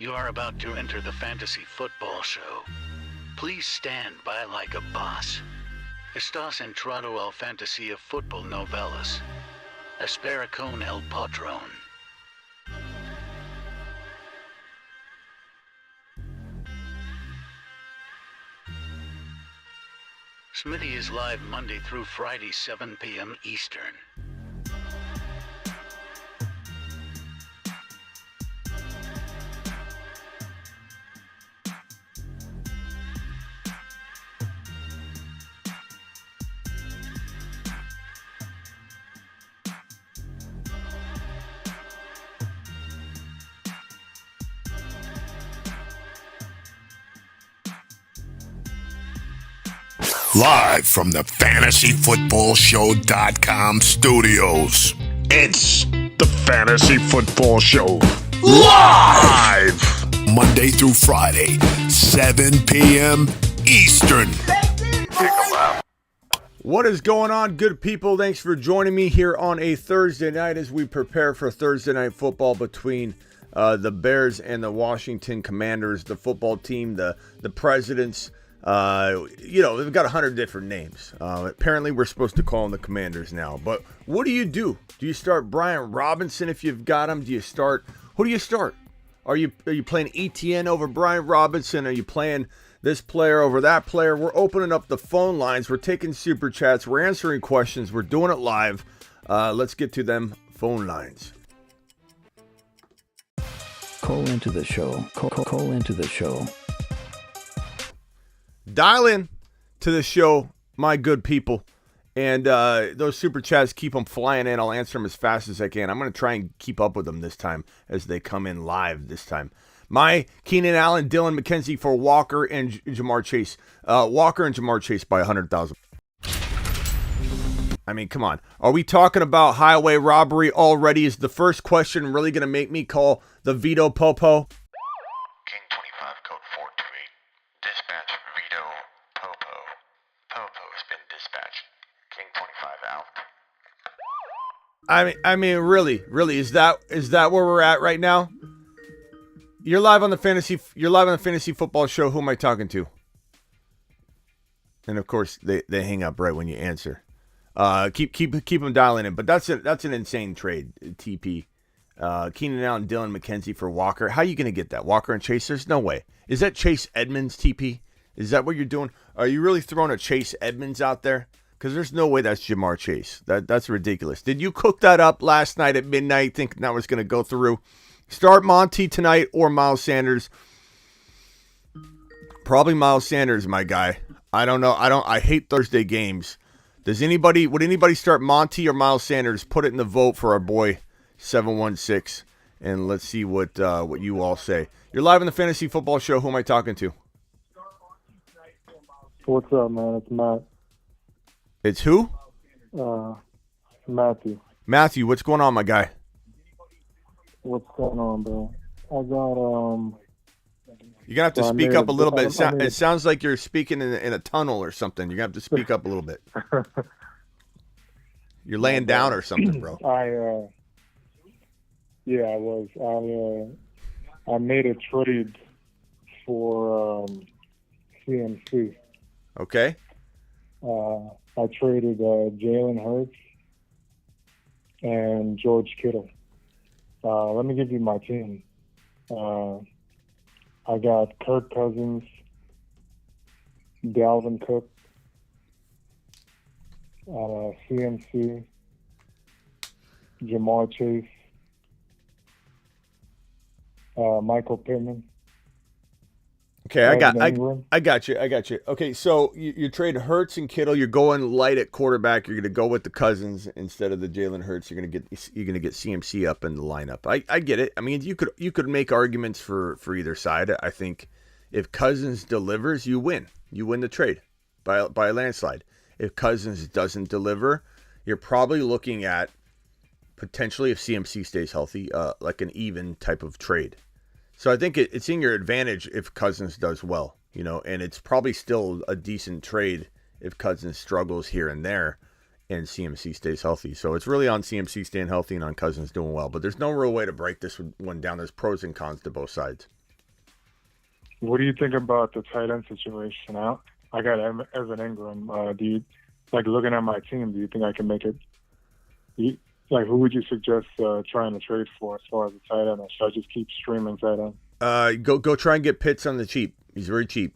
You are about to enter the fantasy football show. Please stand by like a boss. Estás entrado al fantasía fútbol novelas. Espera con el patrón. Smitty is live Monday through Friday, 7 p.m. Eastern. Live from the FantasyFootballShow.com studios, it's the Fantasy Football Show. Live! Monday through Friday, 7 p.m. Eastern. What is going on, good people? Thanks for joining me here on a Thursday night as we prepare for Thursday night football between the Bears and the Washington Commanders, the football team, the presidents. They've got 100 different names. Apparently, we're supposed to call them the Commanders now. But what do? Do you start Brian Robinson if you've got him? Who do you start? Are you playing ETN over Brian Robinson? Are you playing this player over that player? We're opening up the phone lines. We're taking super chats. We're answering questions. We're doing it live. Let's get to them phone lines. Call into the show. Call into the show. Dial in to the show, my good people. And those super chats, keep them flying in. I'll answer them as fast as I can. I'm going to try and keep up with them this time as they come in live this time. My Keenan Allen, Dylan McKenzie for Walker and Jamar Chase. Walker and Jamar Chase by 100,000. I mean, come on. Are we talking about highway robbery already? Is the first question really going to make me call the Vito Popo? King 25, code 428. Dispatch Vito Popo. Popo has been dispatched. King 25 out. I mean, really, is that where we're at right now? You're live on the fantasy football show. Who am I talking to? And of course, they hang up right when you answer. Keep them dialing in. But that's an insane trade, TP. Keenan Allen, Dylan McKenzie for Walker. How are you going to get that? Walker and Chase? There's no way. Is that Chase Edmonds, TP? Is that what you're doing? Are you really throwing a Chase Edmonds out there? Because there's no way that's Jamar Chase. That's ridiculous. Did you cook that up last night at midnight thinking that was going to go through? Start Monty tonight or Miles Sanders. Probably Miles Sanders, my guy. I don't know. I hate Thursday games. Would anybody start Monty or Miles Sanders? Put it in the vote for our boy 716, and let's see what you all say. You're live on the Fantasy Football Show. Who am I talking to? What's up, man? It's Matt. It's who? Matthew. Matthew, what's going on, my guy? What's going on, bro? I got You're gonna have to speak up a little bit. It sounds like you're speaking in a tunnel or something. You're gonna have to speak up a little bit. You're laying down or something, bro. I was. I made a trade for CMC. Okay. I traded Jalen Hurts and George Kittle. Let me give you my team. I got Kirk Cousins, Dalvin Cook, CMC, Jamar Chase, Michael Pittman. Okay, I got you. Okay, so you trade Hurts and Kittle. You're going light at quarterback. You're going to go with the Cousins instead of the Jalen Hurts. You're going to get CMC up in the lineup. I get it. I mean, you could make arguments for either side. I think if Cousins delivers, you win. You win the trade by a landslide. If Cousins doesn't deliver, you're probably looking at potentially, if CMC stays healthy, like an even type of trade. So I think it's in your advantage if Cousins does well, and it's probably still a decent trade if Cousins struggles here and there and CMC stays healthy. So it's really on CMC staying healthy and on Cousins doing well. But there's no real way to break this one down. There's pros and cons to both sides. What do you think about the tight end situation? I got Evan Ingram. Do you looking at my team? Do you think I can make it? Who would you suggest trying to trade for as far as the tight end? Or should I just keep streaming tight end? Go try and get Pitts on the cheap. He's very cheap.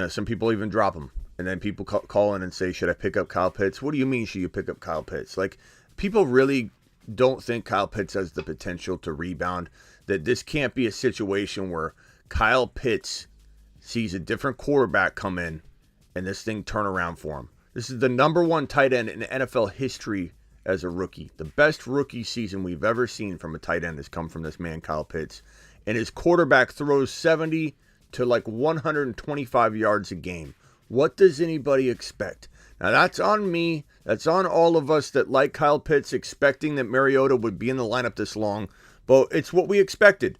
Some people even drop him, and then people call in and say, "Should I pick up Kyle Pitts?" What do you mean? Should you pick up Kyle Pitts? Like, people really don't think Kyle Pitts has the potential to rebound. That this can't be a situation where Kyle Pitts sees a different quarterback come in and this thing turn around for him. This is the number one tight end in NFL history as a rookie. The best rookie season we've ever seen from a tight end has come from this man, Kyle Pitts. And his quarterback throws 70 to 125 yards a game. What does anybody expect? Now, that's on me. That's on all of us that like Kyle Pitts, expecting that Mariota would be in the lineup this long. But it's what we expected.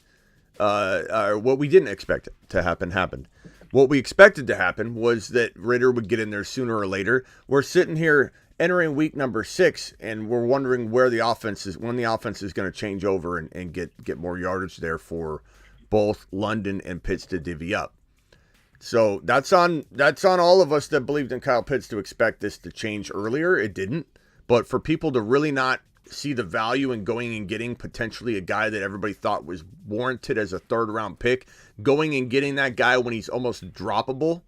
What we didn't expect to happen happened. What we expected to happen was that Ritter would get in there sooner or later. We're sitting here entering week number 6, and we're wondering when the offense is going to change over and get more yardage there for both London and Pitts to divvy up. So that's on all of us that believed in Kyle Pitts to expect this to change earlier. It didn't. But for people to really not see the value in going and getting potentially a guy that everybody thought was warranted as a 3rd-round pick, going and getting that guy when he's almost droppable.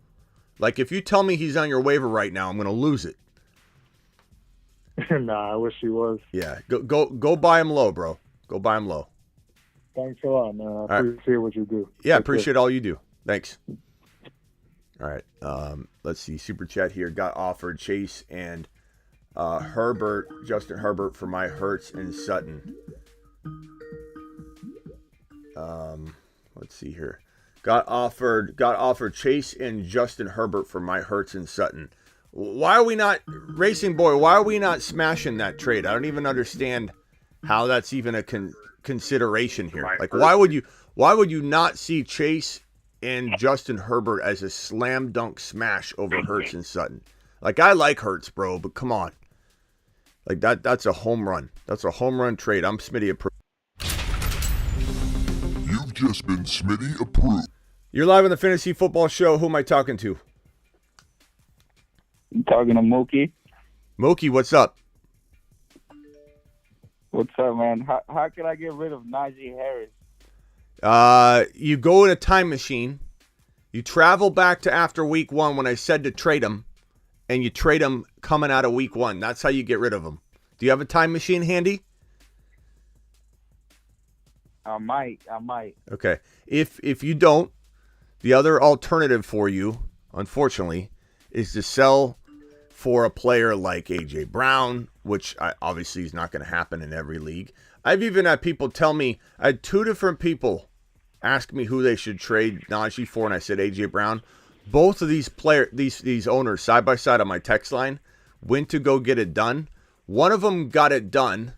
Like, if you tell me he's on your waiver right now, I'm going to lose it. Nah, I wish he was. Yeah, go buy him low, bro. Go buy him low. Thanks a lot, man. I appreciate what you do. Yeah, appreciate all you do. Thanks. All right. Let's see. Super chat here. Got offered Chase and Justin Herbert for my Hurts and Sutton. Let's see here. Got offered Chase and Justin Herbert for my Hurts and Sutton. Why are we not, Racing Boy, why are we not smashing that trade? I don't even understand how that's even a consideration here. Like, why would you not see Chase and Justin Herbert as a slam dunk smash over Hurts and Sutton? Like, I like Hurts, bro, but come on. Like, that's a home run. That's a home run trade. I'm Smitty approved. You've just been Smitty approved. You're live on the Fantasy Football Show. Who am I talking to? I'm talking to Mookie. Mookie, what's up? What's up, man? How can I get rid of Najee Harris? You go in a time machine. You travel back to after week 1 when I said to trade him, and you trade him coming out of week 1. That's how you get rid of him. Do you have a time machine handy? I might. Okay. If you don't, the other alternative for you, unfortunately, is to sell for a player like A.J. Brown, which obviously is not going to happen in every league. I've even had people tell me, I had 2 different people ask me who they should trade Najee for, and I said A.J. Brown. Both of these these owners, side by side on my text line, went to go get it done. One of them got it done.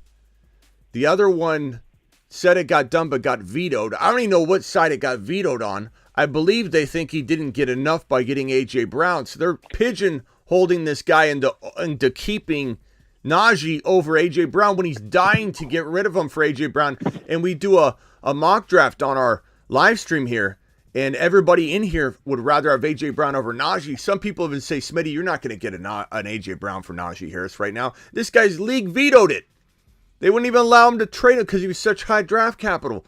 The other one said it got done but got vetoed. I don't even know what side it got vetoed on. I believe they think he didn't get enough by getting A.J. Brown. So they're pigeon-holding this guy into keeping Najee over A.J. Brown when he's dying to get rid of him for A.J. Brown. And we do a mock draft on our live stream here, and everybody in here would rather have A.J. Brown over Najee. Some people even say, Smitty, you're not going to get an A.J. Brown for Najee Harris right now. This guy's league vetoed it. They wouldn't even allow him to trade him because he was such high draft capital.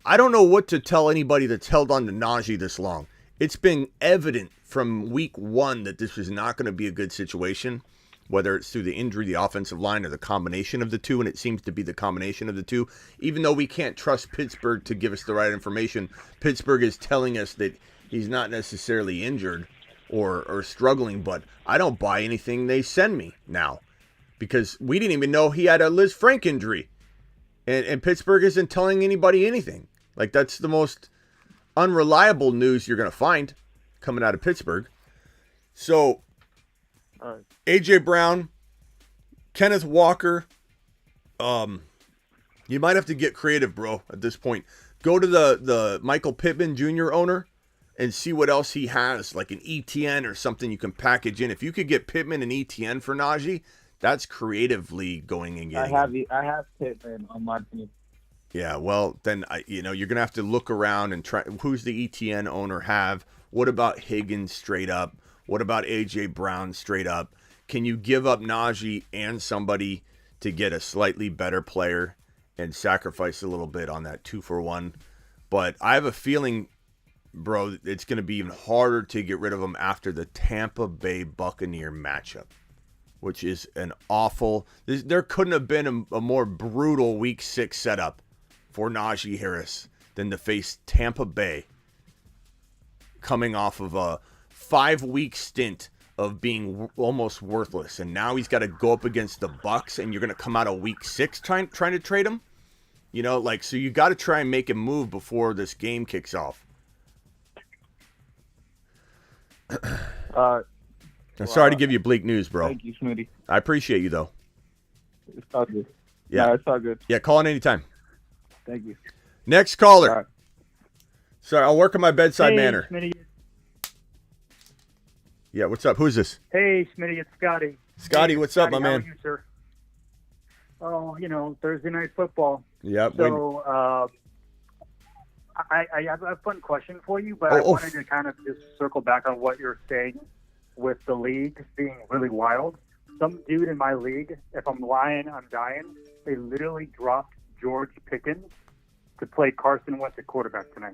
I don't know what to tell anybody that's held on to Najee this long. It's been evident from week 1 that this was not going to be a good situation, whether it's through the injury, the offensive line, or the combination of the two, and it seems to be the combination of the two. Even though we can't trust Pittsburgh to give us the right information, Pittsburgh is telling us that he's not necessarily injured or struggling, but I don't buy anything they send me now because we didn't even know he had a Liz Frank injury, and Pittsburgh isn't telling anybody anything. Like, that's the most unreliable news you're going to find coming out of Pittsburgh. So, All right. A.J. Brown, Kenneth Walker, you might have to get creative, bro, at this point. Go to the Michael Pittman Jr. owner and see what else he has, like an ETN or something you can package in. If you could get Pittman and ETN for Najee, that's creatively going and getting I have Pittman on my team. Yeah, well, then you're going to have to look around and try. Who's the ETN owner have? What about Higgins straight up? What about AJ Brown straight up? Can you give up Najee and somebody to get a slightly better player and sacrifice a little bit on that 2-for-1? But I have a feeling, bro, it's going to be even harder to get rid of him after the Tampa Bay Buccaneer matchup, which is an awful. There couldn't have been a more brutal Week 6 setup for Najee Harris than to face Tampa Bay, coming off of a 5-week stint of being almost worthless, and now he's got to go up against the Bucs, and you're going to come out of Week 6 trying to trade him. So you got to try and make him move before this game kicks off. Well, I'm sorry to give you bleak news, bro. Thank you, Smitty. I appreciate you, though. It's all good. Yeah, No, it's all good. Yeah, call in anytime. Thank you. Next caller. All right. Sorry, I'll work on my bedside manner. Smitty. Yeah, what's up? Who's this? Hey, Smitty, it's Scotty. Scotty, Hey, what's up, my how man? are you, sir? Oh, Thursday night football. Yep. So, I have a fun question for you, but I Oh. wanted to kind of just circle back on what you're saying with the league being really wild. Some dude in my league, if I'm lying, I'm dying. They literally dropped George Pickens to play Carson Wentz at quarterback tonight.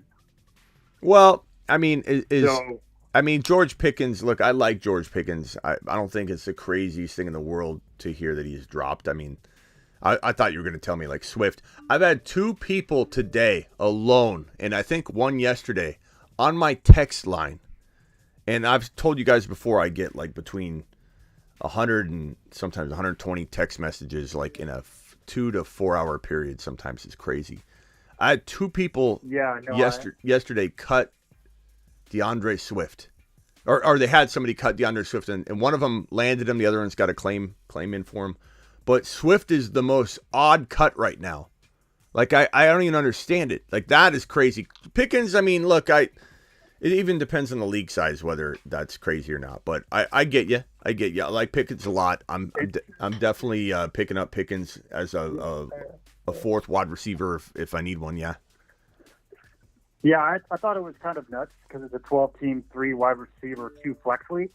Well, I mean, So, George Pickens, look, I like George Pickens. I don't think it's the craziest thing in the world to hear that he's dropped. I mean, I thought you were going to tell me like Swift. I've had 2 people today alone, and I think one yesterday, on my text line. And I've told you guys before, I get like between 100 and sometimes 120 text messages like in a 2 to 4 hour period. Sometimes it's crazy. I had 2 people yesterday cut DeAndre Swift. Or they had somebody cut DeAndre Swift, and one of them landed him. The other one's got a claim in for him. But Swift is the most odd cut right now. Like, I don't even understand it. Like, that is crazy. Pickens, I mean, look, it even depends on the league size whether that's crazy or not. But I get you. I like Pickens a lot. I'm definitely picking up Pickens as a 4th wide receiver if I need one, yeah. yeah, I thought it was kind of nuts because it's a 12-team, 3 wide receiver, 2 flex league.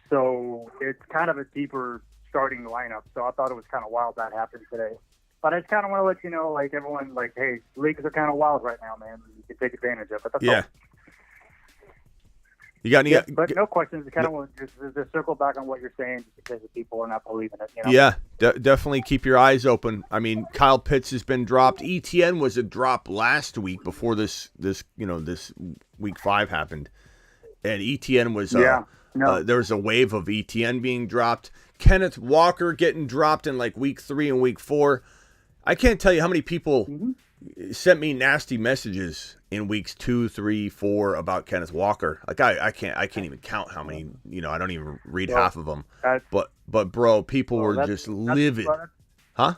So it's kind of a deeper starting lineup. So I thought it was kind of wild that happened today. But I just kind of want to let you know, like, everyone, like, hey, leagues are kind of wild right now, man. You can take advantage of it. That's all. You got any? Yeah, but no questions. Kind of just circle back on what you're saying, just because the people are not believing it. Yeah, definitely keep your eyes open. I mean, Kyle Pitts has been dropped. ETN was a drop last week before this week 5 happened, and ETN was there was a wave of ETN being dropped. Kenneth Walker getting dropped in like week 3 and week 4. I can't tell you how many people sent me nasty messages in weeks 2, 3, 4 about Kenneth Walker. Like I can't even count how many. I don't even read half of them. But bro, people were just livid, huh?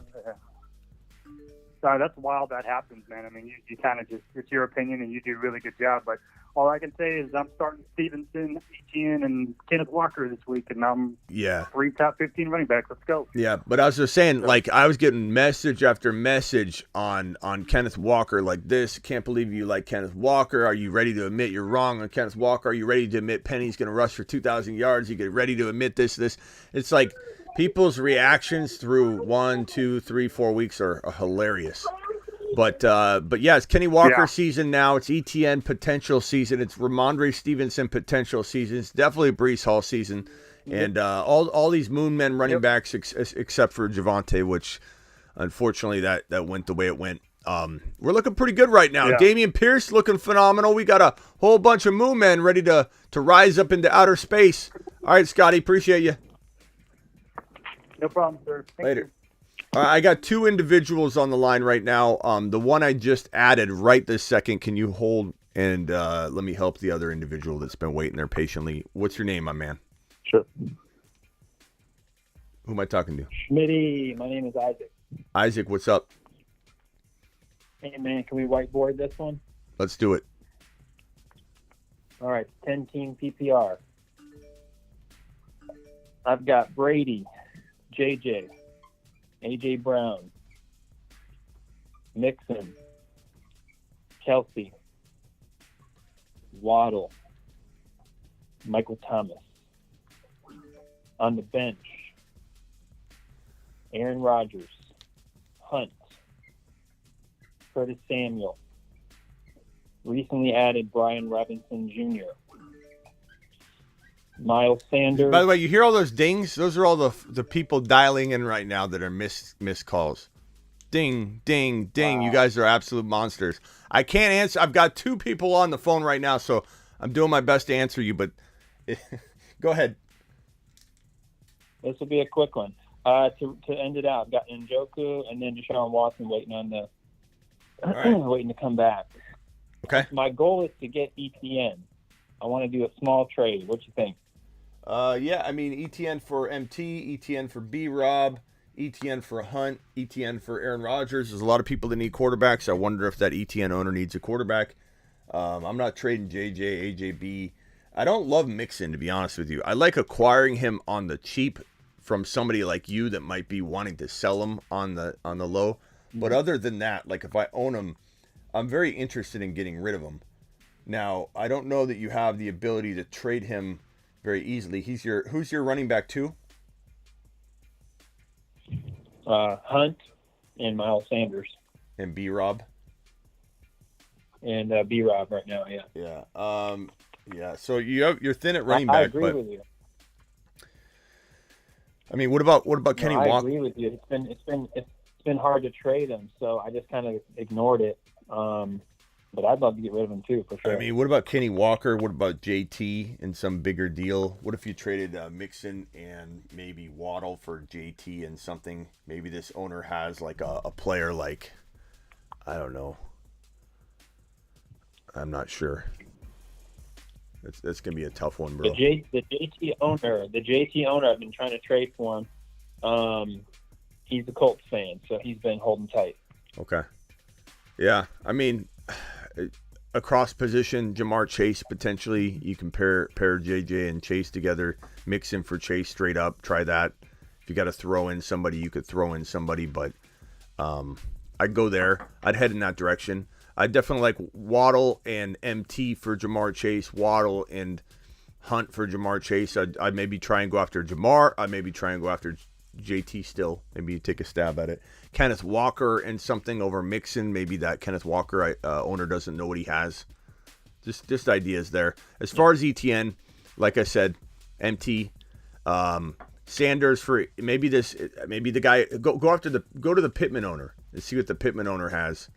Sorry, that's wild that happens, man. I mean, you kind of it's your opinion, and you do a really good job. But all I can say is I'm starting Stevenson, Etienne, and Kenneth Walker this week, and I'm 3 top 15 running backs. Let's go. Yeah, but I was just saying, like, I was getting message after message on Kenneth Walker like this. Can't believe you like Kenneth Walker. Are you ready to admit you're wrong on Kenneth Walker? Are you ready to admit Penny's going to rush for 2,000 yards? You get ready to admit this? It's like people's reactions through 1, 2, 3, 4 weeks are hilarious. But yeah, it's Kenny Walker season now. It's ETN potential season. It's Ramondre Stevenson potential season. It's definitely a Breece Hall season. And all these moon men running backs except for Javonte, which unfortunately that went the way it went. We're looking pretty good right now. Yeah. Dameon Pierce looking phenomenal. We got a whole bunch of moon men ready to rise up into outer space. All right, Scotty, appreciate you. No problem, sir. Thank Later. You. All right, I got 2 individuals on the line right now. The one I just added right this second, can you hold and let me help the other individual that's been waiting there patiently. What's your name, my man? Sure. Who am I talking to? Schmitty, my name is Isaac. Isaac, what's up? Hey, man, can we whiteboard this one? Let's do it. All right, 10-team PPR. I've got Brady, JJ, AJ Brown, Mixon, Kelsey, Waddle, Michael Thomas. On the bench, Aaron Rodgers, Hunt, Curtis Samuel, recently added Brian Robinson Jr., Miles Sanders. By the way, you hear all those dings? Those are all the people dialing in right now that are missed calls. Ding, ding, ding. Wow. You guys are absolute monsters. I can't answer. I've got 2 people on the phone right now, so I'm doing my best to answer you, but go ahead. This will be a quick one. To end it out, I've got Njoku and then Deshaun Watson waiting on the waiting to come back. Okay. My goal is to get ETN. I want to do a small trade. What you think? Yeah, I mean ETN for MT, ETN for B-Rob, ETN for Hunt, ETN for Aaron Rodgers. There's a lot of people that need quarterbacks. I wonder if that ETN owner needs a quarterback. I'm not trading JJ, AJB. I don't love Mixon, to be honest with you. I like acquiring him on the cheap from somebody like you that might be wanting to sell him on the low. But other than that, like if I own him, I'm very interested in getting rid of him. Now, I don't know that you have the ability to trade him very easily. Who's your running back 2? Hunt and Miles Sanders. And B-Rob? And B-Rob right now, yeah. Yeah. Yeah. So you're thin at running back. I agree with you. I mean, what about Kenny Walker? I agree with you. It's been hard to trade him, so I just kind of ignored it. But I'd love to get rid of him too, for sure. I mean, what about Kenny Walker? What about JT in some bigger deal? What if you traded Mixon and maybe Waddle for JT and something? Maybe this owner has like a player like, I don't know. I'm not sure. That's gonna be a tough one, bro. The JT owner, I've been trying to trade for him. He's a Colts fan, so he's been holding tight. Okay. Yeah, I mean, across position, Jamar Chase potentially. You can pair JJ and Chase together, mix him for Chase straight up. Try that. If you got to throw in somebody, you could throw in somebody, but I'd go there. I'd head in that direction. I definitely like Waddle and MT for Jamar Chase, Waddle and Hunt for Jamar Chase. I'd maybe try and go after Jamar. I'd maybe try and go after JT still. Maybe you take a stab at it. Kenneth Walker and something over Mixon. Maybe that Kenneth Walker owner doesn't know what he has. Just ideas there. As far as ETN, like I said, MT, Sanders for maybe the guy go to the Pittman owner and see what the Pittman owner has.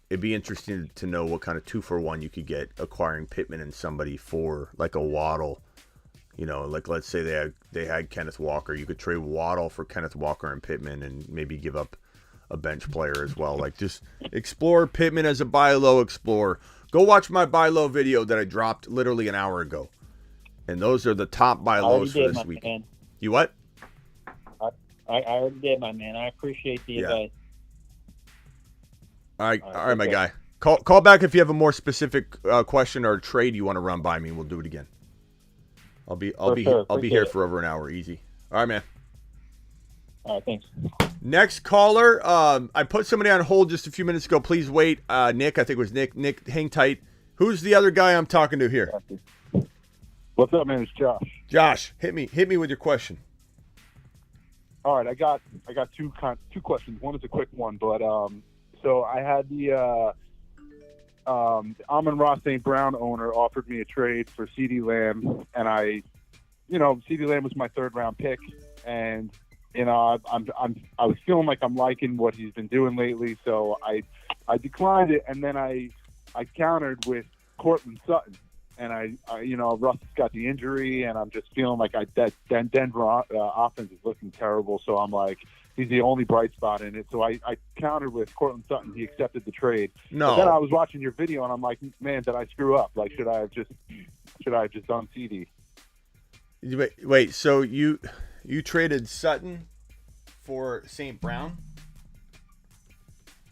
It'd be interesting to know what kind of 2-for-1 you could get acquiring Pittman and somebody for like a Waddle. You know, like let's say they had Kenneth Walker. You could trade Waddle for Kenneth Walker and Pittman and maybe give up a bench player as well. Like just explore Pittman as a buy low explorer. Go watch my buy low video that I dropped literally an hour ago. And those are the top buy lows for this week. Man. You what? I already did, my man. I appreciate the advice. All right, my guy. Call back if you have a more specific question or trade you want to run by me. We'll do it again. I'll be here for over an hour, easy. All right, man. All right, thanks. Next caller. I put somebody on hold just a few minutes ago. Please wait. Nick, I think it was Nick. Nick, hang tight. Who's the other guy I'm talking to here? What's up, man? It's Josh. Josh, hit me with your question. All right, I got two questions. One is a quick one, but so I had the Amon-Ra St. Brown owner offered me a trade for CeeDee Lamb, and CeeDee Lamb was my 3rd round pick, and I was feeling like I'm liking what he's been doing lately, so I declined it, and then I countered with Cortland Sutton, and Russ got the injury, and I'm just feeling like that Denver offense is looking terrible, so I'm like, he's the only bright spot in it. So I countered with Cortland Sutton. He accepted the trade. No. But then I was watching your video, and I'm like, man, did I screw up? Like, should I have just done CD? Wait. So you traded Sutton for St. Brown?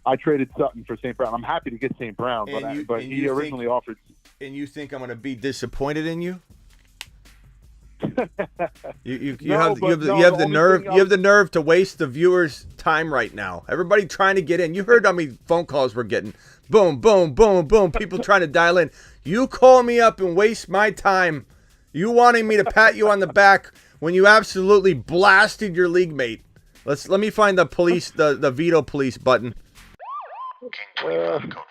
I traded Sutton for St. Brown. I'm happy to get St. Brown, but he originally offered. And you think I'm going to be disappointed in you? You No, have but no, you have the the only nerve thing you have the nerve to waste the viewers' time right now. Everybody trying to get in. You heard how many phone calls we're getting. Boom, boom, boom, boom. People trying to dial in. You call me up and waste my time. You wanting me to pat you on the back when you absolutely blasted your league mate. Let me find the police the veto police button. King 25 code 428.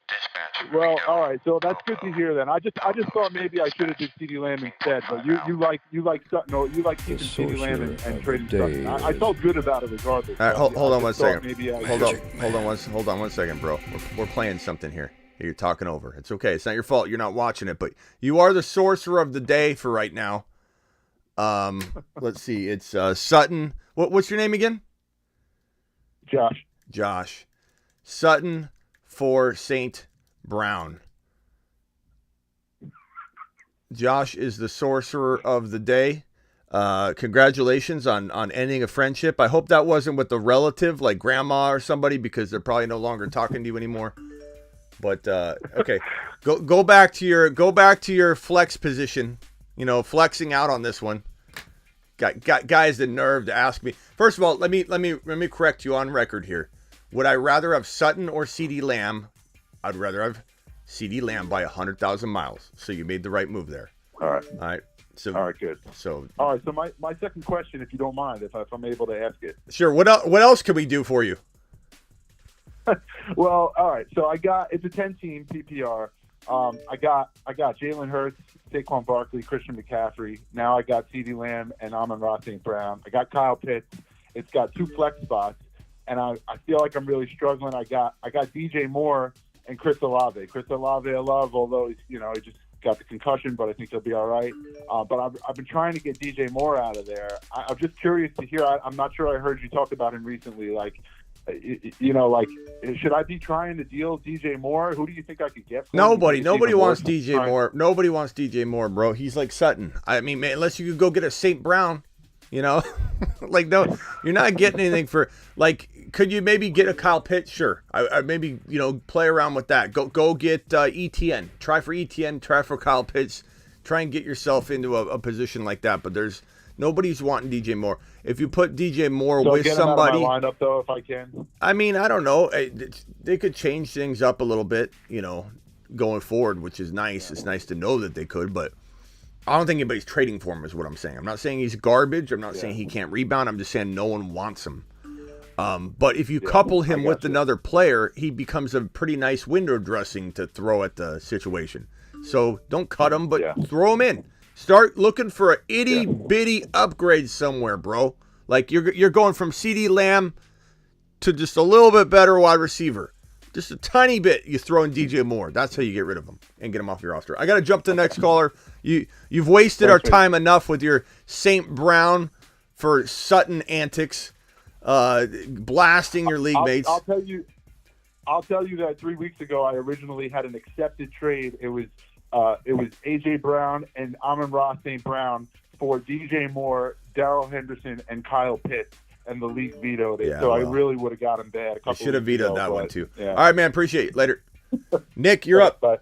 Dispatch. Well, Rito, all right. So that's good Popo. to hear. Then I just thought maybe I should have did CeeDee Lamb instead. But you like Sutton. No, you like keeping CeeDee Lamb and trading Sutton. I felt good about it regardless. All right, hold on one second. Maybe Hold on one second, bro. We're playing something here. You're talking over. It's okay. It's not your fault. You're not watching it, but you are the sorcerer of the day for right now. Let's see. It's Sutton. What's your name again? Josh. Sutton for St. Brown. Josh is the sorcerer of the day. Congratulations on ending a friendship. I hope that wasn't with a relative like grandma or somebody, because they're probably no longer talking to you anymore. But okay, go back to your flex position. You know, flexing out on this one. Got guys the nerve to ask me. First of all, let me correct you on record here. Would I rather have Sutton or CeeDee Lamb? I'd rather have CeeDee Lamb by 100,000 miles. So you made the right move there. All right. So all right, good. So all right. So my second question, if you don't mind, if I'm able to ask it. Sure. What else can we do for you? Well, all right. So it's a 10-team PPR. I got Jalen Hurts, Saquon Barkley, Christian McCaffrey. Now I got CeeDee Lamb and Amon-Ra St. Brown. I got Kyle Pitts. It's got 2 flex spots, and I feel like I'm really struggling. I got DJ Moore and Chris Olave. Chris Olave I love, although he just got the concussion, but I think he'll be all right. But I've been trying to get DJ Moore out of there. I'm just curious to hear. I'm not sure I heard you talk about him recently. Like, should I be trying to deal DJ Moore? Who do you think I could get? Nobody wants DJ Moore. Nobody wants DJ Moore, bro. He's like Sutton. I mean, man, unless you could go get a St. Brown, like, no, you're not getting anything for, like, could you maybe get a Kyle Pitts? Sure. I maybe, play around with that. Go get ETN. Try for ETN. Try for Kyle Pitts. Try and get yourself into a position like that. But nobody's wanting DJ Moore. If you put DJ Moore with somebody, out of my lineup though, if I can. I mean, I don't know. They could change things up a little bit, going forward, which is nice. It's nice to know that they could, but I don't think anybody's trading for him. Is what I'm saying. I'm not saying he's garbage. I'm not saying he can't rebound. I'm just saying no one wants him. But if you couple him with another player, he becomes a pretty nice window dressing to throw at the situation. So don't cut him, but throw him in. Start looking for an itty bitty upgrade somewhere, bro. Like you're going from CeeDee Lamb to just a little bit better wide receiver. Just a tiny bit. You throw in DJ Moore. That's how you get rid of him and get him off your roster. I got to jump to the next caller. You've wasted our time enough with your St. Brown for Sutton antics. Blasting your league mates. I'll tell you that 3 weeks ago I originally had an accepted trade. It was AJ Brown and Amon-Ra St. Brown for DJ Moore, Darrell Henderson, and Kyle Pitts, and the league vetoed it. I really would have got him bad. I should have vetoed that one too. Yeah. All right, man. Appreciate it. Later. Nick, you're up. Bye.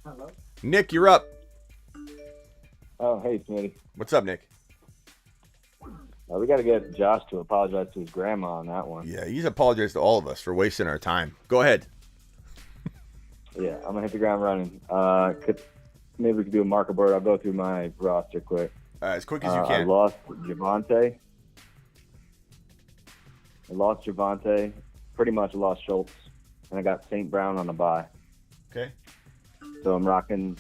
Hello. Nick, you're up. Oh, hey, Smitty. What's up, Nick? We got to get Josh to apologize to his grandma on that one. Yeah, he's apologized to all of us for wasting our time. Go ahead. Yeah, I'm going to hit the ground running. Maybe we could do a marker board. I'll go through my roster quick. As quick as you can. I lost Javonte. Pretty much lost Schultz. And I got St. Brown on the bye. Okay. So I'm rocking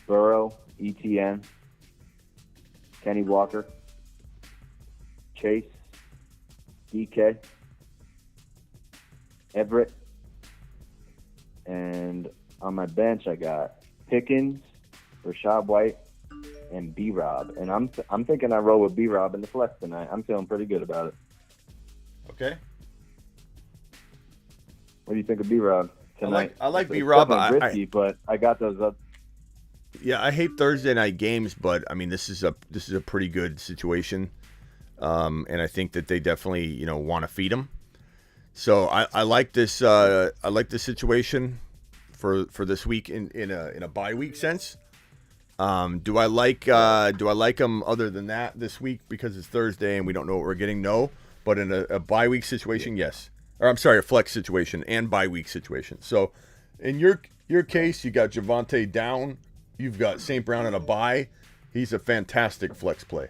Burrow, ETN, Kenny Walker, Chase, DK, Everett, and on my bench I got Pickens, Rashad White, and B-Rob. And I'm thinking I roll with B-Rob in the flex tonight. I'm feeling pretty good about it. Okay. What do you think of B-Rob tonight? I like B-Rob. Risky, but I got those up. Yeah, I hate Thursday night games, but I mean this is a pretty good situation. And I think that they definitely, want to feed him. So I like this. I like this situation for this week in a bye week sense. Do I like him other than that this week because it's Thursday and we don't know what we're getting? No, but in a bye week situation, yes. Or I'm sorry, a flex situation and bye week situation. So in your case, you got Javonte down, you've got St. Brown in a bye. He's a fantastic flex play.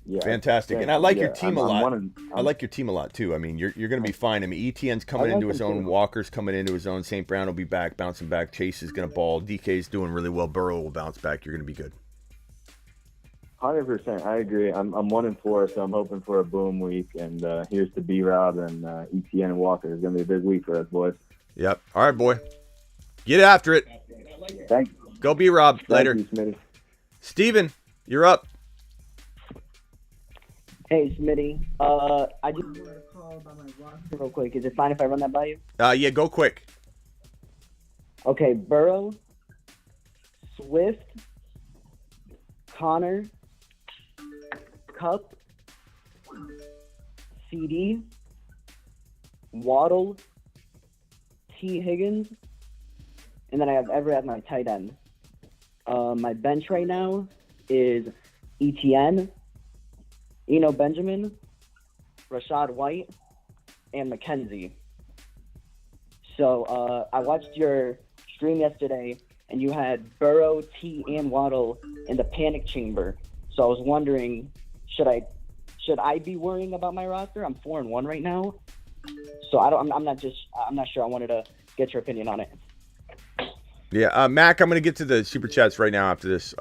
Yeah, fantastic, and I like your team a lot. I like your team a lot too. I mean, you're going to be fine. I mean, ETN's coming into his own. Walker's coming into his own. St. Brown will be back, bouncing back. Chase is going to ball. DK's doing really well. Burrow will bounce back. You're going to be good. 100%. I agree. I'm 1-4, so I'm hoping for a boom week. And here's to B-Rob and ETN and Walker. It's going to be a big week for us, boys. Yep. All right, boy. Get after it. Thanks. Go B-Rob. Later. Thank you, Smitty. Steven, you're up. Hey, Smitty. I just wanted to call about my roster real quick. Is it fine if I run that by you? Yeah, go quick. Okay, Burrow, Swift, Connor, Cup, CD, Waddle, T. Higgins, and then I have Everett at my tight end. My bench right now is ETN, Eno Benjamin, Rashad White, and McKenzie. So I watched your stream yesterday, and you had Burrow, T, and Waddle in the panic chamber. So I was wondering, should I be worrying about my roster? I'm 4-1 right now, so I'm not sure. I wanted to get your opinion on it. Yeah, Mac, I'm going to get to the super chats right now after this.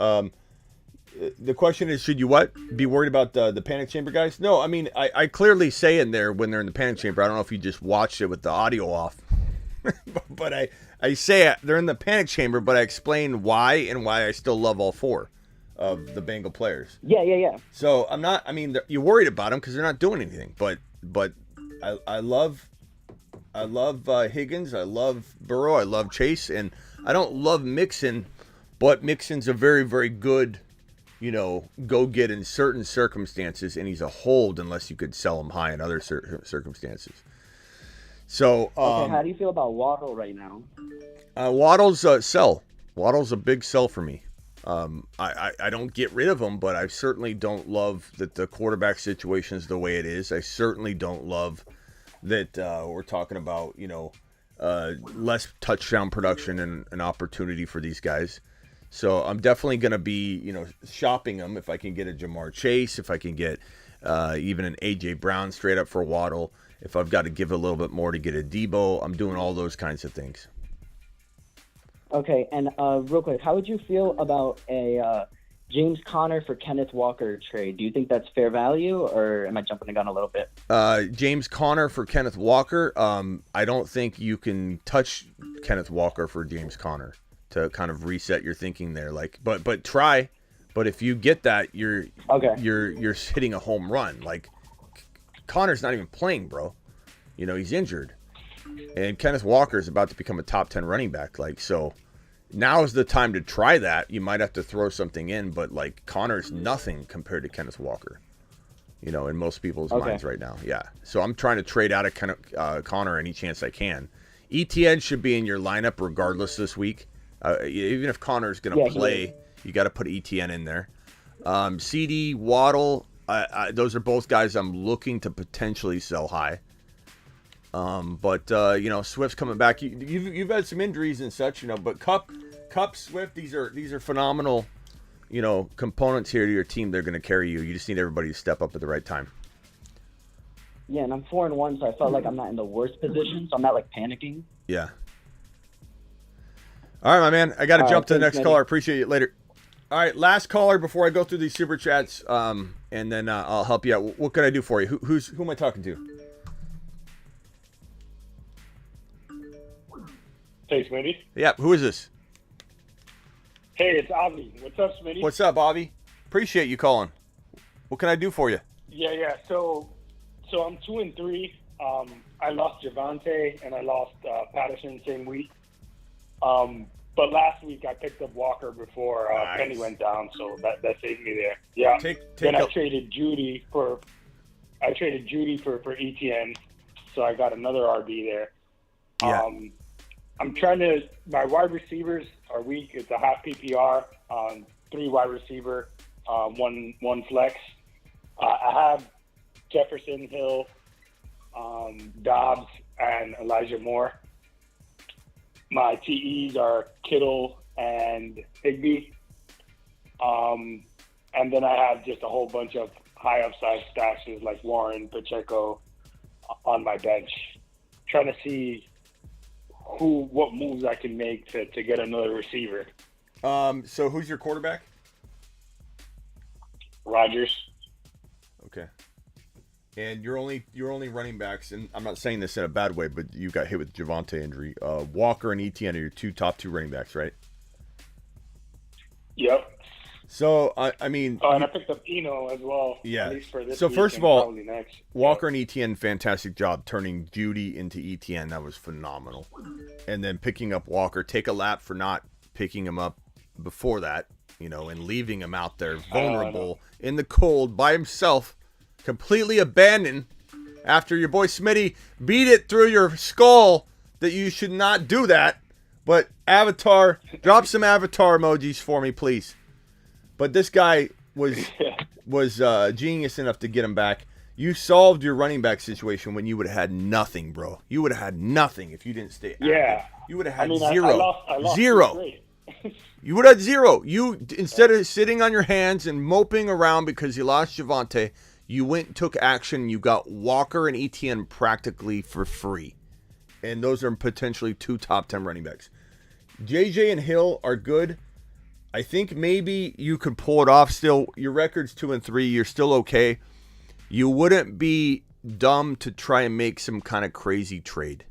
The question is, should you be worried about the panic chamber guys? No, I mean, I clearly say in there when they're in the panic chamber. I don't know if you just watched it with the audio off, but I say they're in the panic chamber, but I explain why and why I still love all four of the Bengal players. Yeah. So I'm not. I mean, you're worried about them because they're not doing anything. But I love Higgins. I love Burrow. I love Chase, and I don't love Mixon, but Mixon's a very, very good, go get in certain circumstances, and he's a hold unless you could sell him high in other circumstances. So, okay, how do you feel about Waddle right now? Waddle's a sell. Waddle's a big sell for me. I don't get rid of him, but I certainly don't love that the quarterback situation is the way it is. I certainly don't love that we're talking about, less touchdown production and an opportunity for these guys. So I'm definitely going to be, shopping them if I can get a Jamar Chase, if I can get even an A.J. Brown straight up for Waddle. If I've got to give a little bit more to get a Debo, I'm doing all those kinds of things. Okay, and real quick, how would you feel about a James Conner for Kenneth Walker trade? Do you think that's fair value, or am I jumping the gun a little bit? James Conner for Kenneth Walker. I don't think you can touch Kenneth Walker for James Conner to kind of reset your thinking there. But try. But if you get that, you're hitting a home run. Like, Connor's not even playing, bro. He's injured. And Kenneth Walker is about to become a top 10 running back. So now is the time to try that. You might have to throw something in, but Connor's nothing compared to Kenneth Walker, in most people's minds right now. Yeah. So I'm trying to trade out of Connor any chance I can. ETN should be in your lineup regardless this week. Even if Connor's going to play, you got to put ETN in there. CD, Waddle, those are both guys I'm looking to potentially sell high. But Swift's coming back. You've had some injuries and such, but Cup, Swift, these are phenomenal, components here to your team. They're going to carry you. You just need everybody to step up at the right time. Yeah, and I'm 4-1, so I felt like I'm not in the worst position, so I'm not panicking. Yeah. All right, my man. I got to jump to the next caller. Appreciate you later. All right, last caller before I go through these super chats, and then I'll help you out. What can I do for you? Who am I talking to? Hey, Smitty. Yeah, who is this? Hey, it's Avi. What's up, Smitty? What's up, Avi? Appreciate you calling. What can I do for you? Yeah. So I'm 2-3. I lost Javonte and I lost Patterson same week. But last week I picked up Walker before Penny went down, so that saved me there. Yeah. Then I traded Judy for ETN, so I got another RB there. Yeah. I'm trying to. My wide receivers are weak. It's a half PPR, 3 wide receiver, one flex. I have Jefferson, Hill, Dobbs, and Elijah Moore. My TEs are Kittle and Higbee. And then I have just a whole bunch of high upside stashes like Warren, Pacheco on my bench. Trying to see what moves I can make to get another receiver. So who's your quarterback? Rodgers. Okay. And you're only running backs, and I'm not saying this in a bad way, but you got hit with Javonte injury. Walker and Etienne are your top two running backs, right? Yep. So I mean, and I picked up Eno as well. Yeah. At least for this So week first of and all, probably next. Walker and Etienne, fantastic job turning Judy into Etienne. That was phenomenal. And then picking up Walker, take a lap for not picking him up before that, and leaving him out there vulnerable in the cold by himself, completely abandoned after your boy Smitty beat it through your skull that you should not do that. But Avatar, drop some Avatar emojis for me, please. But this guy was genius enough to get him back. You solved your running back situation when you would have had nothing, bro. You would have had nothing if you didn't stay active. Yeah. You would have had I zero. I lost Zero. You would have had zero. You, instead of sitting on your hands and moping around because you lost Javonte, you went and took action. You got Walker and Etienne practically for free. And those are potentially 2 top 10 running backs. JJ and Hill are good. I think maybe you could pull it off still. Your record's 2-3. You're still okay. You wouldn't be dumb to try and make some kind of crazy trade.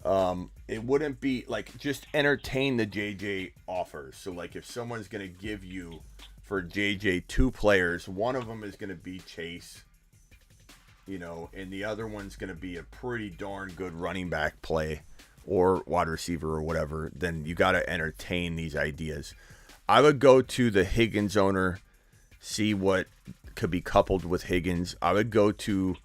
It wouldn't be like just entertain the JJ offers. So like if someone's going to give you for JJ 2 players, one of them is going to be Chase, and the other one's going to be a pretty darn good running back play or wide receiver or whatever, then you got to entertain these ideas. I would go to the Higgins owner, see what could be coupled with Higgins. I would go to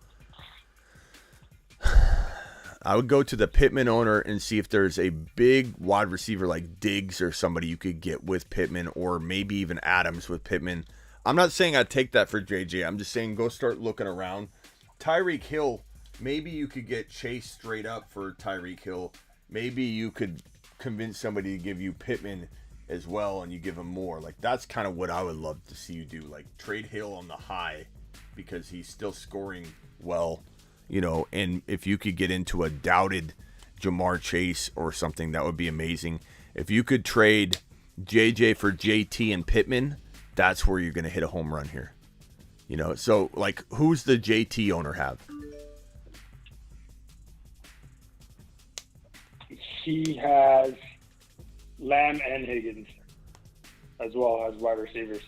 the Pittman owner and see if there's a big wide receiver like Diggs or somebody you could get with Pittman, or maybe even Adams with Pittman. I'm not saying I'd take that for JJ. I'm just saying go start looking around. Tyreek Hill, maybe you could get Chase straight up for Tyreek Hill. Maybe you could convince somebody to give you Pittman as well and you give him more. Like, that's kind of what I would love to see you do. Like, trade Hill on the high because he's still scoring well, and if you could get into a doubted Jamar Chase or something, that would be amazing. If you could trade JJ for JT and Pittman, that's where you're going to hit a home run here. So, like, who's the JT owner have? He has Lamb and Higgins as well as wide receivers.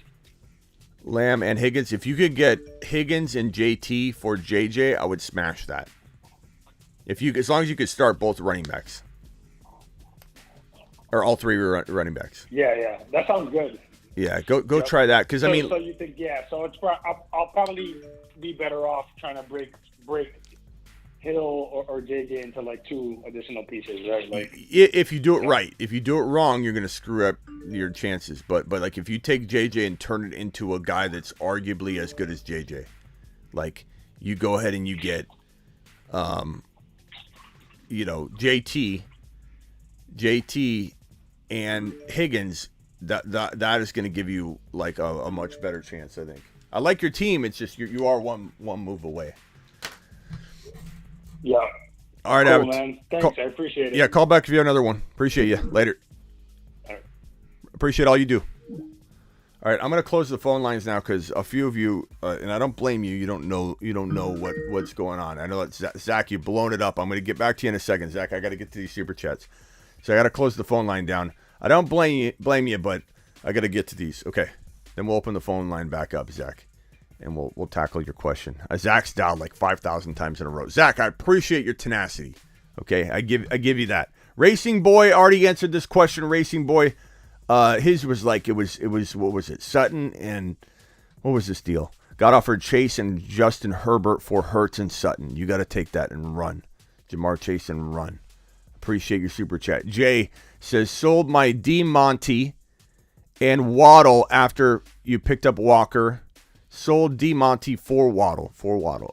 Lamb and Higgins. If you could get Higgins and JT for JJ, I would smash that. As long as you could start both running backs. Or all 3 running backs. Yeah. That sounds good. Yeah, go try that. Because, so you think, so it's I'll probably be better off trying to break Hill or JJ into like 2 additional pieces, right? Like, if you do it right. If you do it wrong, you're going to screw up your chances. But like if you take JJ and turn it into a guy that's arguably as good as JJ, like you go ahead and you get, JT and Higgins. That is going to give you like a much better chance, I think. I like your team. It's just you are one move away. Yeah. All right, cool, man. Thanks, I appreciate it. Yeah, call back if you have another one. Appreciate you. Later. All right. Appreciate all you do. All right, I'm going to close the phone lines now because a few of you, and I don't blame you. You don't know what's going on. I know that Zach, you've blown it up. I'm going to get back to you in a second, Zach. I got to get to these super chats, so I got to close the phone line down. I don't blame you, but I got to get to these. Okay, then we'll open the phone line back up, Zach. And we'll tackle your question. Zach's dialed like 5,000 times in a row. Zach, I appreciate your tenacity. Okay, I give you that. Racing Boy already answered this question. Racing Boy, his was like it was what was it? Sutton and what was this deal? Got offered Chase and Justin Herbert for Hurts and Sutton. You got to take that and run. Jamar Chase and run. Appreciate your super chat. Jay says, sold my D Monty and Waddle after you picked up Walker. Sold D Monty for Waddle.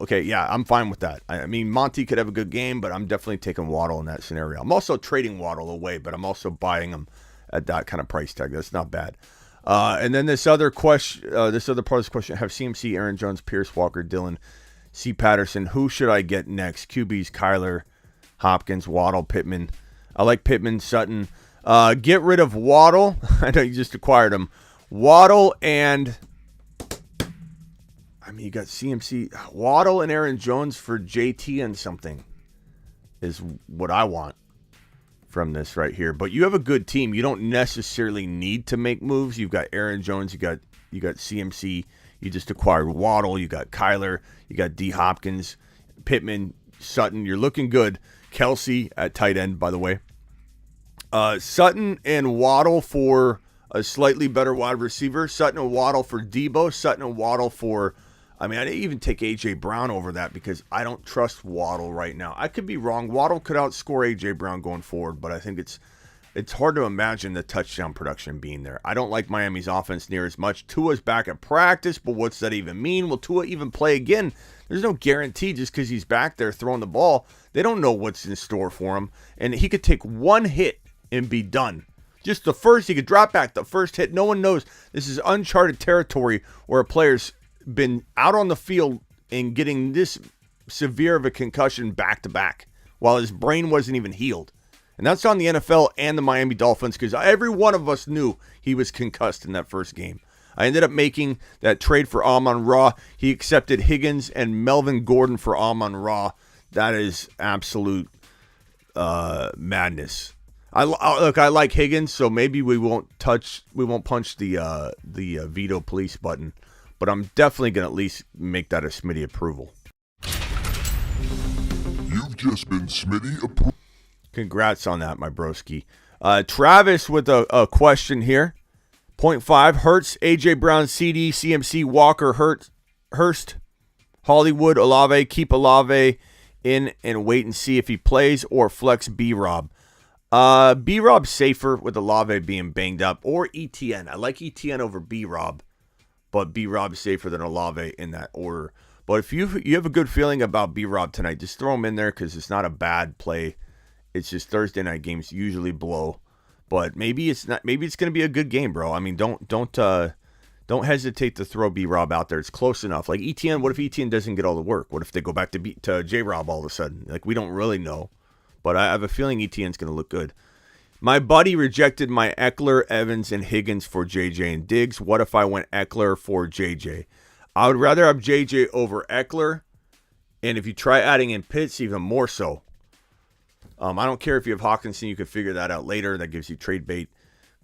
Okay, yeah, I'm fine with that. I mean, Monty could have a good game, but I'm definitely taking Waddle in that scenario. I'm also trading Waddle away, but I'm also buying him at that kind of price tag. That's not bad. And then this other question, this other part of this question, have CMC, Aaron Jones, Pierce, Walker, Dillon, C. Patterson. Who should I get next? QBs, Kyler, Hopkins, Waddle, Pittman. I like Pittman, Sutton. Get rid of Waddle. I know you just acquired him. Waddle and, I mean, you got CMC. Waddle and Aaron Jones for JT and something is what I want from this right here. But you have a good team. You don't necessarily need to make moves. You've got Aaron Jones. You got CMC. You just acquired Waddle. You got Kyler. You got D. Hopkins, Pittman, Sutton. You're looking good. Kelsey at tight end, by the way. Sutton and Waddle for a slightly better wide receiver. Sutton and Waddle for Debo. Sutton and Waddle for, I mean, I didn't even take A.J. Brown over that because I don't trust Waddle right now. I could be wrong. Waddle could outscore A.J. Brown going forward, but I think it's hard to imagine the touchdown production being there. I don't like Miami's offense near as much. Tua's back at practice, but what's that even mean? Will Tua even play again? There's no guarantee just because he's back there throwing the ball. They don't know what's in store for him, and he could take one hit and be done. Just the first, he could drop back the first hit. No one knows. This is uncharted territory where a player's been out on the field and getting this severe of a concussion back to back while his brain wasn't even healed. And that's on the NFL and the Miami Dolphins because every one of us knew he was concussed in that first game. I ended up making that trade for Amon-Ra. He accepted Higgins and Melvin Gordon for Amon-Ra. That is absolute madness. I like Higgins, so maybe we won't punch the veto police button, but I'm definitely gonna at least make that a Smitty approval. You've just been Smitty approved. Congrats on that, my broski. Travis with a question here. 0.5 Hurts, AJ Brown, CD, CMC, Walker, Hurst, Hollywood, Olave. Keep Olave in and wait and see if he plays, or flex B-Rob. B-Rob's safer with Olave being banged up, or ETN. I like ETN over B-Rob, but B-Rob's safer than Olave in that order. But if you have a good feeling about B-Rob tonight, just throw him in there because it's not a bad play. It's just Thursday night games usually blow, but maybe it's not. Maybe it's going to be a good game, bro. I mean, don't hesitate to throw B-Rob out there. It's close enough. Like ETN, what if ETN doesn't get all the work? What if they go back to J-Rob all of a sudden? Like, we don't really know. But I have a feeling ETN's going to look good. My buddy rejected my Eckler, Evans, and Higgins for JJ and Diggs. What if I went Eckler for JJ? I would rather have JJ over Eckler. And if you try adding in Pitts, even more so. I don't care if you have Hawkinson. You could figure that out later. That gives you trade bait.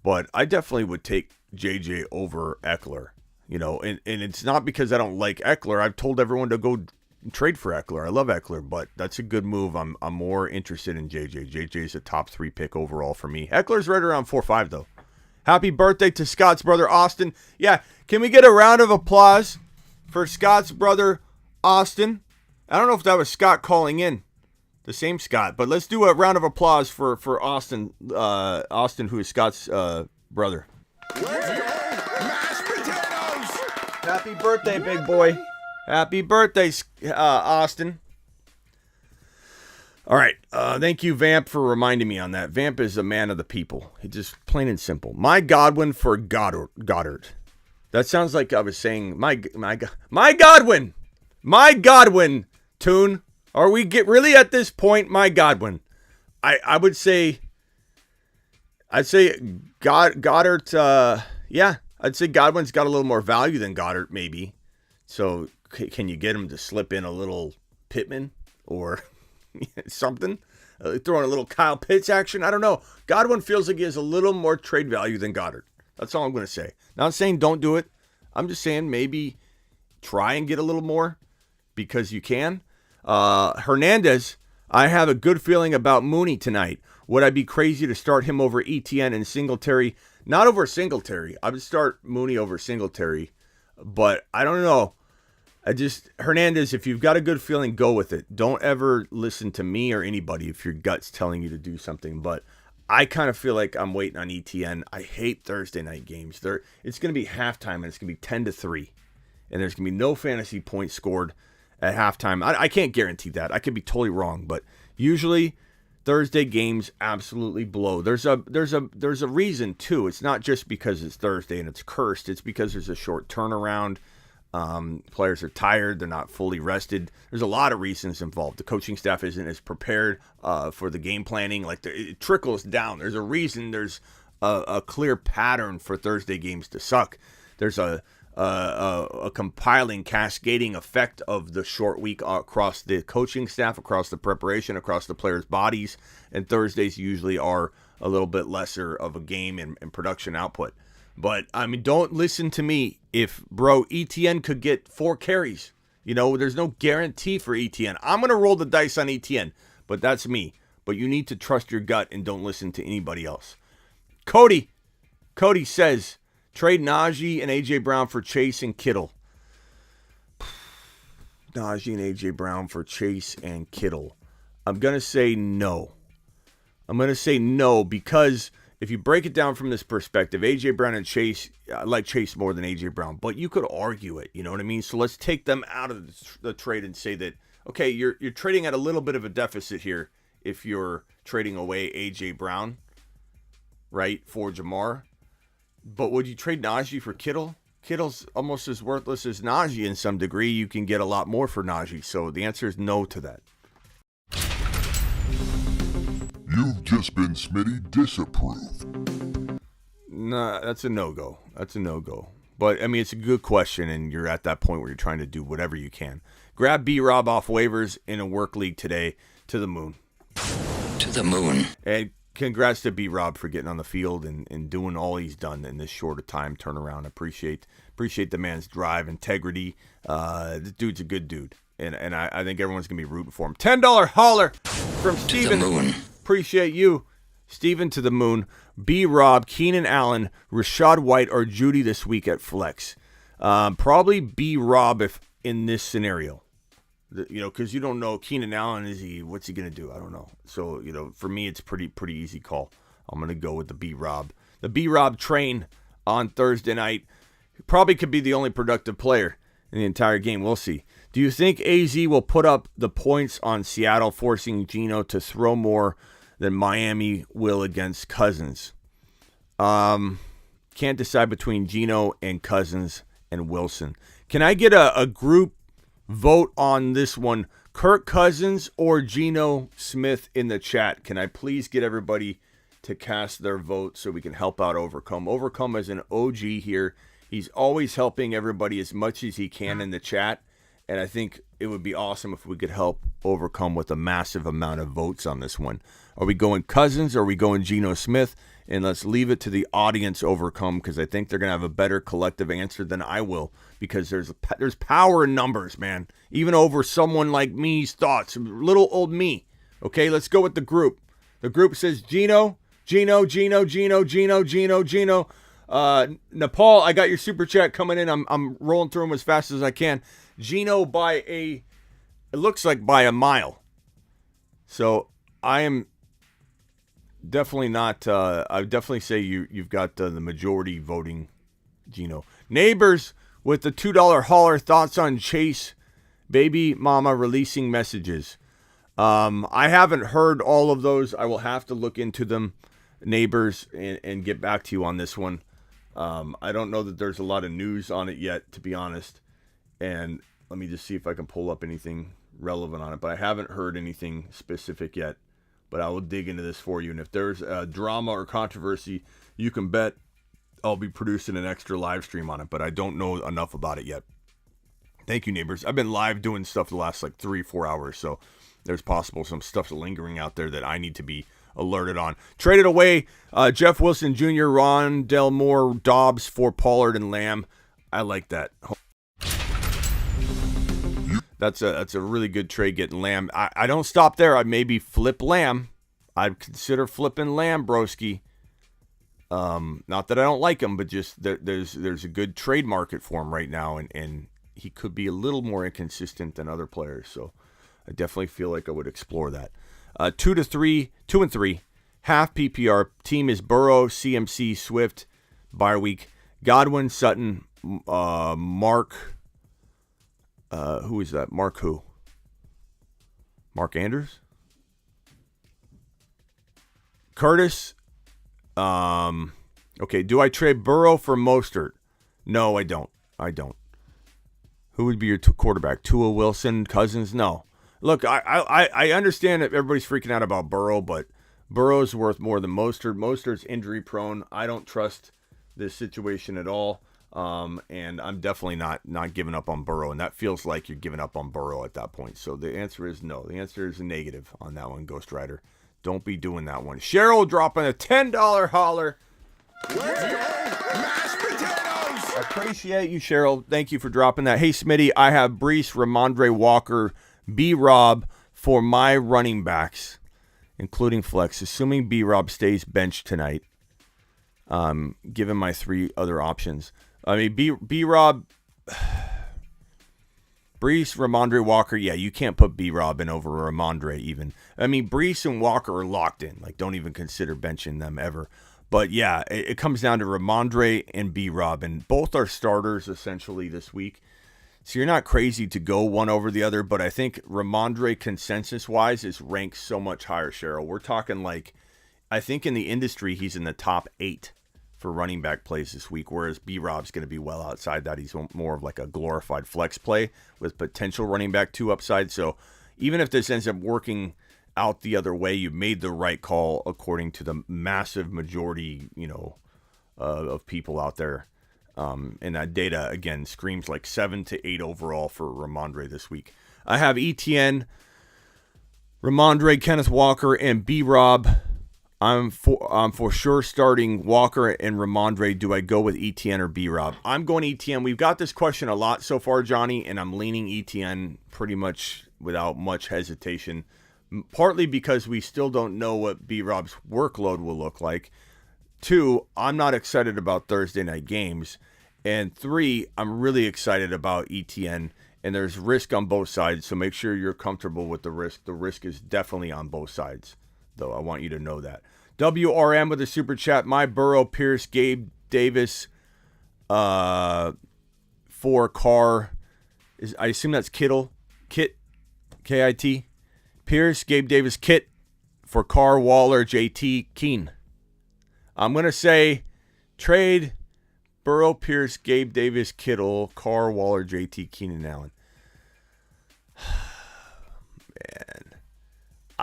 But I definitely would take JJ over Eckler. You know, and it's not because I don't like Eckler. I've told everyone to go trade for Eckler. I love Eckler, but that's a good move. I'm more interested in JJ. JJ is a top 3 pick overall for me. Eckler's right around 4-5 though. Happy birthday to Scott's brother Austin. Yeah, can we get a round of applause for Scott's brother Austin? I don't know if that was Scott calling in, the same Scott, but let's do a round of applause for Austin. Austin, who is Scott's brother. Let's go, mashed potatoes! Happy birthday, big boy. Happy birthday, Austin. All right. Thank you, Vamp, for reminding me on that. Vamp is a man of the people. He's just plain and simple. My Godwin for Goddard. That sounds like I was saying my Godwin. My Godwin, Tune. Are we really at this point, my Godwin? I would say, Goddard. Yeah, I'd say Godwin's got a little more value than Goddard, maybe. So can you get him to slip in a little Pittman or something? Throwing a little Kyle Pitts action? I don't know. Godwin feels like he has a little more trade value than Goddard. That's all I'm going to say. Not saying don't do it. I'm just saying maybe try and get a little more because you can. Hernandez, I have a good feeling about Mooney tonight. Would I be crazy to start him over ETN and Singletary? Not over Singletary. I would start Mooney over Singletary. But I don't know. Hernandez, if you've got a good feeling, go with it. Don't ever listen to me or anybody if your gut's telling you to do something. But I kind of feel like I'm waiting on ETN. I hate Thursday night games. It's going to be halftime, and it's going to be 10-3. And there's going to be no fantasy points scored at halftime. I can't guarantee that. I could be totally wrong. But usually Thursday games absolutely blow. There's a reason, too. It's not just because it's Thursday and it's cursed. It's because there's a short turnaround. Players are tired. They're not fully rested. There's a lot of reasons involved. The coaching staff isn't as prepared for the game planning. Like it trickles down. There's a reason. There's a clear pattern for Thursday games to suck. There's a compiling, cascading effect of the short week across the coaching staff, across the preparation, across the players' bodies. And Thursdays usually are a little bit lesser of a game and production output. But, I mean, don't listen to me. If, ETN could get 4 carries. There's no guarantee for ETN. I'm going to roll the dice on ETN, but that's me. But you need to trust your gut and don't listen to anybody else. Cody says, trade Najee and A.J. Brown for Chase and Kittle. Najee and A.J. Brown for Chase and Kittle. I'm going to say no. Because if you break it down from this perspective, A.J. Brown and Chase, I like Chase more than A.J. Brown, but you could argue it, you know what I mean? So let's take them out of the trade and say that, okay, you're trading at a little bit of a deficit here if you're trading away A.J. Brown, right, for Jamar. But would you trade Najee for Kittle? Kittle's almost as worthless as Najee in some degree. You can get a lot more for Najee, so the answer is no to that. You've just been Smitty disapproved. Nah, that's a no-go. But, I mean, it's a good question, and you're at that point where you're trying to do whatever you can. Grab B-Rob off waivers in a work league today. To the moon. To the moon. And congrats to B-Rob for getting on the field and doing all he's done in this short a time turnaround. Appreciate the man's drive, integrity. This dude's a good dude. And I think everyone's going to be rooting for him. $10 holler from Steven. To the moon. Appreciate you. Steven to the moon. B-Rob, Keenan Allen, Rachaad White, or Judy this week at flex. Probably B-Rob if in this scenario. Because you don't know Keenan Allen, what's he going to do? I don't know. So, for me, it's pretty easy call. I'm going to go with the B-Rob. The B-Rob train on Thursday night probably could be the only productive player in the entire game. We'll see. Do you think AZ will put up the points on Seattle, forcing Geno to throw more than Miami will against Cousins? Can't decide between Geno and Cousins and Wilson. Can I get a group vote on this one? Kirk Cousins or Geno Smith in the chat. Can I please get everybody to cast their vote so we can help out Overcome? Overcome is an OG here. He's always helping everybody as much as he can in the chat. And I think it would be awesome if we could help Overcome with a massive amount of votes on this one. Are we going Cousins or are we going Geno Smith? And let's leave it to the audience, Overcome, because I think they're going to have a better collective answer than I will, because there's power in numbers, man. Even over someone like me's thoughts, little old me. Okay, let's go with the group. The group says Geno. Nepal, I got your super chat coming in. I'm rolling through them as fast as I can. Geno it looks like by a mile. So I am definitely not, I definitely say you've got the majority voting Geno. Neighbors with the $2 hauler, thoughts on Chase baby mama releasing messages. I haven't heard all of those. I will have to look into them, neighbors, and get back to you on this one. I don't know that there's a lot of news on it yet, to be honest. And let me just see if I can pull up anything relevant on it. But I haven't heard anything specific yet. But I will dig into this for you. And if there's a drama or controversy, you can bet I'll be producing an extra live stream on it. But I don't know enough about it yet. Thank you, neighbors. I've been live doing stuff the last 3-4 hours. So there's possible some stuff lingering out there that I need to be alerted on. Traded away Jeff Wilson Jr., Ron Delmore, Dobbs for Pollard and Lamb. I like that. That's a really good trade getting Lamb. I don't stop there. I'd maybe flip Lamb. I'd consider flipping Lamb, broski. Not that I don't like him, but just there's a good trade market for him right now, and he could be a little more inconsistent than other players. So I definitely feel like I would explore that. 2 and 3, half PPR. Team is Burrow, CMC, Swift, bye week. Godwin, Sutton, Mark. Who is that? Mark who? Mark Andrews? Curtis. Okay, do I trade Burrow for Mostert? No, I don't. Who would be your quarterback? Tua, Wilson, Cousins? No. Look, I understand that everybody's freaking out about Burrow, but Burrow's worth more than Mostert. Mostert's injury prone. I don't trust this situation at all. And I'm definitely not giving up on Burrow, and that feels like you're giving up on Burrow at that point. So the answer is no. The answer is a negative on that one, Ghost Rider. Don't be doing that one. Cheryl dropping a $10 holler. Let's go, mashed potatoes! Appreciate you, Cheryl. Thank you for dropping that. Hey, Smitty, I have Brees, Ramondre Walker, B-Rob for my running backs, including flex, assuming B-Rob stays benched tonight, given my 3 other options. I mean, B-Rob, Brees, Ramondre Walker, yeah, you can't put B-Rob in over Ramondre even. I mean, Brees and Walker are locked in. Like, don't even consider benching them ever. But, yeah, it comes down to Ramondre and B-Rob, and both are starters, essentially, this week. So you're not crazy to go one over the other, but I think Ramondre, consensus-wise, is ranked so much higher, Cheryl. We're talking, like, I think in the industry, he's in the top 8 for running back plays this week, whereas B-Rob's going to be well outside that. He's more of like a glorified flex play with potential running back 2 upside. So even if this ends up working out the other way, you made the right call according to the massive majority, of people out there. And that data, again, screams like 7 to 8 overall for Ramondre this week. I have ETN, Ramondre, Kenneth Walker, and B-Rob. I'm for sure starting Walker and Ramondre. Do I go with ETN or B-Rob? I'm going ETN. We've got this question a lot so far, Johnny, and I'm leaning ETN pretty much without much hesitation, partly because we still don't know what B-Rob's workload will look like. 2, I'm not excited about Thursday night games. And 3, I'm really excited about ETN, and there's risk on both sides, so make sure you're comfortable with the risk. The risk is definitely on both sides, though. I want you to know that. WRM with a super chat. My Burrow, Pierce, Gabe Davis for Carr. I assume that's Kittle. Kit. K-I-T. Pierce, Gabe Davis, Kit for Carr, Waller, JT, Keen. I'm going to say trade Burrow, Pierce, Gabe Davis, Kittle, Carr, Waller, JT, Keenan Allen. Man.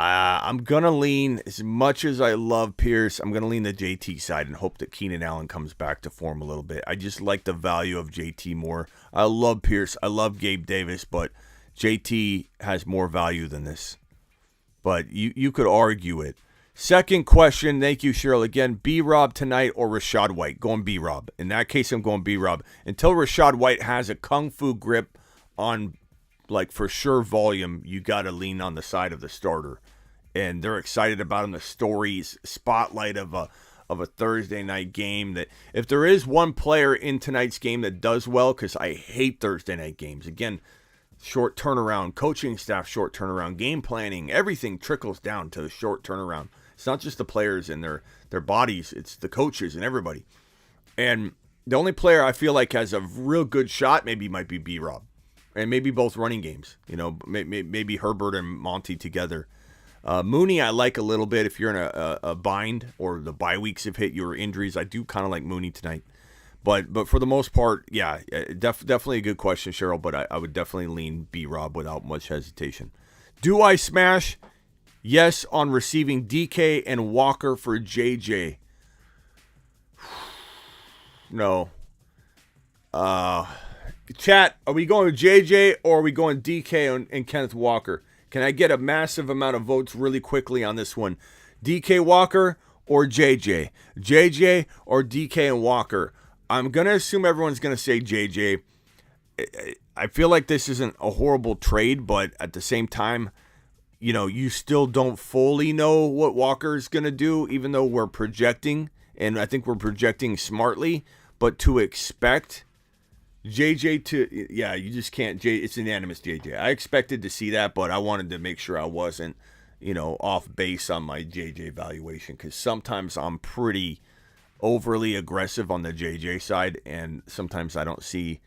I'm going to lean, as much as I love Pierce, I'm going to lean the JT side and hope that Keenan Allen comes back to form a little bit. I just like the value of JT more. I love Pierce. I love Gabe Davis, but JT has more value than this. But you could argue it. Second question, thank you, Cheryl. Again, B-Rob tonight or Rachaad White? Going B-Rob. In that case, I'm going B-Rob. Until Rachaad White has a kung fu grip on, like, for sure volume, you got to lean on the side of the starter. And they're excited about him. The stories, spotlight of a Thursday night game. That if there is one player in tonight's game that does well, because I hate Thursday night games. Again, short turnaround, coaching staff short turnaround, game planning, everything trickles down to the short turnaround. It's not just the players and their bodies, it's the coaches and everybody. And the only player I feel like has a real good shot maybe might be B-Rob. And maybe both running games. Maybe Herbert and Monty together. Mooney I like a little bit if you're in a bind or the bye weeks have hit your injuries. I do kind of like Mooney tonight. But for the most part, yeah, definitely a good question, Cheryl, but I would definitely lean B-Rob without much hesitation. Do I smash? Yes, on receiving DK and Walker for JJ. No. Chat, are we going with JJ or are we going DK and Kenneth Walker? Can I get a massive amount of votes really quickly on this one? DK Walker or JJ? JJ or DK and Walker? I'm going to assume everyone's going to say JJ. I feel like this isn't a horrible trade, but at the same time, you still don't fully know what Walker's going to do, even though we're projecting, and I think we're projecting smartly, but to expect JJ you just can't. It's unanimous JJ. I expected to see that, but I wanted to make sure I wasn't, off base on my JJ valuation, because sometimes I'm pretty overly aggressive on the JJ side, and sometimes I don't see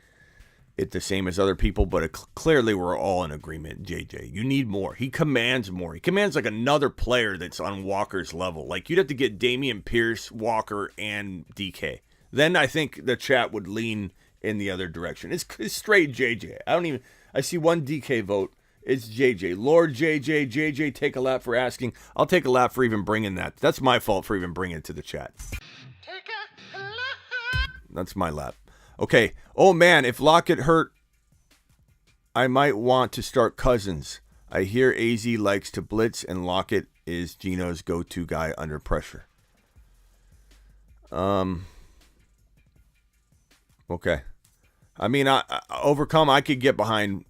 it the same as other people, but clearly we're all in agreement. JJ, you need more. He commands more. He commands like another player that's on Walker's level. Like, you'd have to get Dameon Pierce, Walker, and DK. Then I think the chat would lean in the other direction. It's straight JJ. I see one DK vote. It's JJ. Lord JJ, take a lap for asking. I'll take a lap for even bringing that. That's my fault for even bringing it to the chat. That's my lap. Okay. Oh, man, if Lockett hurt, I might want to start Cousins. I hear AZ likes to blitz, and Lockett is Gino's go-to guy under pressure. Okay. I mean, I could get behind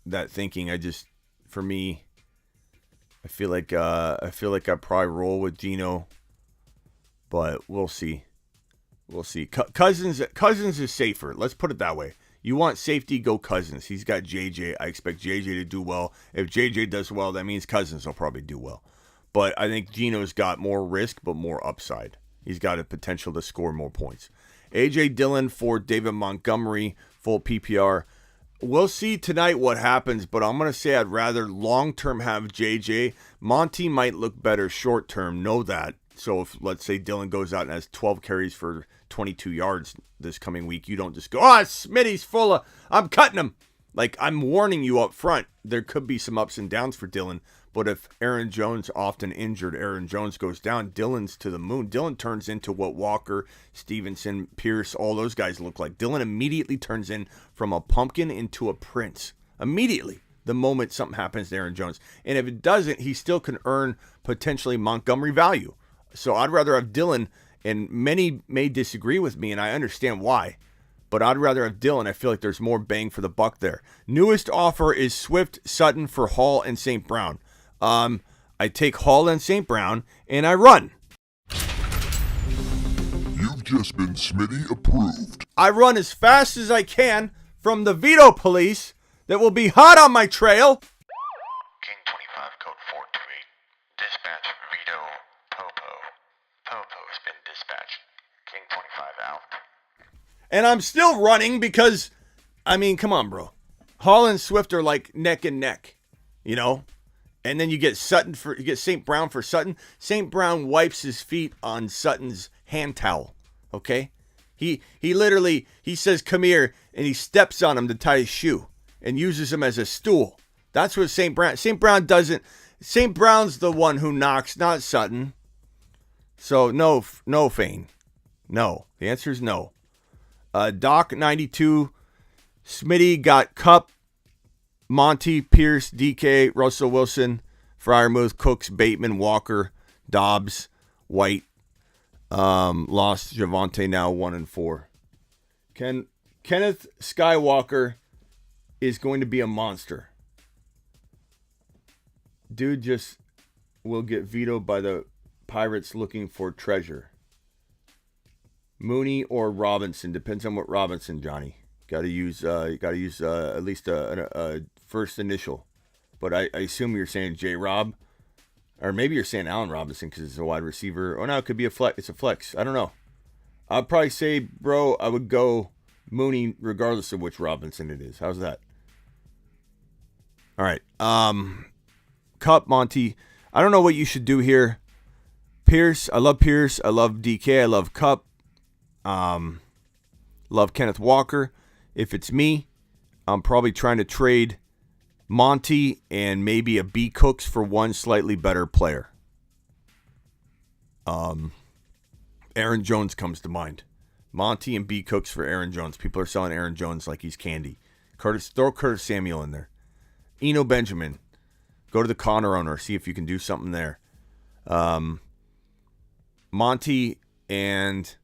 that thinking. For me, I feel like I probably roll with Gino, but we'll see. We'll see. Cousins is safer. Let's put it that way. You want safety, go Cousins. He's got JJ. I expect JJ to do well. If JJ does well, that means Cousins will probably do well. But I think Gino's got more risk, but more upside. He's got a potential to score more points. A.J. Dillon for David Montgomery, full PPR. We'll see tonight what happens, but I'm going to say I'd rather long-term have JJ. Monty might look better short-term, know that. So if, let's say, Dillon goes out and has 12 carries for 22 yards this coming week, you don't just go, Smitty's full of, I'm cutting him. Like, I'm warning you up front, there could be some ups and downs for Dillon. But if Aaron Jones, often injured, Aaron Jones goes down, Dillon's to the moon. Dillon turns into what Walker, Stevenson, Pierce, all those guys look like. Dillon immediately turns in from a pumpkin into a prince. Immediately, the moment something happens to Aaron Jones. And if it doesn't, he still can earn potentially Montgomery value. So I'd rather have Dillon, and many may disagree with me, and I understand why. But I'd rather have Dillon. I feel like there's more bang for the buck there. Newest offer is Swift, Sutton for Hall and St. Brown. I take Hall and St. Brown, and I run. You've just been Smitty approved. I run as fast as I can from the veto police that will be hot on my trail. King 25, code 428. Dispatch Vito Popo. Popo has been dispatched. King 25 out. And I'm still running because, I mean, come on, bro. Hall and Swift are like neck and neck, And then you get St. Brown for Sutton. St. Brown wipes his feet on Sutton's hand towel. Okay? He literally says, come here, and he steps on him to tie his shoe and uses him as a stool. That's what St. Brown doesn't. St. Brown's the one who knocks, not Sutton. So no, Fane. No. The answer is no. Doc 92. Smitty got Cup. Monty, Pierce, DK, Russell Wilson, Freiermuth, Cooks, Bateman, Walker, Dobbs, White. Lost Javonte now 1-4. Kenneth Skywalker is going to be a monster. Dude just will get vetoed by the Pirates looking for treasure. Mooney or Robinson, depends on what Robinson, Johnny. Got to use at least a first initial, but I assume you're saying J-Rob, or maybe you're saying Allen Robinson because it's a wide receiver. Or no, it could be a flex. It's a flex. I don't know. I'd probably say, bro, I would go Mooney regardless of which Robinson it is. How's that? All right. Cup, Monty. I don't know what you should do here. Pierce. I love Pierce. I love DK. I love Cup. Love Kenneth Walker. If it's me, I'm probably trying to trade Monty and maybe a B Cooks for one slightly better player. Aaron Jones comes to mind. Monty and B Cooks for Aaron Jones. People are selling Aaron Jones like he's candy. Throw Curtis Samuel in there. Eno Benjamin. Go to the Connor owner. See if you can do something there. Monty and...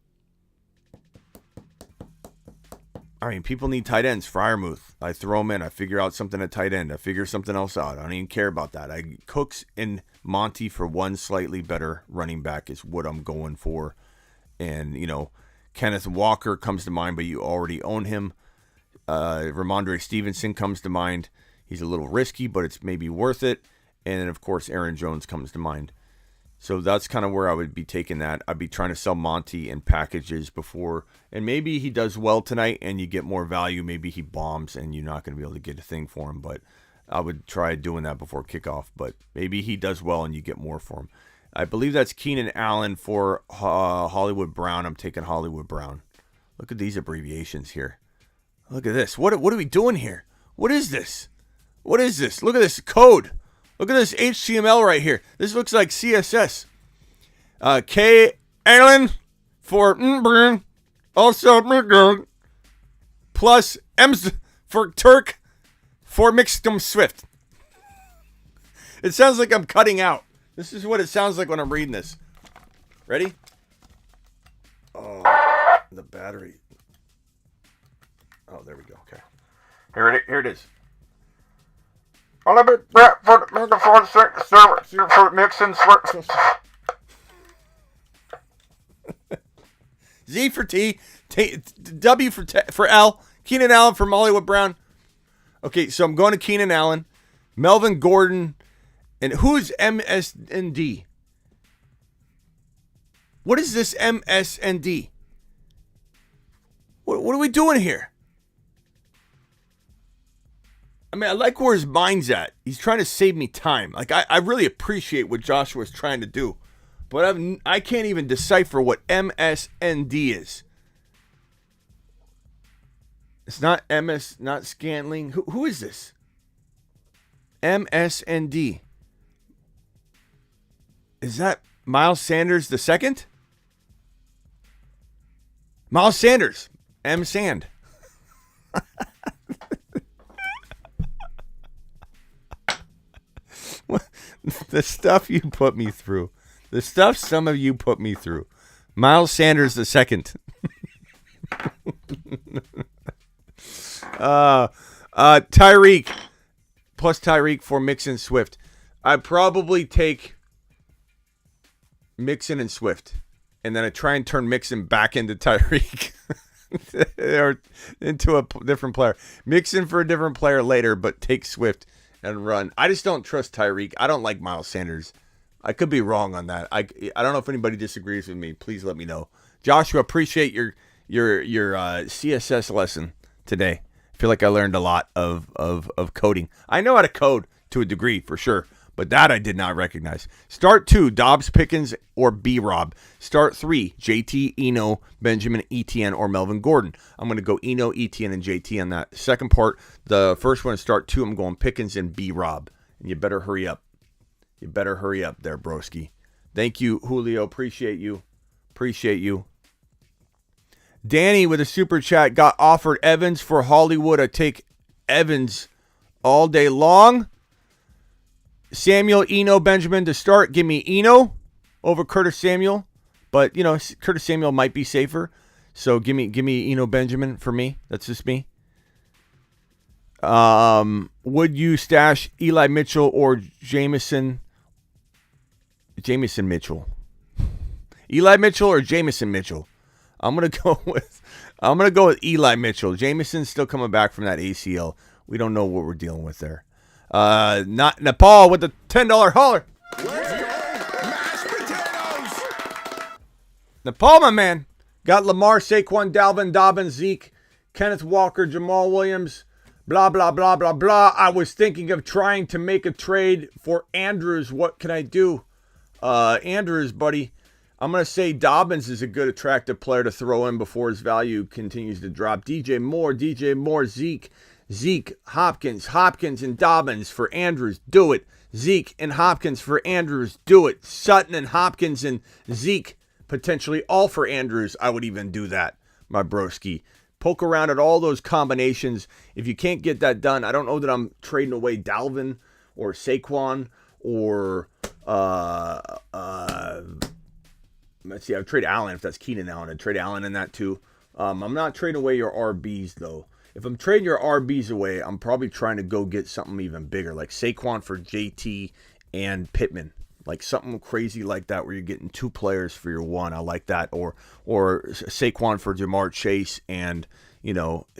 I mean, people need tight ends. Freiermuth. I throw him in. I figure out something at tight end. I figure something else out. I don't even care about that. Cooks and Monty for one slightly better running back is what I'm going for. And, Kenneth Walker comes to mind, but you already own him. Ramondre Stevenson comes to mind. He's a little risky, but it's maybe worth it. And then, of course, Aaron Jones comes to mind. So that's kind of where I would be taking that. I'd be trying to sell Monty in packages before. And maybe he does well tonight and you get more value. Maybe he bombs and you're not going to be able to get a thing for him. But I would try doing that before kickoff. But maybe he does well and you get more for him. I believe that's Keenan Allen for Hollywood Brown. I'm taking Hollywood Brown. Look at these abbreviations here. Look at this. What are we doing here? What is this? What is this? Look at this code. Look at this HTML right here. This looks like CSS. K. Allen for also plus M's for Turk for Mixtum Swift. It sounds like I'm cutting out. This is what it sounds like when I'm reading this. Ready? Oh, the battery. Oh, there we go. Okay. Here it is. Z for T, W for L, Keenan Allen for Hollywood Brown. Okay, so I'm going to Keenan Allen, Melvin Gordon, and who's MSND? What is this MSND? What are we doing here? I mean, I like where his mind's at. He's trying to save me time. Like, I really appreciate what Joshua's trying to do. But I can't even decipher what MSND is. It's not not Scantling. Who is this? MSND. Is that Miles Sanders the second? Miles Sanders. M. Sand. The stuff you put me through. The stuff some of you put me through. Miles Sanders the second. Tyreek. Plus Tyreek for Mixon Swift. I'd probably take Mixon and Swift. And then I try and turn Mixon back into Tyreek. Or into a different player. Mixon for a different player later, but take Swift and run. I just don't trust Tyreek. I don't like Miles Sanders. I could be wrong on that. I don't know if anybody disagrees with me. Please let me know. Joshua, appreciate your CSS lesson today. I feel like I learned a lot of coding. I know how to code to a degree for sure, but that I did not recognize. Start 2, Dobbs, Pickens, or B-Rob. Start 3, JT, Eno, Benjamin, Etienne, or Melvin Gordon. I'm going to go Eno, Etienne, and JT on that second part. The first one, start 2, I'm going Pickens and B-Rob. And you better hurry up. You better hurry up there, broski. Thank you, Julio. Appreciate you. Appreciate you. Danny with a super chat got offered Evans for Hollywood. I take Evans all day long. Samuel, Eno, Benjamin to start. Give me Eno over Curtis Samuel. But, you know, Curtis Samuel might be safer. So give me Eno, Benjamin for me. That's just me. Would you stash Eli Mitchell or Jamison Mitchell? Eli Mitchell or Jamison Mitchell? I'm gonna go with Eli Mitchell. Jamison's still coming back from that ACL. We don't know what we're dealing with there. Not Nepal with the $10 hauler. Mashed potatoes. Nepal, my man. Got Lamar, Saquon, Dalvin, Dobbins, Zeke, Kenneth Walker, Jamal Williams, blah, blah, blah, blah, blah. I was thinking of trying to make a trade for Andrews. What can I do? Andrews, buddy. I'm going to say Dobbins is a good, attractive player to throw in before his value continues to drop. DJ Moore, Zeke, Hopkins, and Dobbins for Andrews. Do it. Zeke and Hopkins for Andrews. Do it. Sutton and Hopkins and Zeke, potentially all for Andrews. I would even do that, my broski. Poke around at all those combinations. If you can't get that done, I don't know that I'm trading away Dalvin or Saquon or let's see, I would trade Allen if that's Keenan Allen. I'd trade Allen in that too. I'm not trading away your RBs though. If I'm trading your RBs away, I'm probably trying to go get something even bigger, like Saquon for JT and Pittman. Like something crazy like that where you're getting 2 players for your one. I like that. Or Saquon for Jamar Chase and,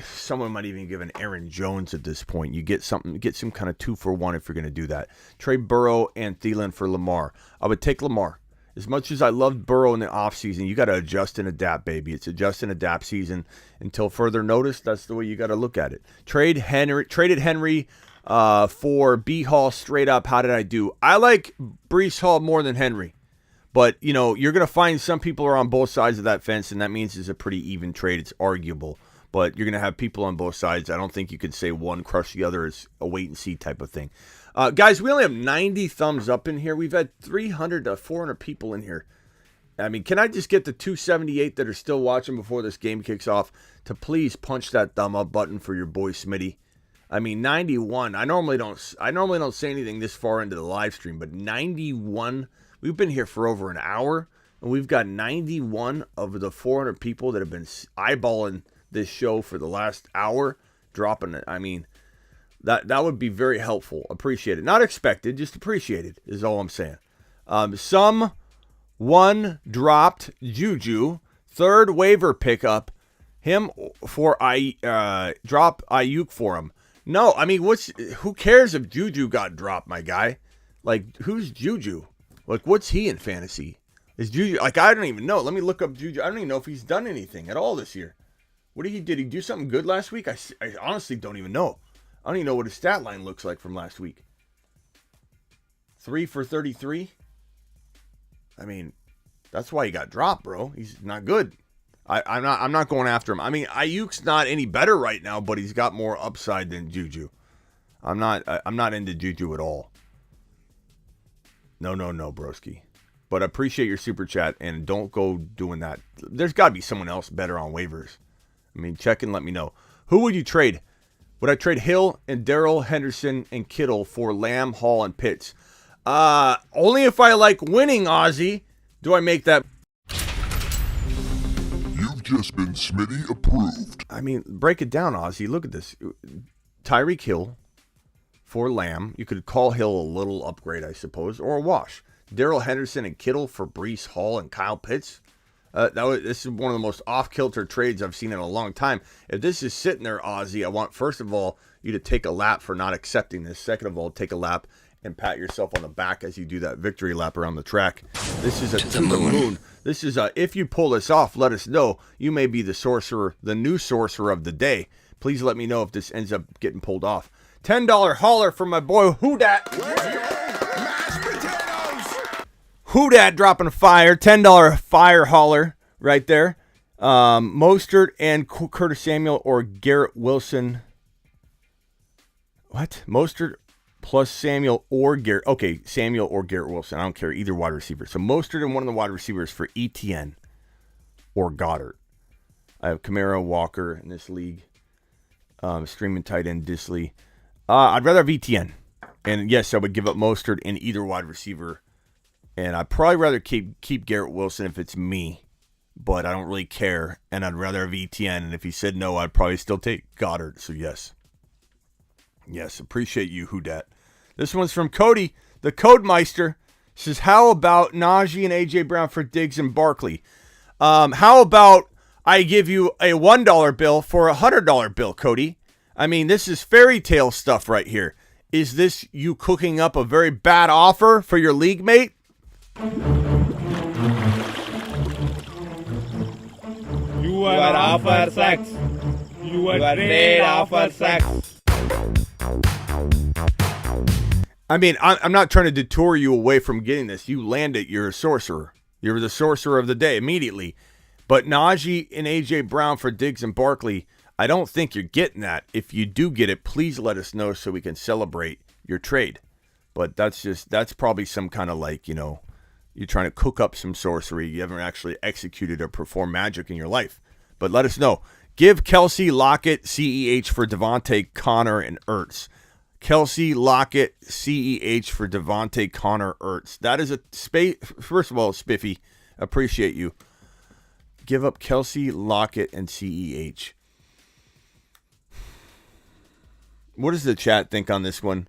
someone might even give an Aaron Jones at this point. You get some kind of 2-for-1 if you're going to do that. Trade Burrow and Thielen for Lamar. I would take Lamar. As much as I loved Burrow in the offseason, you got to adjust and adapt, baby. It's adjust and adapt season until further notice. That's the way you got to look at it. Traded Henry for B Hall straight up. How did I do? I like Brees Hall more than Henry. But, you're going to find some people are on both sides of that fence, and that means it's a pretty even trade. It's arguable. But you're going to have people on both sides. I don't think you could say one crush the other. It's a wait-and-see type of thing. Guys, we only have 90 thumbs up in here. We've had 300 to 400 people in here. I mean, can I just get the 278 that are still watching before this game kicks off to please punch that thumb up button for your boy Smitty? I mean, 91. I normally don't say anything this far into the live stream, but 91. We've been here for over an hour, and we've got 91 of the 400 people that have been eyeballing this show for the last hour dropping it. I mean, that would be very helpful. Appreciate it. Not expected, just appreciated is all I'm saying. Someone dropped Juju, third waiver pickup, him for drop Ayuk for him. No, I mean, who cares if Juju got dropped, my guy? Like, who's Juju? Like, what's he in fantasy? Is Juju, like, I don't even know. Let me look up Juju. I don't even know if he's done anything at all this year. Did he do something good last week? I honestly don't even know. I don't even know what his stat line looks like from last week. 3 for 33? I mean, that's why he got dropped, bro. He's not good. I'm not going after him. I mean, Ayuk's not any better right now, but he's got more upside than Juju. I'm not into Juju at all. No, broski. But I appreciate your super chat, and don't go doing that. There's got to be someone else better on waivers. I mean, check and let me know. Who would you trade? Would I trade Hill and Darrell Henderson and Kittle for Lamb, Hall, and Pitts? Only if I like winning, Ozzy, do I make that. You've just been Smitty approved. I mean, break it down, Ozzy. Look at this. Tyreek Hill for Lamb. You could call Hill a little upgrade, I suppose, or a wash. Darrell Henderson and Kittle for Brees Hall and Kyle Pitts. This is one of the most off-kilter trades I've seen in a long time. If this is sitting there, Ozzy, I want, first of all, you to take a lap for not accepting this. Second of all, take a lap and pat yourself on the back as you do that victory lap around the track. This is to the moon. This is if you pull this off, let us know. You may be the sorcerer, the new sorcerer of the day. Please let me know if this ends up getting pulled off. $10 hauler for my boy Who Dat dropping a fire. $10 fire hauler right there. Mostert and Curtis Samuel or Garrett Wilson. What? Mostert plus Samuel or Garrett. Okay, Samuel or Garrett Wilson. I don't care. Either wide receiver. So Mostert and one of the wide receivers for ETN or Goddard. I have Kamara, Walker in this league. Streaming tight end Disley. I'd rather have ETN. And yes, I would give up Mostert in either wide receiver. And I'd probably rather keep Garrett Wilson if it's me. But I don't really care. And I'd rather have ETN. And if he said no, I'd probably still take Goddard. So yes. Yes, appreciate you, Who Dat. This one's from Cody, the Codemeister. Says, how about Najee and A.J. Brown for Diggs and Barkley? How about I give you a $1 bill for a $100 bill, Cody? I mean, this is fairy tale stuff right here. Is this you cooking up a very bad offer for your league mate? You are offer sex. You are trade offer sex. I mean, I'm not trying to detour you away from getting this. You land it, you're a sorcerer. You're the sorcerer of the day immediately. But Najee and A.J. Brown for Diggs and Barkley, I don't think you're getting that. If you do get it, please let us know so we can celebrate your trade. But that's probably some kind of like, you're trying to cook up some sorcery. You haven't actually executed or performed magic in your life. But let us know. Give Kelsey, Lockett, CEH for Devontae, Connor, and Ertz. Kelsey, Lockett, CEH for Devontae, Connor, Ertz. That is a first of all, Spiffy, appreciate you. Give up Kelsey, Lockett, and CEH. What does the chat think on this one?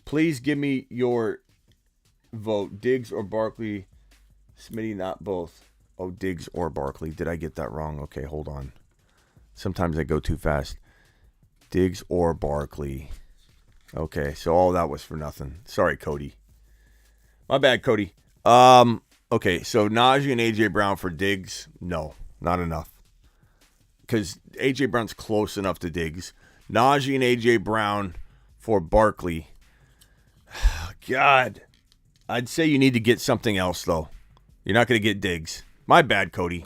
Please give me your vote. Diggs or Barkley? Smitty, not both. Oh, Diggs or Barkley. Did I get that wrong? Okay, hold on. Sometimes I go too fast. Diggs or Barkley. Okay, so all that was for nothing. Sorry, Cody. My bad, Cody. Okay, so Najee and A.J. Brown for Diggs. No, not enough. Because A.J. Brown's close enough to Diggs. Najee and A.J. Brown for Barkley. God. I'd say you need to get something else, though. You're not going to get Diggs. My bad, Cody.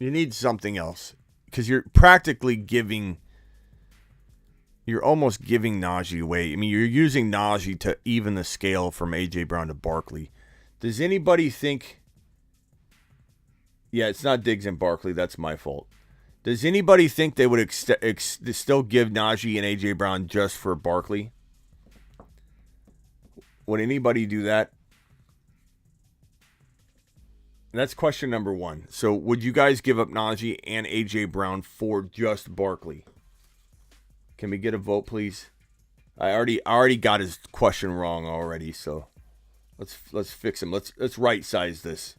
You need something else. Because you're practically giving... You're almost giving Najee away. I mean, you're using Najee to even the scale from A.J. Brown to Barkley. Does anybody think... Yeah, it's not Diggs and Barkley. That's my fault. Does anybody think they would still give Najee and A.J. Brown just for Barkley? Would anybody do that? That's question number one. So would you guys give up Najee and A.J. Brown for just Barkley? Can we get a vote, please? I already got his question wrong already, so let's fix him. Let's right size this.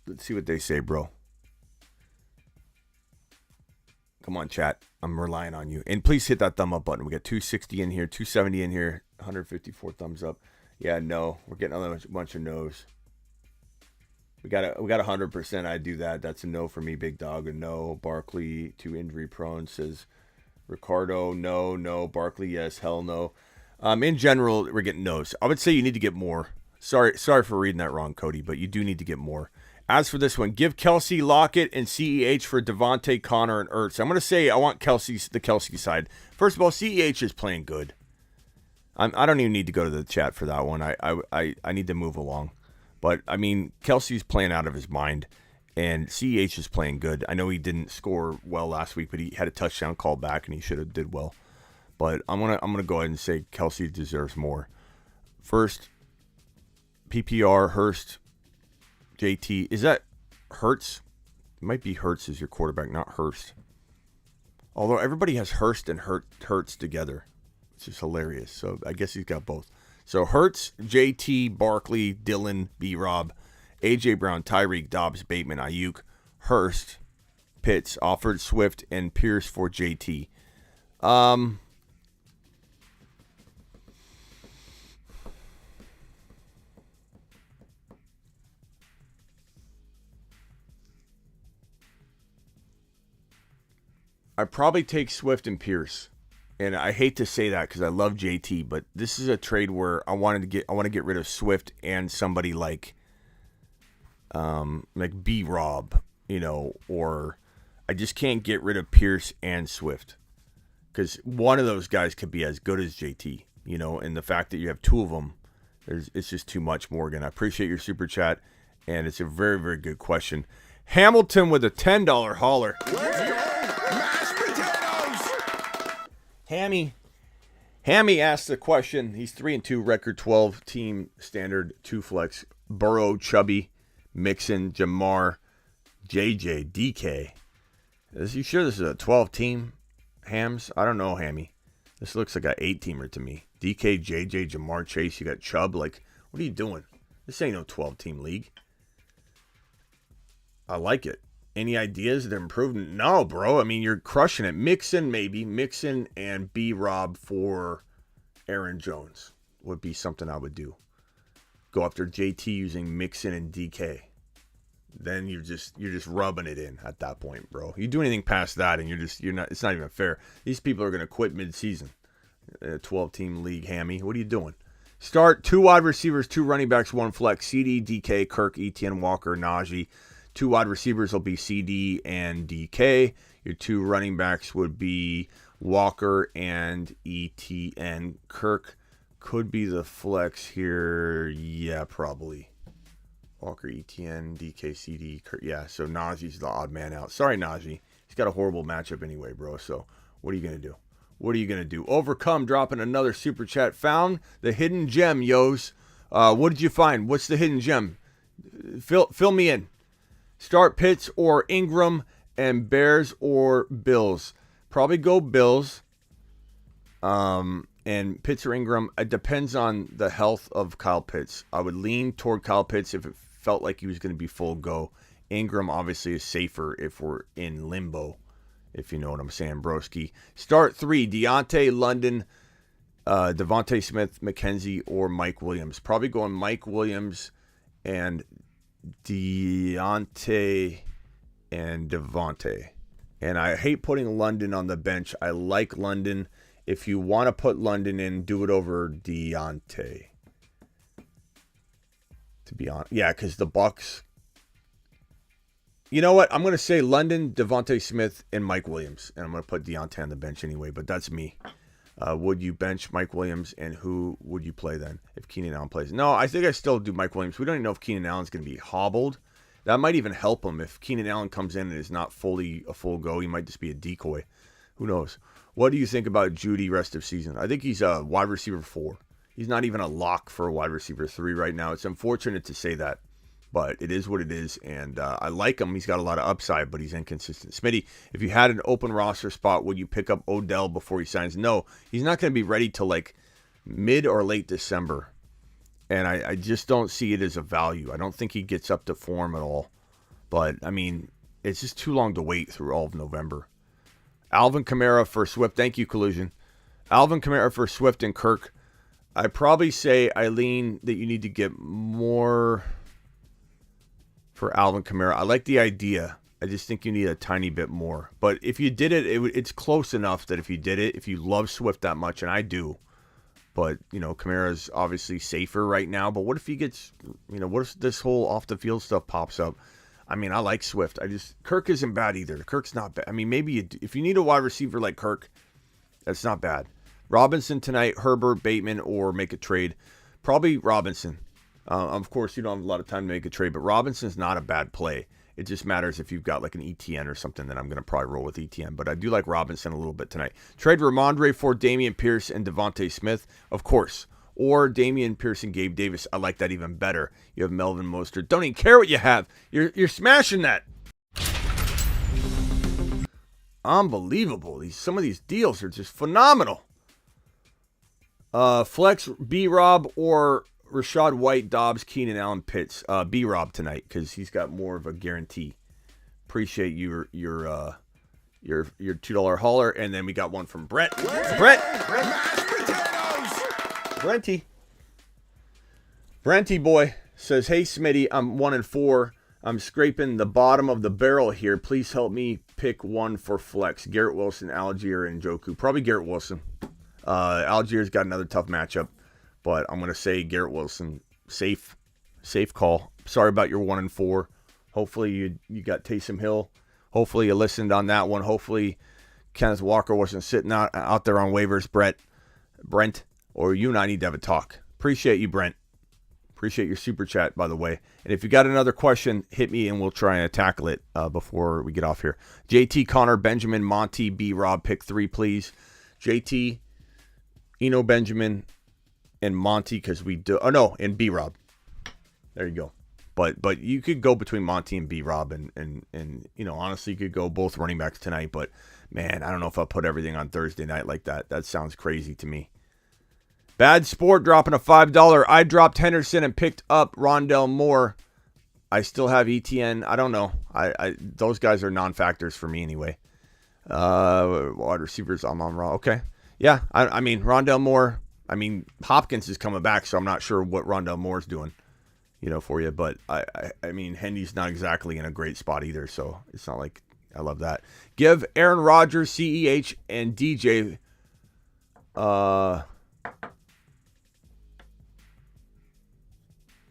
Let's see what they say, bro. Come on, chat. I'm relying on you. And please hit that thumb up button. We got 260 in here, 270 in here, 154 thumbs up. Yeah, no. We're getting a bunch of no's. We got 100%. I do that. That's a no for me, big dog. A no. Barkley, too injury prone, says Ricardo. No. Barkley, yes. Hell no. In general, we're getting no's. I would say you need to get more. Sorry for reading that wrong, Cody, but you do need to get more. As for this one, give Kelsey, Lockett, and CEH for Devontae, Connor, and Ertz. I'm going to say I want the Kelsey side. First of all, CEH is playing good. I don't even need to go to the chat for that one. I need to move along. But, I mean, Kelsey's playing out of his mind, and CEH is playing good. I know he didn't score well last week, but he had a touchdown call back, and he should have did well. But I'm gonna go ahead and say Kelsey deserves more. First, PPR, Hurst, JT. Is that Hurts? It might be Hurts as your quarterback, not Hurst. Although everybody has Hurst and Hurts together. It's just hilarious. So I guess he's got both. So Hurts, JT, Barkley, Dillon, B-Rob, A.J. Brown, Tyreek, Dobbs, Bateman, Ayuk, Hurst, Pitts, Alford, Swift, and Pierce for JT. I'd probably take Swift and Pierce. And I hate to say that because I love JT, but this is a trade where I want to get rid of Swift and somebody like B-Rob, or I just can't get rid of Pierce and Swift because one of those guys could be as good as JT, and the fact that you have two of them, it's just too much, Morgan. I appreciate your super chat, and it's a very, very good question. Hamilton with a $10 hauler. Let's go! Mashed potatoes! Hammy asked the question. He's 3-2, record 12, team standard, 2 flex. Burrow, Chubby, Mixon, Jamar, JJ, DK. Is you sure this is a 12 team, Hams? I don't know, Hammy. This looks like an 8-teamer to me. DK, JJ, Jamar, Chase. You got Chubb. Like, what are you doing? This ain't no 12-team league. I like it. Any ideas? They're improving? No, bro. I mean, you're crushing it. Mixon, maybe. Mixon and B-Rob for Aaron Jones would be something I would do. Go after JT using Mixon and DK. Then you're just rubbing it in at that point, bro. You do anything past that, and you're not. It's not even fair. These people are gonna quit mid-season. A 12-team league, Hammy. What are you doing? Start 2 wide receivers, 2 running backs, 1 flex. CD, DK, Kirk, ETN, Walker, Najee. 2 wide receivers will be CD and DK. Your 2 running backs would be Walker and ETN. Kirk could be the flex here. Yeah, probably. Walker, ETN, DK, CD. Kirk. Yeah, so Najee's the odd man out. Sorry, Najee. He's got a horrible matchup anyway, bro. So what are you going to do? What are you going to do? Overcome dropping another super chat. Found the hidden gem, yos. What did you find? What's the hidden gem? Fill me in. Start Pitts or Ingram, and Bears or Bills. Probably go Bills. And Pitts or Ingram, it depends on the health of Kyle Pitts. I would lean toward Kyle Pitts if it felt like he was going to be full go. Ingram obviously is safer if we're in limbo, if you know what I'm saying, broski. Start 3, Deontay, London, Devontae Smith, McKenzie, or Mike Williams. Probably going Mike Williams and Deontay and Devontae. And I hate putting London on the bench. I like London. If you want to put London in, do it over Deontay. To be honest. Yeah, because the Bucks. You know what? I'm going to say London, Devontae Smith, and Mike Williams. And I'm going to put Deontay on the bench anyway, but that's me. Would you bench Mike Williams, and who would you play then if Keenan Allen plays? No, I think I still do Mike Williams. We don't even know if Keenan Allen's going to be hobbled. That might even help him. If Keenan Allen comes in and is not fully a full go, he might just be a decoy. Who knows? What do you think about Judy rest of season? I think he's a wide receiver 4. He's not even a lock for a wide receiver 3 right now. It's unfortunate to say that, but it is what it is, and I like him. He's got a lot of upside, but he's inconsistent. Smitty, if you had an open roster spot, would you pick up Odell before he signs? No, he's not going to be ready till like mid or late December, and I just don't see it as a value. I don't think he gets up to form at all, but, I mean, it's just too long to wait through all of November. Alvin Kamara for Swift. Thank you, Collusion. Alvin Kamara for Swift and Kirk. I probably say, Eileen, that you need to get more for Alvin Kamara. I like the idea. I just think you need a tiny bit more. But if you did it, it's close enough that if you did it, if you love Swift that much, and I do, but, you know, Kamara's obviously safer right now. But what if he gets, you know, what if this whole off-the-field stuff pops up? I mean, I like Swift. Kirk isn't bad either. Kirk's not bad. I mean, maybe if you need a wide receiver like Kirk, that's not bad. Robinson tonight, Herbert, Bateman, or make a trade. Probably Robinson. Of course, you don't have a lot of time to make a trade, but Robinson's not a bad play. It just matters if you've got like an ETN or something, then I'm going to probably roll with ETN. But I do like Robinson a little bit tonight. Trade Ramondre for Dameon Pierce and Devontae Smith, of course. Or Dameon Pierce and Gabe Davis. I like that even better. You have Melvin Mostert. Don't even care what you have. You're smashing that. Unbelievable. Some of these deals are just phenomenal. Flex B-Rob or Rashad White, Dobbs, Keenan Allen, Pitts. B-Rob tonight because he's got more of a guarantee. Appreciate your $2 hauler. And then we got one from Brett. Brett. Brenty boy says, hey Smitty, I'm 1-4. I'm scraping the bottom of the barrel here. Please help me pick one for flex. Garrett Wilson, Algier, and Njoku. Probably Garrett Wilson. Algier's got another tough matchup, but I'm going to say Garrett Wilson. Safe call. Sorry about your 1-4. Hopefully you got Taysom Hill. Hopefully you listened on that one. Hopefully Kenneth Walker wasn't sitting out there on waivers, Brent, or you and I need to have a talk. Appreciate you, Brent. Appreciate your super chat, by the way. And if you got another question, hit me and we'll try and tackle it before we get off here. JT, Connor, Benjamin, Monty, B, Rob, pick 3, please. JT, Eno, Benjamin, and Monty, because we do. Oh, no, and B, Rob. There you go. But you could go between Monty and B, Rob, and you know, honestly, you could go both running backs tonight. But, man, I don't know if I'll put everything on Thursday night like that. That sounds crazy to me. Bad Sport dropping a $5. I dropped Henderson and picked up Rondell Moore. I still have ETN. I don't know. I those guys are non-factors for me anyway. Wide receivers, I'm on raw. Okay. Yeah, I mean, Rondell Moore. I mean, Hopkins is coming back, so I'm not sure what Rondell Moore's doing, you know, for you. But, I mean, Hendy's not exactly in a great spot either, so it's not like I love that. Give Aaron Rodgers, CEH, and DJ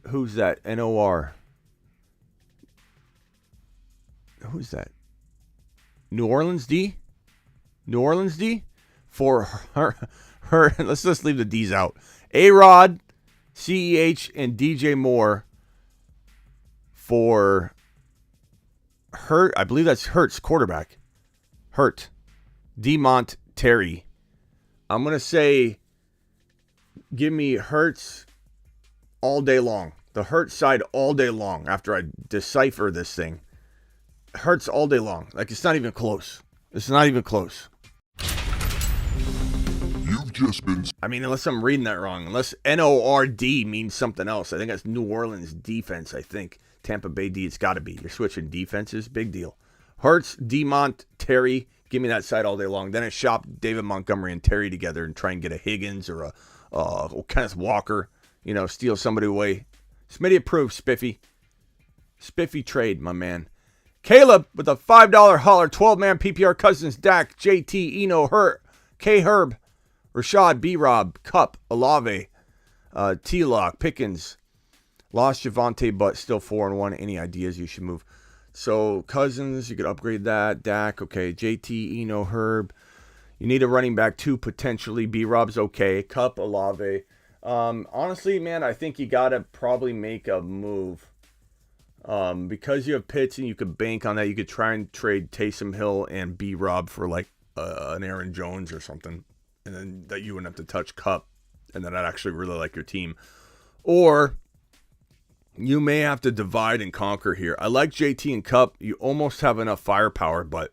who's that? NOR. Who's that? New Orleans D? For her. Let's just leave the D's out. A-Rod, CEH, and DJ Moore for Hurt. I believe that's Hurts, quarterback. Hurt. Demont Terry. I'm going to say give me Hurts all day long. The Hurts side all day long after I decipher this thing. Hurts all day long. Like, it's not even close. You've just been... I mean, unless I'm reading that wrong. Unless N-O-R-D means something else. I think that's New Orleans defense, I think. Tampa Bay D, it's got to be. You're switching defenses. Big deal. Hurts, Demont, Terry. Give me that side all day long. Then I shop David Montgomery and Terry together and try and get a Higgins or a Kenneth Walker. You know, steal somebody away. Smitty approved, Spiffy. Spiffy trade, my man. Caleb with a $5 holler. 12-man PPR Cousins, Dak, JT, Eno, Hurt, K-Herb, Rashad, B-Rob, Cup, Olave, T-Lock, Pickens. Lost Javonte, but still 4-1. Any ideas you should move? So Cousins, you could upgrade that. Dak, okay. JT, Eno, Herb. You need a running back too, potentially. B-Rob's okay. Cup, Olave. Honestly, man, I think you got to probably make a move. Because you have Pitts and you could bank on that, you could try and trade Taysom Hill and B-Rob for like an Aaron Jones or something. And then that you wouldn't have to touch Cup. And then I'd actually really like your team. Or you may have to divide and conquer here. I like JT and Cup. You almost have enough firepower, but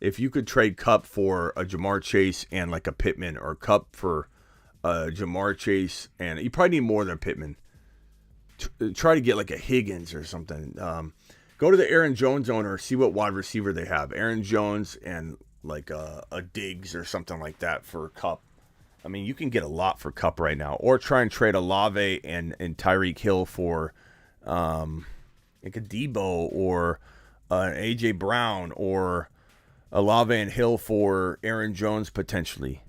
if you could trade Cup for a Jamar Chase and like a Pittman, or Cup for Jamar Chase, and you probably need more than Pittman. Try to get like a Higgins or something. Go to the Aaron Jones owner, see what wide receiver they have. Aaron Jones and like a Diggs or something like that for Cup. I mean, you can get a lot for Cup right now. Or try and trade Olave and Tyreek Hill for like a Debo or an A.J. Brown, or Olave and Hill for Aaron Jones potentially.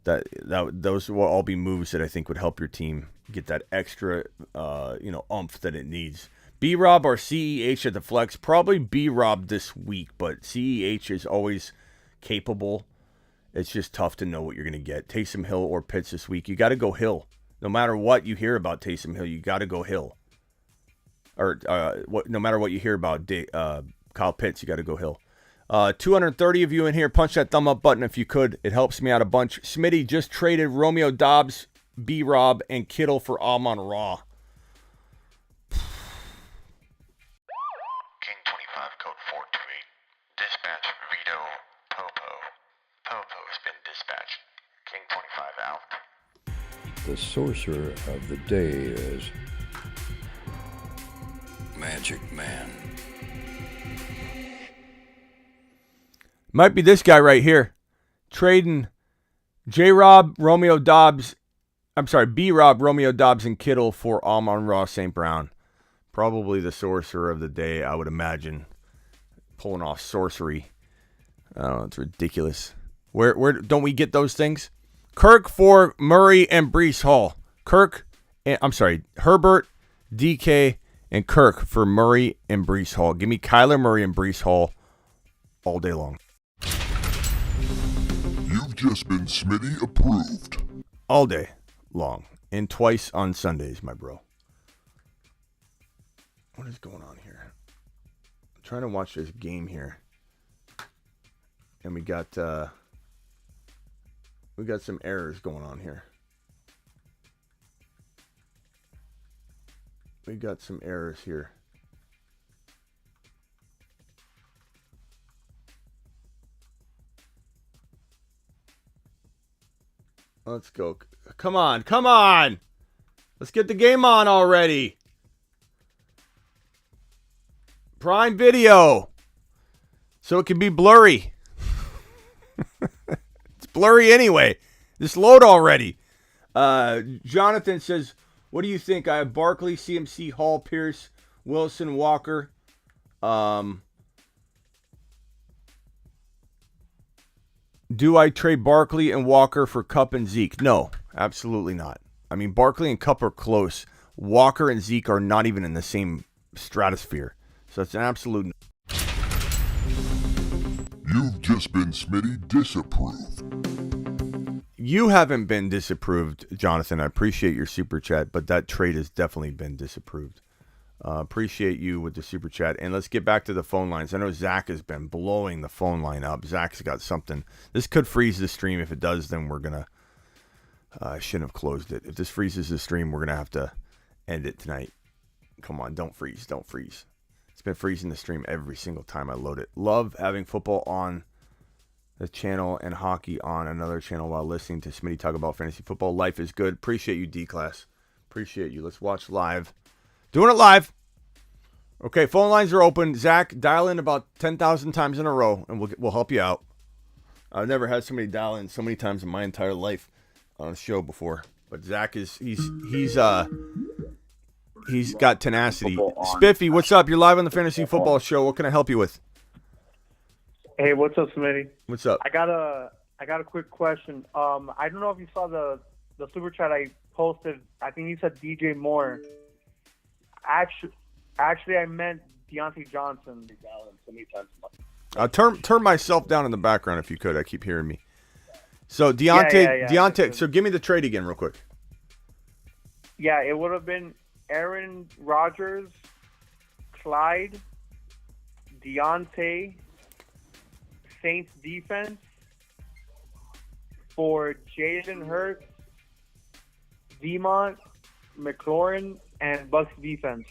Those will all be moves that I think would help your team get that extra oomph that it needs. B-Rob or CEH at the flex. Probably B-Rob this week, but CEH is always capable. It's just tough to know what you're going to get. Taysom Hill or Pitts this week. You got to go Hill. No matter what you hear about Taysom Hill, you got to go Hill. Or no matter what you hear about Kyle Pitts, you got to go Hill. 230 of you in here. Punch that thumb up button if you could. It helps me out a bunch. Smitty just traded Romeo Dobbs, B-Rob, and Kittle for Amon-Ra. King 25 code 428. Dispatch Rito Popo. Popo has been dispatched. King 25 out. The sorcerer of the day is Magic Man. Might be this guy right here. Trading B-Rob, Romeo Dobbs, and Kittle for Amon-Ra St. Brown. Probably the sorcerer of the day, I would imagine. Pulling off sorcery. I don't know, it's ridiculous. Where don't we get those things? Kirk for Murray and Breece Hall. Herbert, DK, and Kirk for Murray and Breece Hall. Give me Kyler Murray and Breece Hall all day long. You've just been Smitty approved. All day long. And twice on Sundays, my bro. What is going on here? I'm trying to watch this game here. And we got some errors going on here. We got some errors here. Let's go. Come on. Let's get the game on already. Prime Video. So it can be blurry. It's blurry anyway. Just load already. Jonathan says, what do you think? I have Barkley, CMC, Hall, Pierce, Wilson, Walker. Do I trade Barkley and Walker for Kupp and Zeke? No, absolutely not. I mean, Barkley and Kupp are close. Walker and Zeke are not even in the same stratosphere. So it's an absolute no. You've just been Smitty disapproved. You haven't been disapproved, Jonathan. I appreciate your super chat, but that trade has definitely been disapproved. Appreciate you with the super chat. And let's get back to the phone lines. I know Zach has been blowing the phone line up. Zach's got something. This could freeze the stream. If it does, then we're going to... I shouldn't have closed it. If this freezes the stream, we're going to have to end it tonight. Come on, don't freeze. Don't freeze. It's been freezing the stream every single time I load it. Love having football on the channel and hockey on another channel while listening to Smitty talk about fantasy football. Life is good. Appreciate you, D-Class. Appreciate you. Let's watch live. Doing it live. Okay, phone lines are open. Zach, dial in about 10,000 times in a row, and we'll help you out. I've never had somebody dial in so many times in my entire life on a show before. But Zach he's got tenacity. Spiffy, what's up? You're live on the Fantasy Football Show. What can I help you with? Hey, what's up, Smitty? What's up? I got a quick question. I don't know if you saw the super chat I posted. I think you said DJ Moore. Actually, I meant Deontay Johnson. Turn myself down in the background if you could. I keep hearing me. So Deontay. So give me the trade again, real quick. Yeah, it would have been Aaron Rodgers, Clyde, Deontay, Saints defense for Jalen Hurts, Demont, McLaurin, and Bucks defense.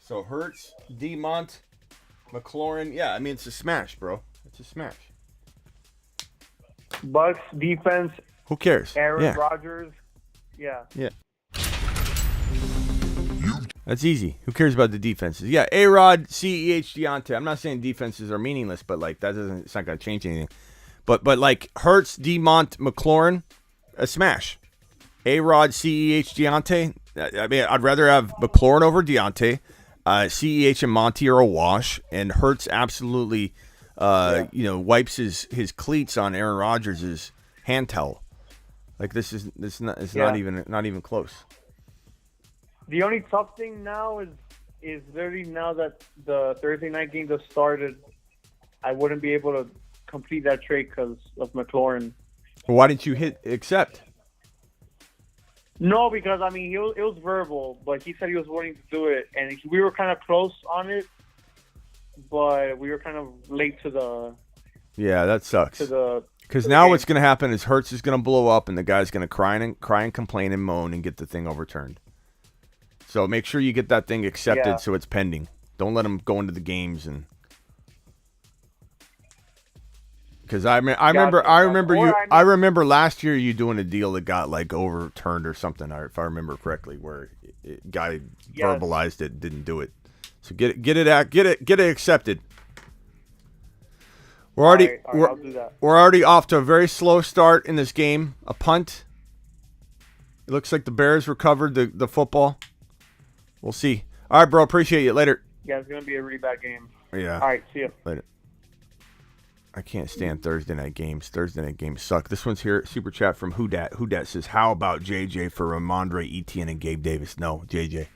So Hurts, Demont, McLaurin. Yeah, I mean, it's a smash, bro. It's a smash. Bucks defense. Who cares? Aaron Rodgers. Yeah. Yeah. That's easy. Who cares about the defenses? Yeah, A-Rod, CEH, Deontay. I'm not saying defenses are meaningless, but like it's not gonna change anything. But like Hurts, Demont, McLaurin, a smash. A-Rod, CEH, Deontay. I mean, I'd rather have McLaurin over Deontay. CEH and Monty are a wash, and Hurts absolutely, wipes his cleats on Aaron Rodgers' hand towel. Like this is not even close. The only tough thing now is literally now that the Thursday night game just started, I wouldn't be able to complete that trade because of McLaurin. Why didn't you hit accept? No, because I mean it was verbal, but he said he was willing to do it, and we were kind of close on it, but we were kind of late to the. Yeah, that sucks. Because now game. What's going to happen is Hurts is going to blow up, and the guy's going to cry and complain and moan and get the thing overturned. So make sure you get that thing accepted so it's pending. Don't let him go into the games and. Because I remember last year you doing a deal that got like overturned or something, if I remember correctly, where guy verbalized it, didn't do it. So get it accepted. We're already off to a very slow start in this game. A punt. It looks like the Bears recovered the football. We'll see. All right, bro. Appreciate you. Later. Yeah, it's gonna be a really bad game. Yeah. All right. See you Later. I can't stand Thursday night games. Thursday night games suck. This one's here. Super chat from Whodat. Whodat says, "How about JJ for Ramondre Etienne and Gabe Davis?" No, JJ.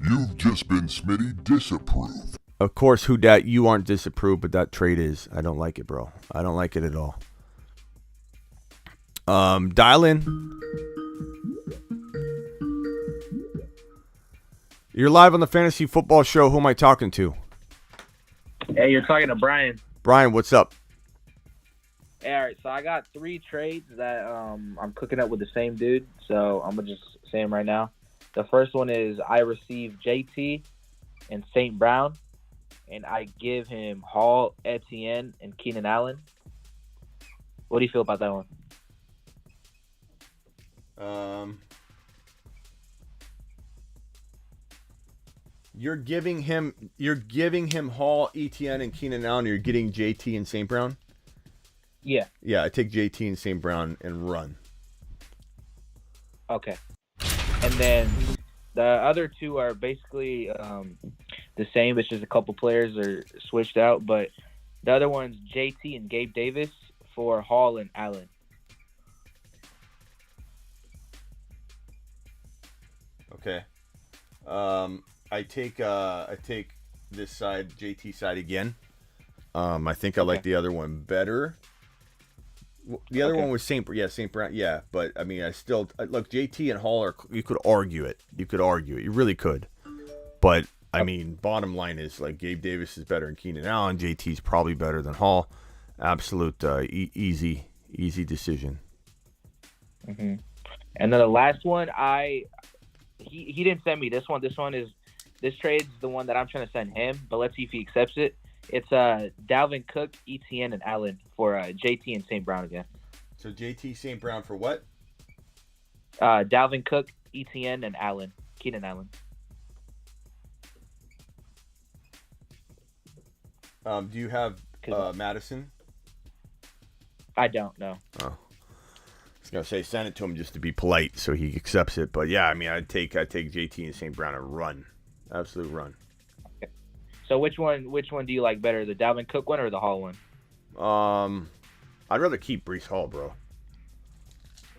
You've just been Smitty disapproved. Of course, Whodat, you aren't disapproved, but that trade is. I don't like it, bro. I don't like it at all. Dial in. You're live on the Fantasy Football Show. Who am I talking to? Hey, you're talking to Brian. Brian, what's up? Hey, all right, so I got 3 trades that I'm cooking up with the same dude, so I'm going to just say them right now. The first one is I receive JT and St. Brown, and I give him Hall, Etienne, and Keenan Allen. What do you feel about that one? You're giving him Hall, Etienne, and Keenan Allen. You're getting JT and St. Brown. Yeah. Yeah, I take JT and St. Brown and run. Okay. And then the other 2 are basically the same. It's just a couple players are switched out, but the other one's JT and Gabe Davis for Hall and Allen. Okay. I take this side, JT side again. I think I like the other one better. The other one was St. Brown. Yeah, but I mean, I still look JT and Hall are. You could argue it. You really could. But I mean, bottom line is like Gabe Davis is better than Keenan Allen. JT's probably better than Hall. Absolute easy decision. Mm-hmm. And then the last one, he didn't send me this one. This trade's the one that I'm trying to send him, but let's see if he accepts it. It's Dalvin Cook, ETN, and Allen for JT and St. Brown again. So JT, St. Brown for what? Dalvin Cook, ETN, and Allen. Keenan Allen. Do you have Madison? I don't know. Oh. I was gonna say send it to him just to be polite so he accepts it. But yeah, I mean I'd take JT and St. Brown and run. Absolute run. Okay. So which one do you like better, the Dalvin Cook one or the Hall one? I'd rather keep Breece Hall, bro.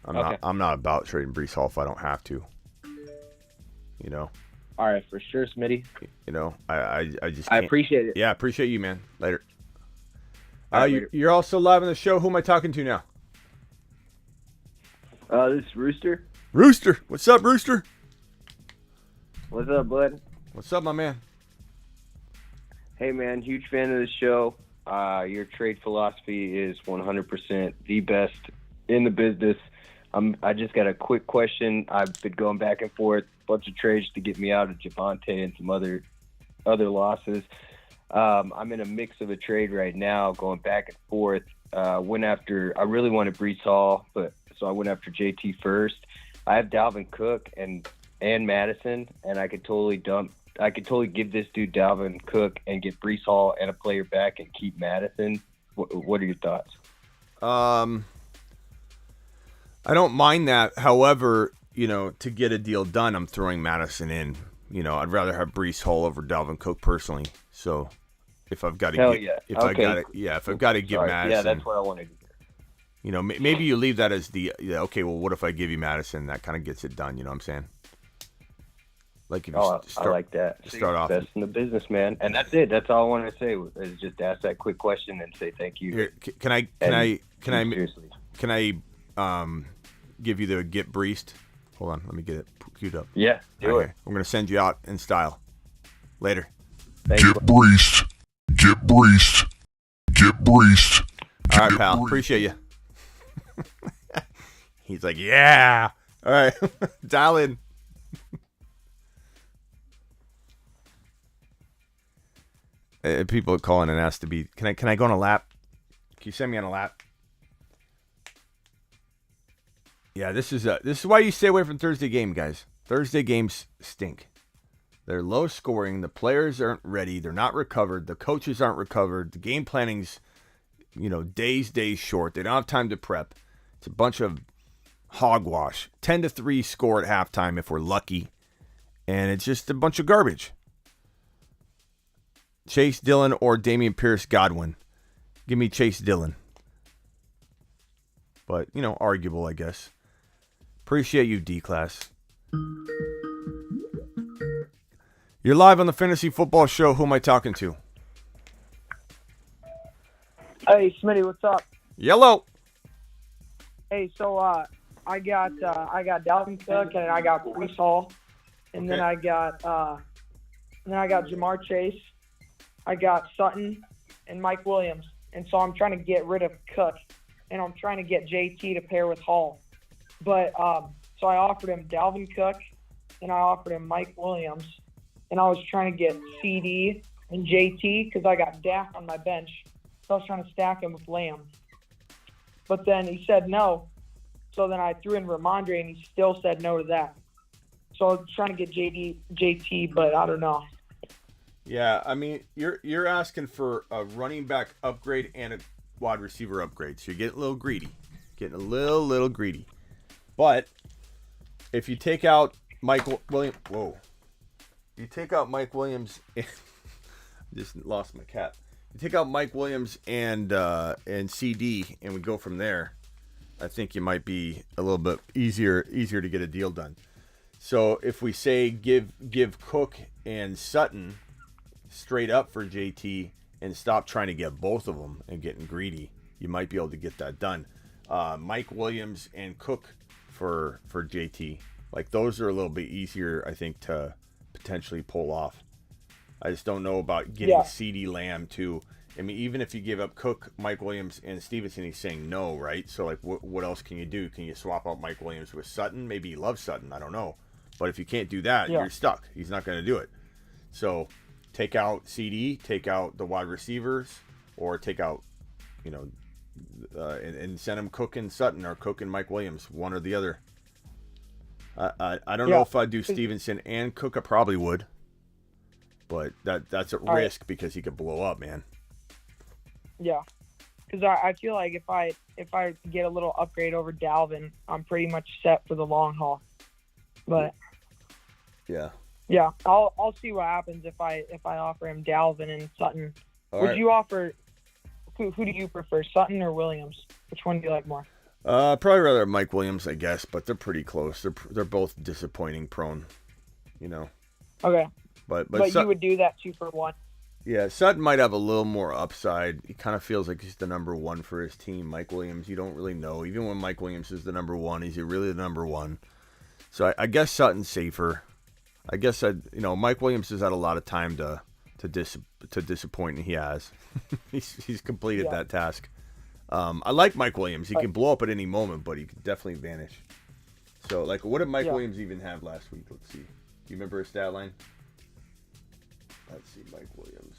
I'm not about trading Breece Hall if I don't have to. You know. All right, for sure, Smitty. You know, I just I can't. appreciate it. Yeah, I appreciate you, man. Later. Later. You're also live on the show. Who am I talking to now? This is Rooster. Rooster, what's up, Rooster? What's up, bud? What's up, my man? Hey, man, huge fan of the show. Your trade philosophy is 100% the best in the business. I just got a quick question. I've been going back and forth, bunch of trades to get me out of Javonte and some other losses. I'm in a mix of a trade right now, going back and forth. I really wanted Breece Hall, so I went after JT first. I have Dalvin Cook and Madison, and I could totally give this dude Dalvin Cook and get Breece Hall and a player back and keep Madison. What are your thoughts? I don't mind that. However, you know, to get a deal done, I'm throwing Madison in. You know, I'd rather have Breece Hall over Dalvin Cook personally. So if I've got to if I've got to give Madison, yeah, that's what I wanted to do. You know, maybe you leave that as okay. Well, what if I give you Madison? That kind of gets it done. You know what I'm saying? Like if you I like that. Start off best in the business, man. And that's it. That's all I wanted to say is just ask that quick question and say thank you. Here, can I give you the get breeced? Hold on, let me get it queued up. Yeah, do it. We're gonna send you out in style. Later. Get breeced. Get breeced. Get breeced. All right, pal. Appreciate you. He's like, yeah. All right, dial in. People are calling and ask to be. Can I go on a lap? Can you send me on a lap? Yeah, this is why you stay away from Thursday game, guys. Thursday games stink. They're low scoring. The players aren't ready. They're not recovered. The coaches aren't recovered. The game planning's, days short. They don't have time to prep. It's a bunch of hogwash. 10-3 score at halftime if we're lucky, and it's just a bunch of garbage. Chase Dillon or Dameon Pierce Godwin. Give me Chase Dillon. But, arguable, I guess. Appreciate you, D-Class. You're live on the Fantasy Football Show. Who am I talking to? Hey, Smitty, what's up? Yellow. Hey, so I got Dalvin Cook and I got Breece Hall, and then I got Jamar Chase. I got Sutton and Mike Williams, and so I'm trying to get rid of Cook, and I'm trying to get JT to pair with Hall. But so I offered him Dalvin Cook, and I offered him Mike Williams, and I was trying to get CD and JT because I got Dak on my bench, so I was trying to stack him with Lamb. But then he said no, so then I threw in Ramondre, and he still said no to that. So I was trying to get JT, but I don't know. Yeah, I mean, you're asking for a running back upgrade and a wide receiver upgrade, so you're getting a little greedy. Getting a little greedy. But if you take out Mike Williams... Whoa. You take out Mike Williams... I just lost my cat. You take out Mike Williams and CD, and we go from there, I think you might be a little bit easier to get a deal done. So if we say give Cook and Sutton straight up for JT and stop trying to get both of them and getting greedy, you might be able to get that done. Mike Williams and Cook for JT, like those are a little bit easier, I think, to potentially pull off. I just don't know about getting CD Lamb too I mean, even if you give up Cook, Mike Williams, and Stevenson, he's saying no, right? So, like, what else can you do? Can you swap out Mike Williams with Sutton? Maybe he loves Sutton. I don't know. But if you can't do that, you're stuck. He's not going to do it. So, take out CD, take out the wide receivers, or take out, and send him Cook and Sutton or Cook and Mike Williams, one or the other. I don't know if I'd do Stevenson and Cook. I probably would. But that's at risk because he could blow up, man. Yeah, because I feel like if I get a little upgrade over Dalvin, I'm pretty much set for the long haul. But yeah, I'll see what happens if I offer him Dalvin and Sutton. Would you offer? Who do you prefer, Sutton or Williams? Which one do you like more? Probably rather Mike Williams, I guess, but they're pretty close. They're both disappointing prone, Okay. But you would do that 2 for 1. Yeah, Sutton might have a little more upside. He kind of feels like he's the number one for his team. Mike Williams, you don't really know. Even when Mike Williams is the number one, is he really the number one? So I guess Sutton's safer. I guess Mike Williams has had a lot of time to disappoint, and he has. he's completed that task. I like Mike Williams. He can blow up at any moment, but he can definitely vanish. So, like, what did Mike Williams even have last week? Let's see. Do you remember his stat line? Let's see, Mike Williams.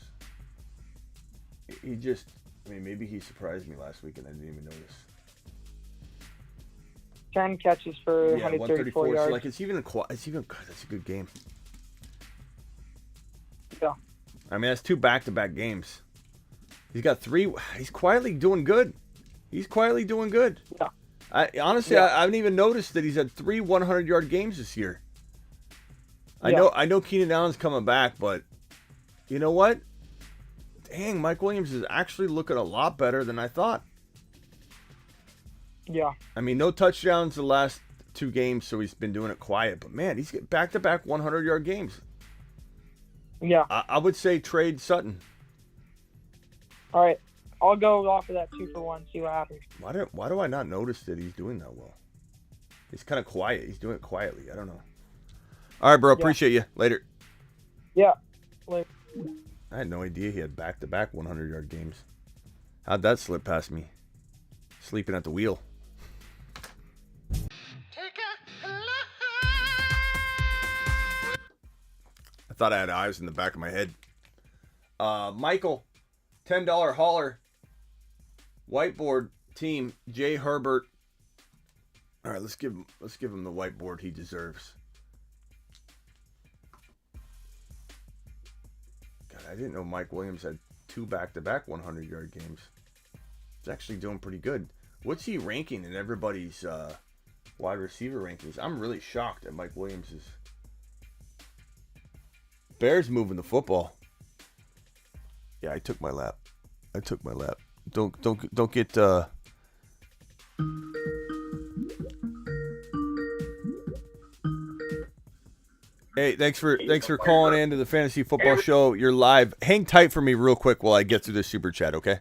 He just, maybe he surprised me last week and I didn't even notice. 10 catches for 134 yards. So, like, it's even God, that's a good game. Yeah. I mean, that's 2 back-to-back games. He's got 3. He's quietly doing good. Yeah. Honestly, I haven't even noticed that he's had 3 100-yard games this year. I know Keenan Allen's coming back, but you know what? Dang, Mike Williams is actually looking a lot better than I thought. Yeah. I mean, no touchdowns the last 2 games, so he's been doing it quiet. But, man, he's getting back-to-back 100-yard games. Yeah. I would say trade Sutton. All right. I'll go off of that 2 for 1, see what happens. Why do I not notice that he's doing that well? He's kind of quiet. He's doing it quietly. I don't know. All right, bro. Appreciate you. Later. Yeah. Later. I had no idea he had back-to-back 100-yard games. How'd that slip past me? Sleeping at the wheel. I thought I had eyes in the back of my head. Michael, $10 hauler. Whiteboard team, Jay Herbert. All right, let's give him the whiteboard he deserves. God, I didn't know Mike Williams had 2 back-to-back 100-yard games. He's actually doing pretty good. What's he ranking in everybody's wide receiver rankings? I'm really shocked at Mike Williams's. Bears moving the football. Yeah, I took my lap. Don't get Hey, thanks for calling in to the Fantasy Football Show. You're live. Hang tight for me real quick while I get through this super chat, okay?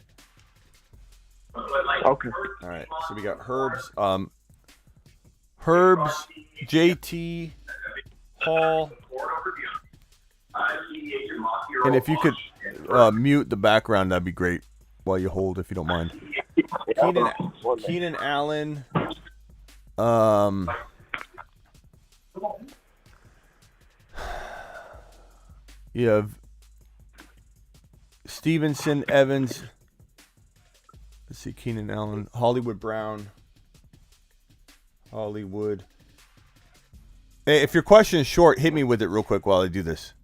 Okay. All right. So we got Herbs, JT, Paul. And if you could mute the background, that'd be great while you hold, if you don't mind. Keenan Allen. You have Stevenson, Evans. Let's see, Keenan Allen, Hollywood Brown. Hollywood. Hey, if your question is short, hit me with it real quick while I do this.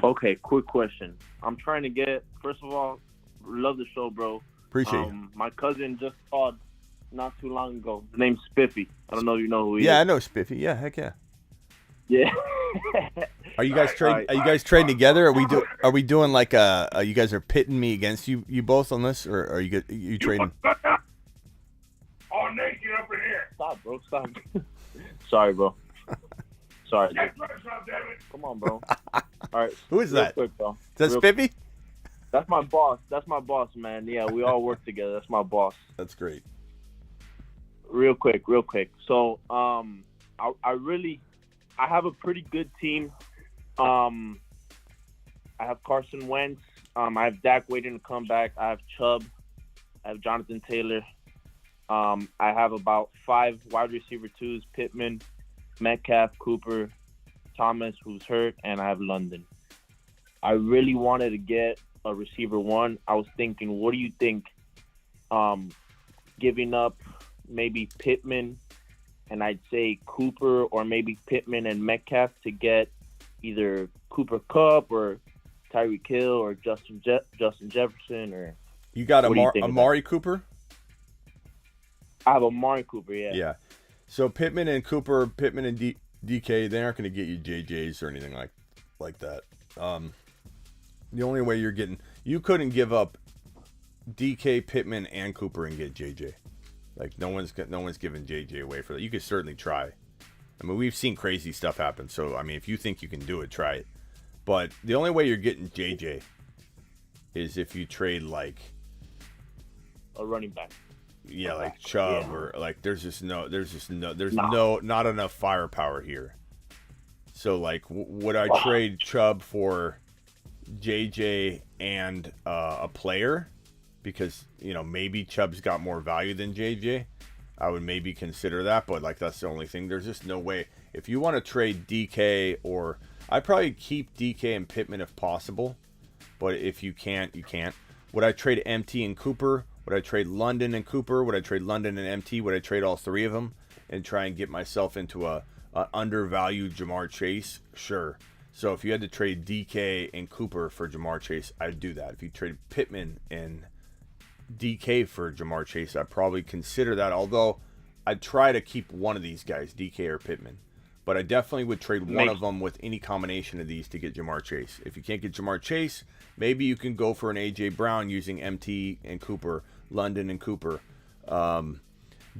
Okay, quick question. I'm trying to get, first of all, love the show, bro. Appreciate you. My cousin just called not too long ago. His name's Spiffy. I don't know if you know who he is. Yeah, I know Spiffy. Yeah, heck yeah. Yeah. Are you guys trading? Are you guys trading together? Are we doing like you guys are pitting me against you both on this, or are you trading? All naked up in here. Stop, bro. Stop. Sorry, bro. Sorry. That's right, damn it. Come on, bro. All right. Who is real that? Quick, bro. Is that Spiffy? That's my boss. That's my boss, man. Yeah, we all work together. That's my boss. That's great. Real quick. So, I have a pretty good team. I have Carson Wentz. I have Dak waiting to come back. I have Chubb. I have Jonathan Taylor. I have about 5 wide receiver twos: Pittman, Metcalf, Cooper, Thomas, who's hurt, and I have London. I really wanted to get a receiver 1. I was thinking, what do you think? Giving up maybe Pittman and I'd say Cooper, or maybe Pittman and Metcalf to get either Cooper Kupp or Tyreek Hill or Justin Jefferson, or you got what do you think Amari Cooper? I have Amari Cooper, yeah. Yeah. So Pittman and Cooper, Pittman and DK, they aren't going to get you JJs or anything like that. The only way you couldn't give up DK, Pittman, and Cooper and get JJ. Like no one's giving JJ away for that. You could certainly try. I mean, we've seen crazy stuff happen. So I mean, if you think you can do it, try it. But the only way you're getting JJ is if you trade like a running back. Yeah, like Chubb, or like there's not enough firepower here. So like, would I trade Chubb for JJ and a player? Because maybe Chubb's got more value than JJ. I would maybe consider that, but like that's the only thing. There's just no way. If you want to trade DK, or I'd probably keep DK and Pittman if possible, but if you can't, you can't. Would I trade MT and Cooper? Would I trade London and Cooper? Would I trade London and MT? Would I trade all 3 of them and try and get myself into a undervalued Jamar Chase? Sure. So if you had to trade DK and Cooper for Jamar Chase, I'd do that. If you trade Pittman and DK for Jamar Chase, I'd probably consider that. Although I'd try to keep one of these guys, DK or Pittman. But I definitely would trade one of them with any combination of these to get Jamar Chase. If you can't get Jamar Chase, maybe you can go for an A.J. Brown using MT and Cooper, London and Cooper.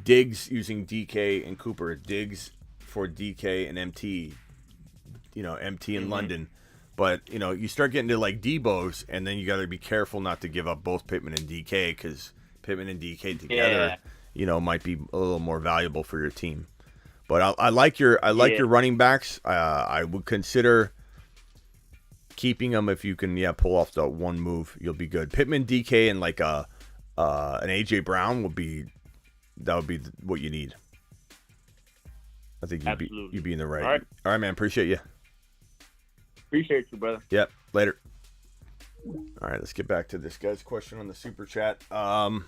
Diggs using DK and Cooper. Diggs for DK and MT. MT and London. But, you start getting to like Debo's, and then you got to be careful not to give up both Pittman and DK, because Pittman and DK together, might be a little more valuable for your team. But I like your running backs. I would consider keeping them if you can. Pull off the one move, you'll be good. Pittman, DK, and like an AJ Brown would be what you need. I think you'd be in the right. All right, man. Appreciate you. Appreciate you, brother. Yep. Later. All right, let's get back to this guy's question on the super chat. What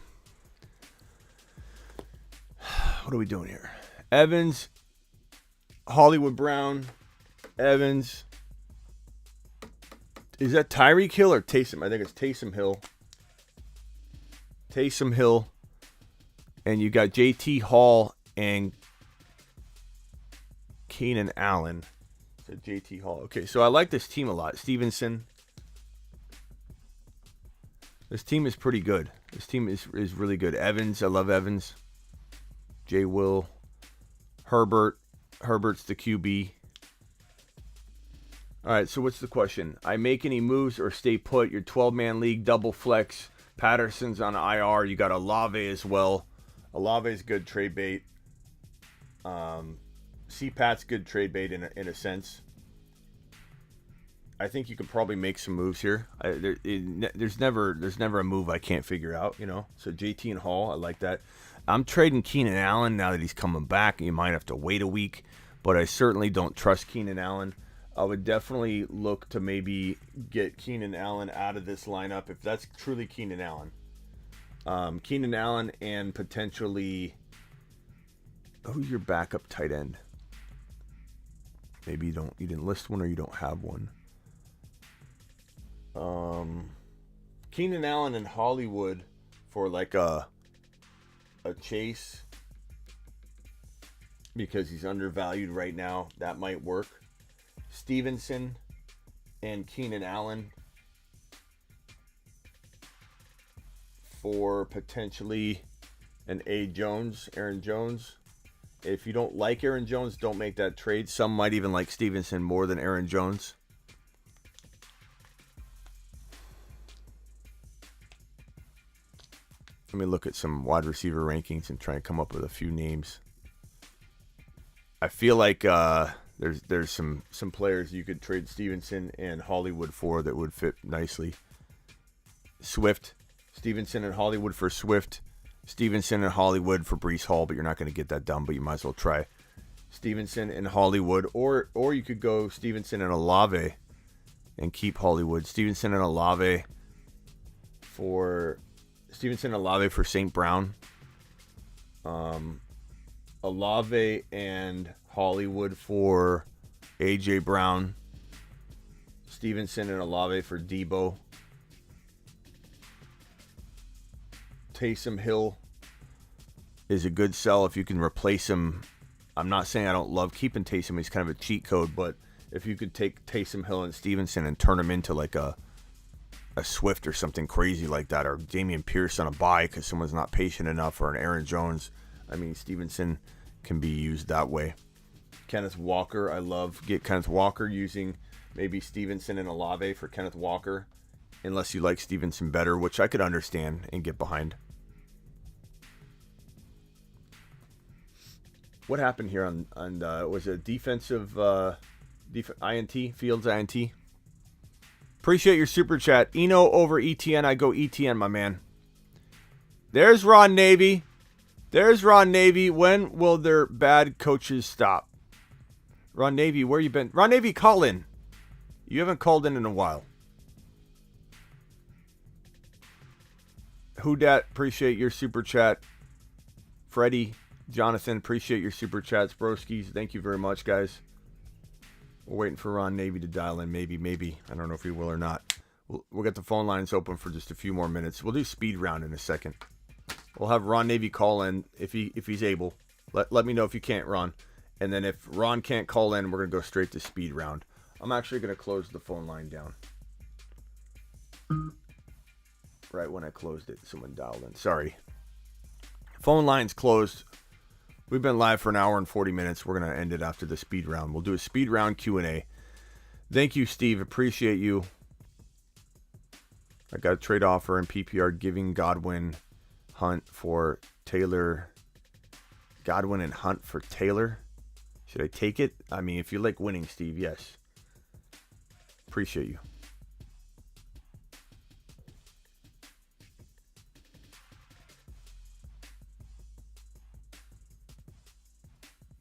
are we doing here? Evans, Hollywood Brown, Evans. Is that Tyreek Hill or Taysom? I think it's Taysom Hill. Taysom Hill. And you got JT Hall and Keenan Allen. So JT Hall. Okay, so I like this team a lot. Stevenson. This team is pretty good. This team is really good. Evans, I love Evans. J. Will. Herbert. Herbert's the QB. All right, so what's the question? I make any moves or stay put? Your 12-man league, double flex. Patterson's on IR. You got Olave as well. Olave's good trade bait. CPAT's good trade bait in a sense. I think you could probably make some moves here. There's never a move I can't figure out, So JT and Hall, I like that. I'm trading Keenan Allen now that he's coming back. You might have to wait a week, but I certainly don't trust Keenan Allen. I would definitely look to maybe get Keenan Allen out of this lineup if that's truly Keenan Allen. Keenan Allen and potentially, who's your backup tight end? Maybe you didn't list one, or you don't have one. Keenan Allen and Hollywood for like a chase, because he's undervalued right now. That might work. Stevenson and Keenan Allen for potentially an Aaron Jones. If you don't like Aaron Jones, don't make that trade. Some might even like Stevenson more than Aaron Jones. Let me look at some wide receiver rankings and try and come up with a few names. I feel like there's some players you could trade Stevenson and Hollywood for that would fit nicely. Swift. Stevenson and Hollywood for Swift. Stevenson and Hollywood for Breece Hall, but you're not going to get that done, but you might as well try. Stevenson and Hollywood, or you could go Stevenson and Olave and keep Hollywood. Stevenson and Olave for St. Brown. Olave and Hollywood for A.J. Brown. Stevenson and Olave for Debo. Taysom Hill is a good sell if you can replace him. I'm not saying I don't love keeping Taysom. He's kind of a cheat code, but if you could take Taysom Hill and Stevenson and turn him into like a Swift or something crazy like that, or Damian Pierce on a bye because someone's not patient enough, or an Aaron Jones. I mean, Stevenson can be used that way. Kenneth Walker, I love. Get Kenneth Walker using maybe Stevenson and Olave for Kenneth Walker, unless you like Stevenson better, which I could understand and get behind. What happened here on was it defensive INT, Fields INT? Appreciate your super chat. Eno over ETN. I go ETN, my man. There's Ron Navy. There's Ron Navy. When will their bad coaches stop? Ron Navy, where you been? Ron Navy, call in. You haven't called in a while. Who dat? Appreciate your super chat. Freddie, Jonathan, appreciate your super chats. Broskies, thank you very much, guys. We're waiting for Ron Navy to dial in. Maybe. I don't know if he will or not. We'll get the phone lines open for just a few more minutes. We'll do speed round in a second. We'll have Ron Navy call in if he's able. Let me know if you can't, Ron. And then if Ron can't call in, we're going to go straight to speed round. I'm actually going to close the phone line down. Right when I closed it, someone dialed in. Sorry. Phone line's closed. We've been live for an hour and 40 minutes. We're going to end it after the speed round. We'll do a speed round Q&A. Thank you, Steve. Appreciate you. I got a trade offer in PPR giving Godwin Hunt for Taylor. Godwin and Hunt for Taylor. Should I take it? I mean, if you like winning, Steve, yes. Appreciate you.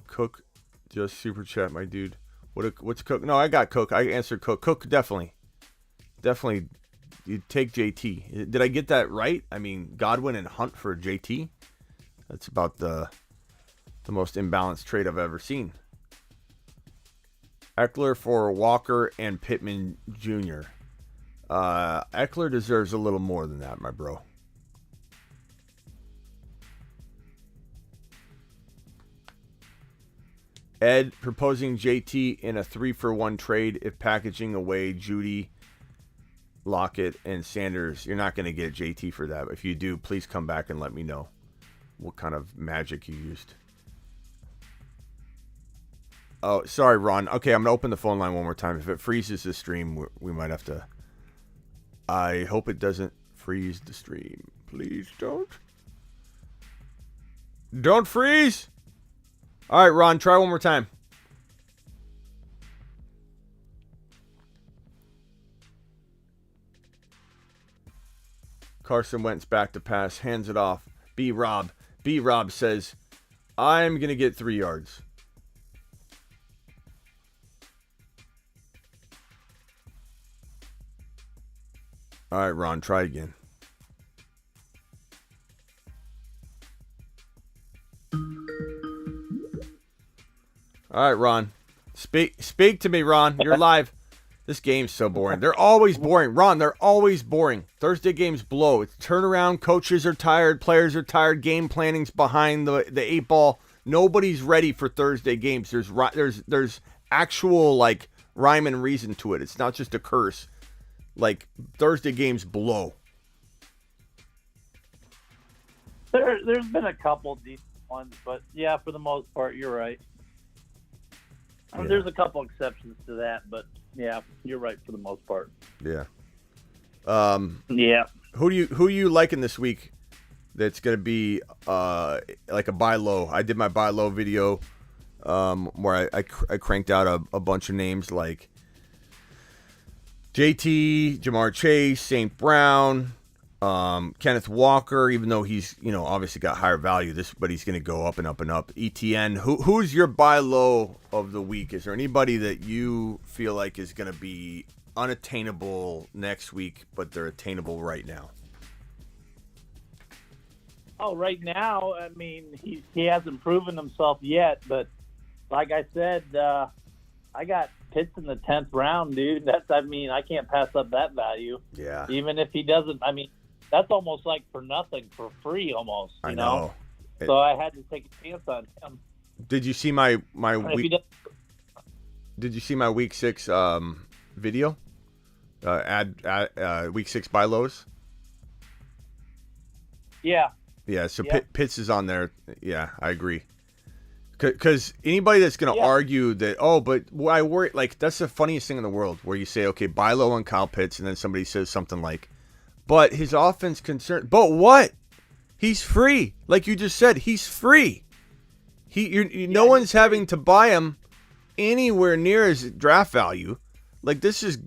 Cook, just super chat, my dude. What's Cook? No, I got Cook. I answered Cook. Cook, definitely. You take JT. Did I get that right? I mean, Godwin and Hunt for JT. That's about the most imbalanced trade I've ever seen. Eckler for Walker and Pittman Jr. Eckler deserves a little more than that, my bro. Ed proposing JT in a 3-for-1 trade if packaging away Judy, Lockett, and Sanders. You're not going to get JT for that. If you do, please come back and let me know what kind of magic you used. Oh, sorry, Ron. Okay, I'm going to open the phone line one more time. If it freezes the stream, we might have to... I hope it doesn't freeze the stream. Please don't. Don't freeze! All right, Ron, try one more time. Carson Wentz back to pass, hands it off. B-Rob says, I'm going to get 3 yards. All right, Ron, try again. All right, Ron. Speak to me, Ron. You're live. This game's so boring. They're always boring. Ron, they're always boring. Thursday games blow. It's turnaround. Coaches are tired. Players are tired. Game planning's behind the 8 ball. Nobody's ready for Thursday games. There's actual, like, rhyme and reason to it. It's not just a curse. Like, Thursday games blow. There's been a couple decent ones, but yeah, for the most part, you're right. I mean, there's a couple exceptions to that, but yeah, you're right for the most part. Yeah. Yeah. Who do you liking this week? That's gonna be like a buy low. I did my buy low video where I cranked out a bunch of names like JT, Jamar Chase, St. Brown, Kenneth Walker, even though he's, obviously got higher value, but he's going to go up and up and up. ETN, who's your buy low of the week? Is there anybody that you feel like is going to be unattainable next week, but they're attainable right now? Oh, right now, I mean, he hasn't proven himself yet, but like I said, I got Pitts in the 10th round, dude. I can't pass up that value. Yeah. Even if he doesn't, that's almost like for nothing, for free almost. You I know. So I had to take a chance on him. Did you see my If he week? does- Did you see my week 6 video? Week 6 buy lows. Yeah. Yeah. So Yeah. Pitts is on there. Yeah, I agree. Because anybody that's going to argue that, but why worry? Like, that's the funniest thing in the world, where you say, okay, buy low on Kyle Pitts, and then somebody says something like, but his offense concern. But what? He's free. Like you just said, he's free. No one's having to buy him anywhere near his draft value. Like, this is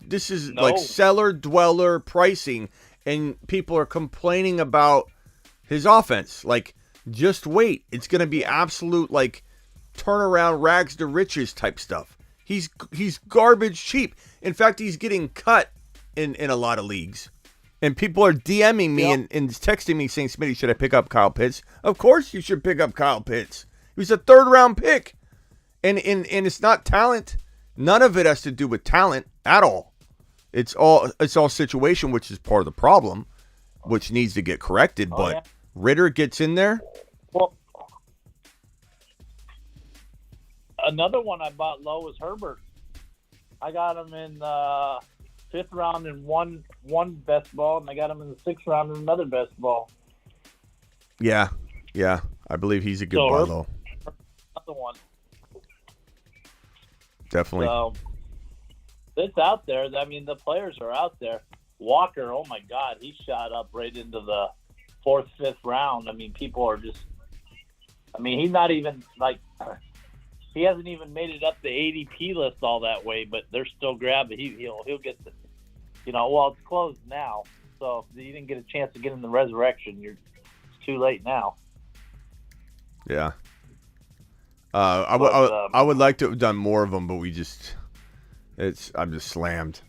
like seller dweller pricing, and people are complaining about his offense. Like, just wait. It's going to be absolute, like, turnaround rags to riches type stuff. He's garbage cheap. In fact, he's getting cut in a lot of leagues. And people are DMing me and texting me saying, Smitty, should I pick up Kyle Pitts? Of course you should pick up Kyle Pitts. He was a 3rd round pick. And it's not talent. None of it has to do with talent at all. It's all situation, which is part of the problem, which needs to get corrected. But Ritter gets in there. Well, another one I bought low was Herbert. I got him in 5th round in one best ball, and I got him in the 6th round in another best ball. Yeah. I believe he's a good buy low. Another one. Definitely. So it's out there. I mean, the players are out there. Walker, oh my God, he shot up right into the 4th, 5th round. I mean, people are just. I mean, he's not even like. He hasn't even made it up the ADP list all that way, but they're still grabbing. He'll get the. Well, it's closed now, so if you didn't get a chance to get in the resurrection, it's too late now. Yeah. I would like to have done more of them, but I'm just slammed.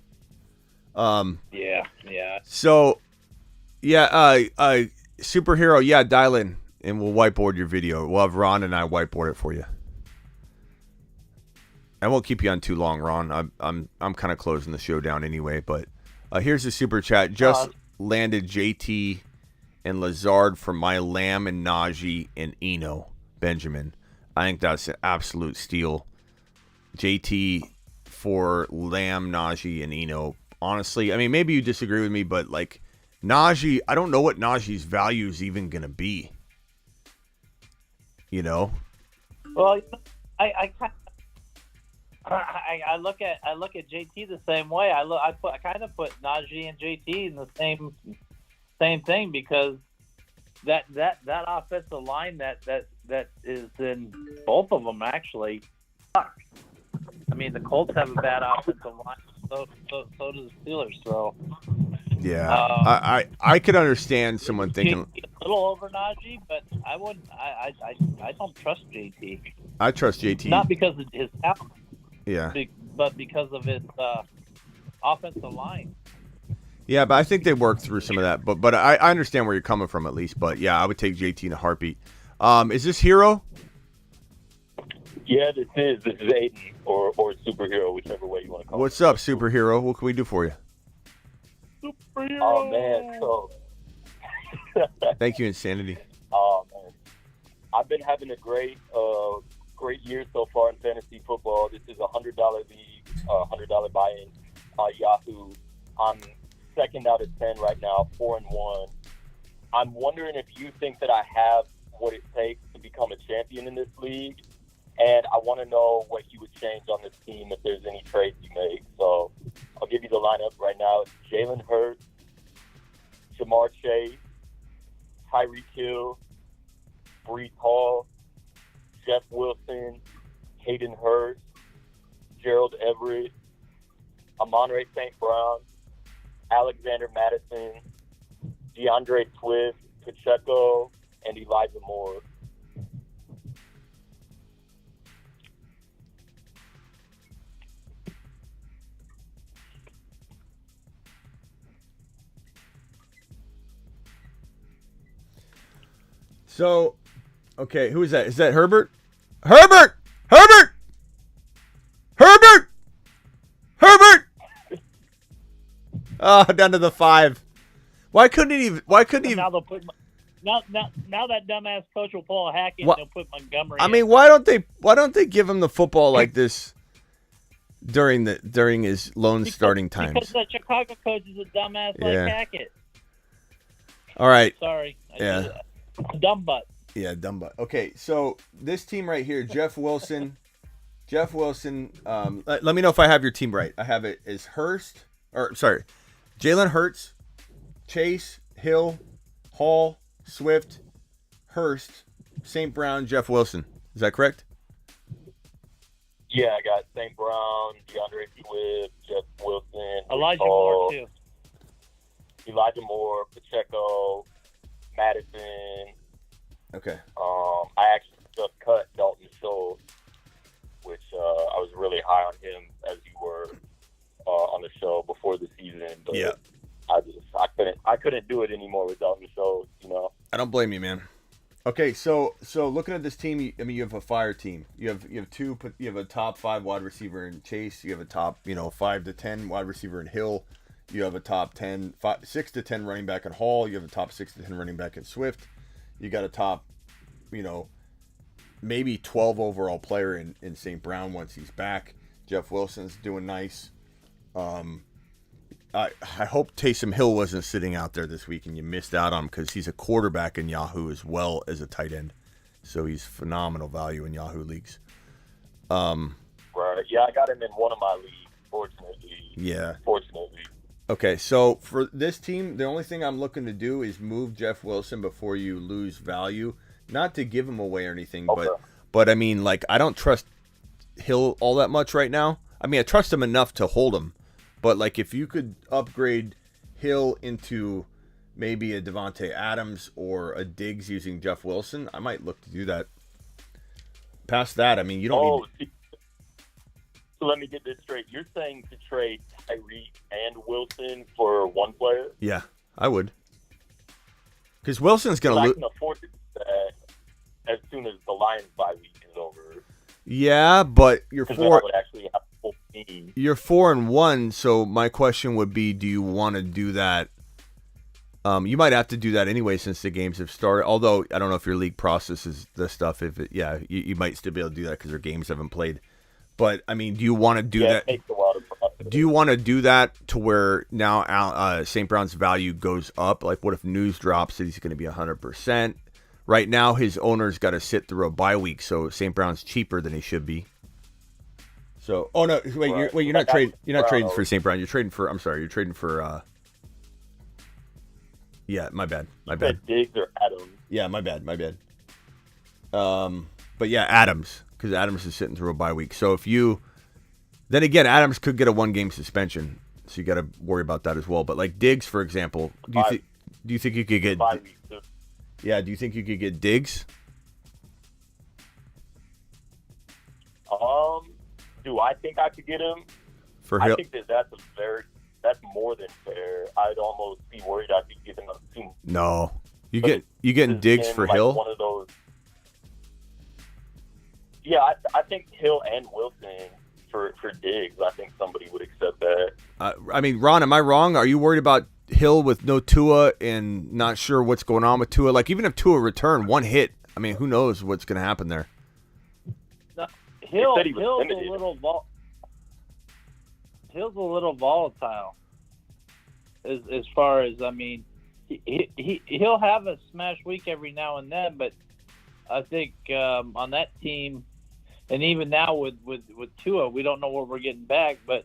Yeah. So, superhero, dial in and we'll whiteboard your video. We'll have Ron and I whiteboard it for you. I won't keep you on too long, Ron. I'm kind of closing the show down anyway, but here's the super chat. Just landed JT and Lazard for my Lamb and Najee and Eno Benjamin. I think that's an absolute steal. JT for Lamb, Najee, and Eno. Honestly, I mean, maybe you disagree with me, but like Najee, I don't know what Najee's value is even going to be. Well, I look at JT the same way. I kind of put Najee and JT in the same thing, because that offensive line that is in both of them actually sucks. I mean, the Colts have a bad offensive line, so do the Steelers. So yeah, I could understand someone thinking a little over Najee, but I wouldn't. I don't trust JT. I trust JT not because of his talent. Yeah, but because of his offensive line. Yeah, but I think they worked through some of that. But I understand where you're coming from at least. But yeah, I would take JT in a heartbeat. Is this Hero? Yeah, this is Aiden or Superhero, whichever way you want to call it. What's up, Superhero? What can we do for you? Superhero. Oh man, so thank you, Insanity. Oh man, I've been having a great year so far in fantasy football. This is $100 league, $100 buy-in on Yahoo. I'm second out of 10 right now, 4-1. I'm wondering if you think that I have what it takes to become a champion in this league, and I want to know what you would change on this team if there's any trades you make. So I'll give you the lineup right now. It's Jalen Hurts, Jamar Chase, Tyreek Hill, Breece Hall, Jeff Wilson, Hayden Hurst, Gerald Everett, Amon-Ra St. Brown, Alexander Madison, DeAndre Swift, Pacheco, and Elijah Moore. So, okay, who is that? Is that Herbert? Herbert! Herbert! Herbert! Herbert! Oh, down to the 5. Why couldn't he? Now they'll put now that dumbass coach will pull a Hackett What- and they'll put Montgomery. I in. mean, why don't they give him the football like this during his lone starting times? Because the Chicago coach is a dumbass Yeah. like Hackett. All right. Sorry. Yeah. Dumb butt. Yeah, dumb butt. Okay, so this team right here, Jeff Wilson. Let me know if I have your team right. I have it as Jalen Hurts, Chase, Hill, Hall, Swift, Hurst, St. Brown, Jeff Wilson. Is that correct? Yeah, I got St. Brown, DeAndre Swift, Jeff Wilson, Elijah Hall, Moore too. Elijah Moore, Pacheco, Madison. Okay. I actually just cut Dalton Schultz, which I was really high on him as you were on the show before the season. But Yeah. I couldn't do it anymore with Dalton Schultz. I don't blame you, man. Okay, so looking at this team, you have a fire team. You have a top 5 wide receiver in Chase. You have a top 5 to 10 wide receiver in Hill. You have a top 6 to 10 running back in Hall. You have a top 6 to 10 running back in Swift. You got a top, maybe 12 overall player in St. Brown once he's back. Jeff Wilson's doing nice. I hope Taysom Hill wasn't sitting out there this week and you missed out on him because he's a quarterback in Yahoo as well as a tight end. So he's phenomenal value in Yahoo leagues. Right. Yeah, I got him in one of my leagues, fortunately. Yeah. Fortunately. Okay, so for this team, the only thing I'm looking to do is move Jeff Wilson before you lose value. Not to give him away or anything, but I mean, like, I don't trust Hill all that much right now. I mean, I trust him enough to hold him. But, like, if you could upgrade Hill into maybe a Devontae Adams or a Diggs using Jeff Wilson, I might look to do that. Past that, I mean, you don't need... So let me get this straight. You're saying to trade Tyreek and Wilson for one player? Yeah, I would. Because Wilson's going to I lose... can afford to do that as soon as the Lions bye week is over. Yeah, but you're 'Cause four... then I would actually have a full team. You're 4-1, so my question would be, do you want to do that? You might have to do that anyway since the games have started. Although, I don't know if your league processes the stuff. You might still be able to do that because their games haven't played. But, I mean, do you want to do that? It takes a while to process. Do you want to do that to where now St. Brown's value goes up? Like, what if news drops that he's going to be 100%? Right now, his owner's got to sit through a bye week, so St. Brown's cheaper than he should be. So, oh no, wait, Right. you're not trading. You're not trading for St. Brown. You're trading for. I'm sorry, you're trading for. Yeah, my bad. Diggs or Adams? Yeah, my bad. But yeah, Adams, because Adams is sitting through a bye week. So if you, then again, Adams could get a 1-game suspension, so you got to worry about that as well. But like Diggs, for example, do you think you could get? 5 weeks. Yeah, do you think you could get Diggs? Do I think I could get him? For I Hill? think that's more than fair. I'd almost be worried I'd be giving up too. No, you getting Diggs in, for like, Hill? One of those. Yeah, I think Hill and Wilson for Diggs. I think somebody would accept that. I mean, Ron, am I wrong? Are you worried about Hill with no Tua and not sure what's going on with Tua? Like, even if Tua returned one hit, I mean, who knows what's going to happen there? Hill's said he was a limited. Hill's a little volatile. As far as, I mean, he'll have a smash week every now and then, but I think on that team, and even now with Tua, we don't know what we're getting back, but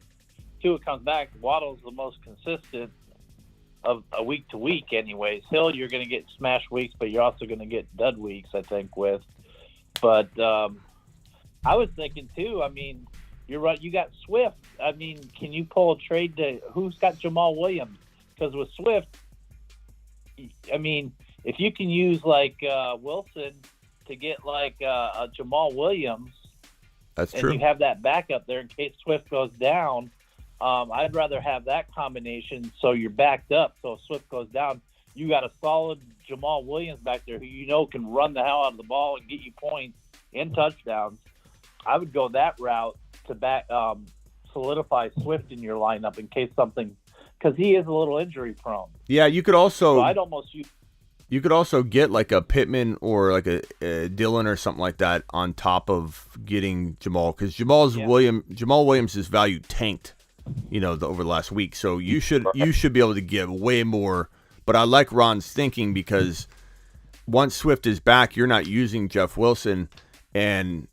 Tua comes back. Waddle's the most consistent of a week to week anyways. Hill, you're going to get smash weeks, but you're also going to get dud weeks, I think, with. But I was thinking, too, I mean, you're right. You got Swift. I mean, can you pull a trade to – who's got Jamal Williams? Because with Swift, I mean, if you can use like Wilson to get like a Jamal Williams, That's and true. you have that backup there in case Swift goes down. I'd rather have that combination so you're backed up. So if Swift goes down, you got a solid Jamal Williams back there who you know can run the hell out of the ball and get you points and touchdowns. I would go that route to back solidify Swift in your lineup in case something, because he is a little injury prone. Yeah, you could also. So I'd almost use. You could also get like a Pittman or like a Dillon or something like that on top of getting Jamal, because Jamal Williams' value tanked, over the last week. So you should be able to give way more. But I like Ron's thinking, because once Swift is back, you're not using Jeff Wilson, and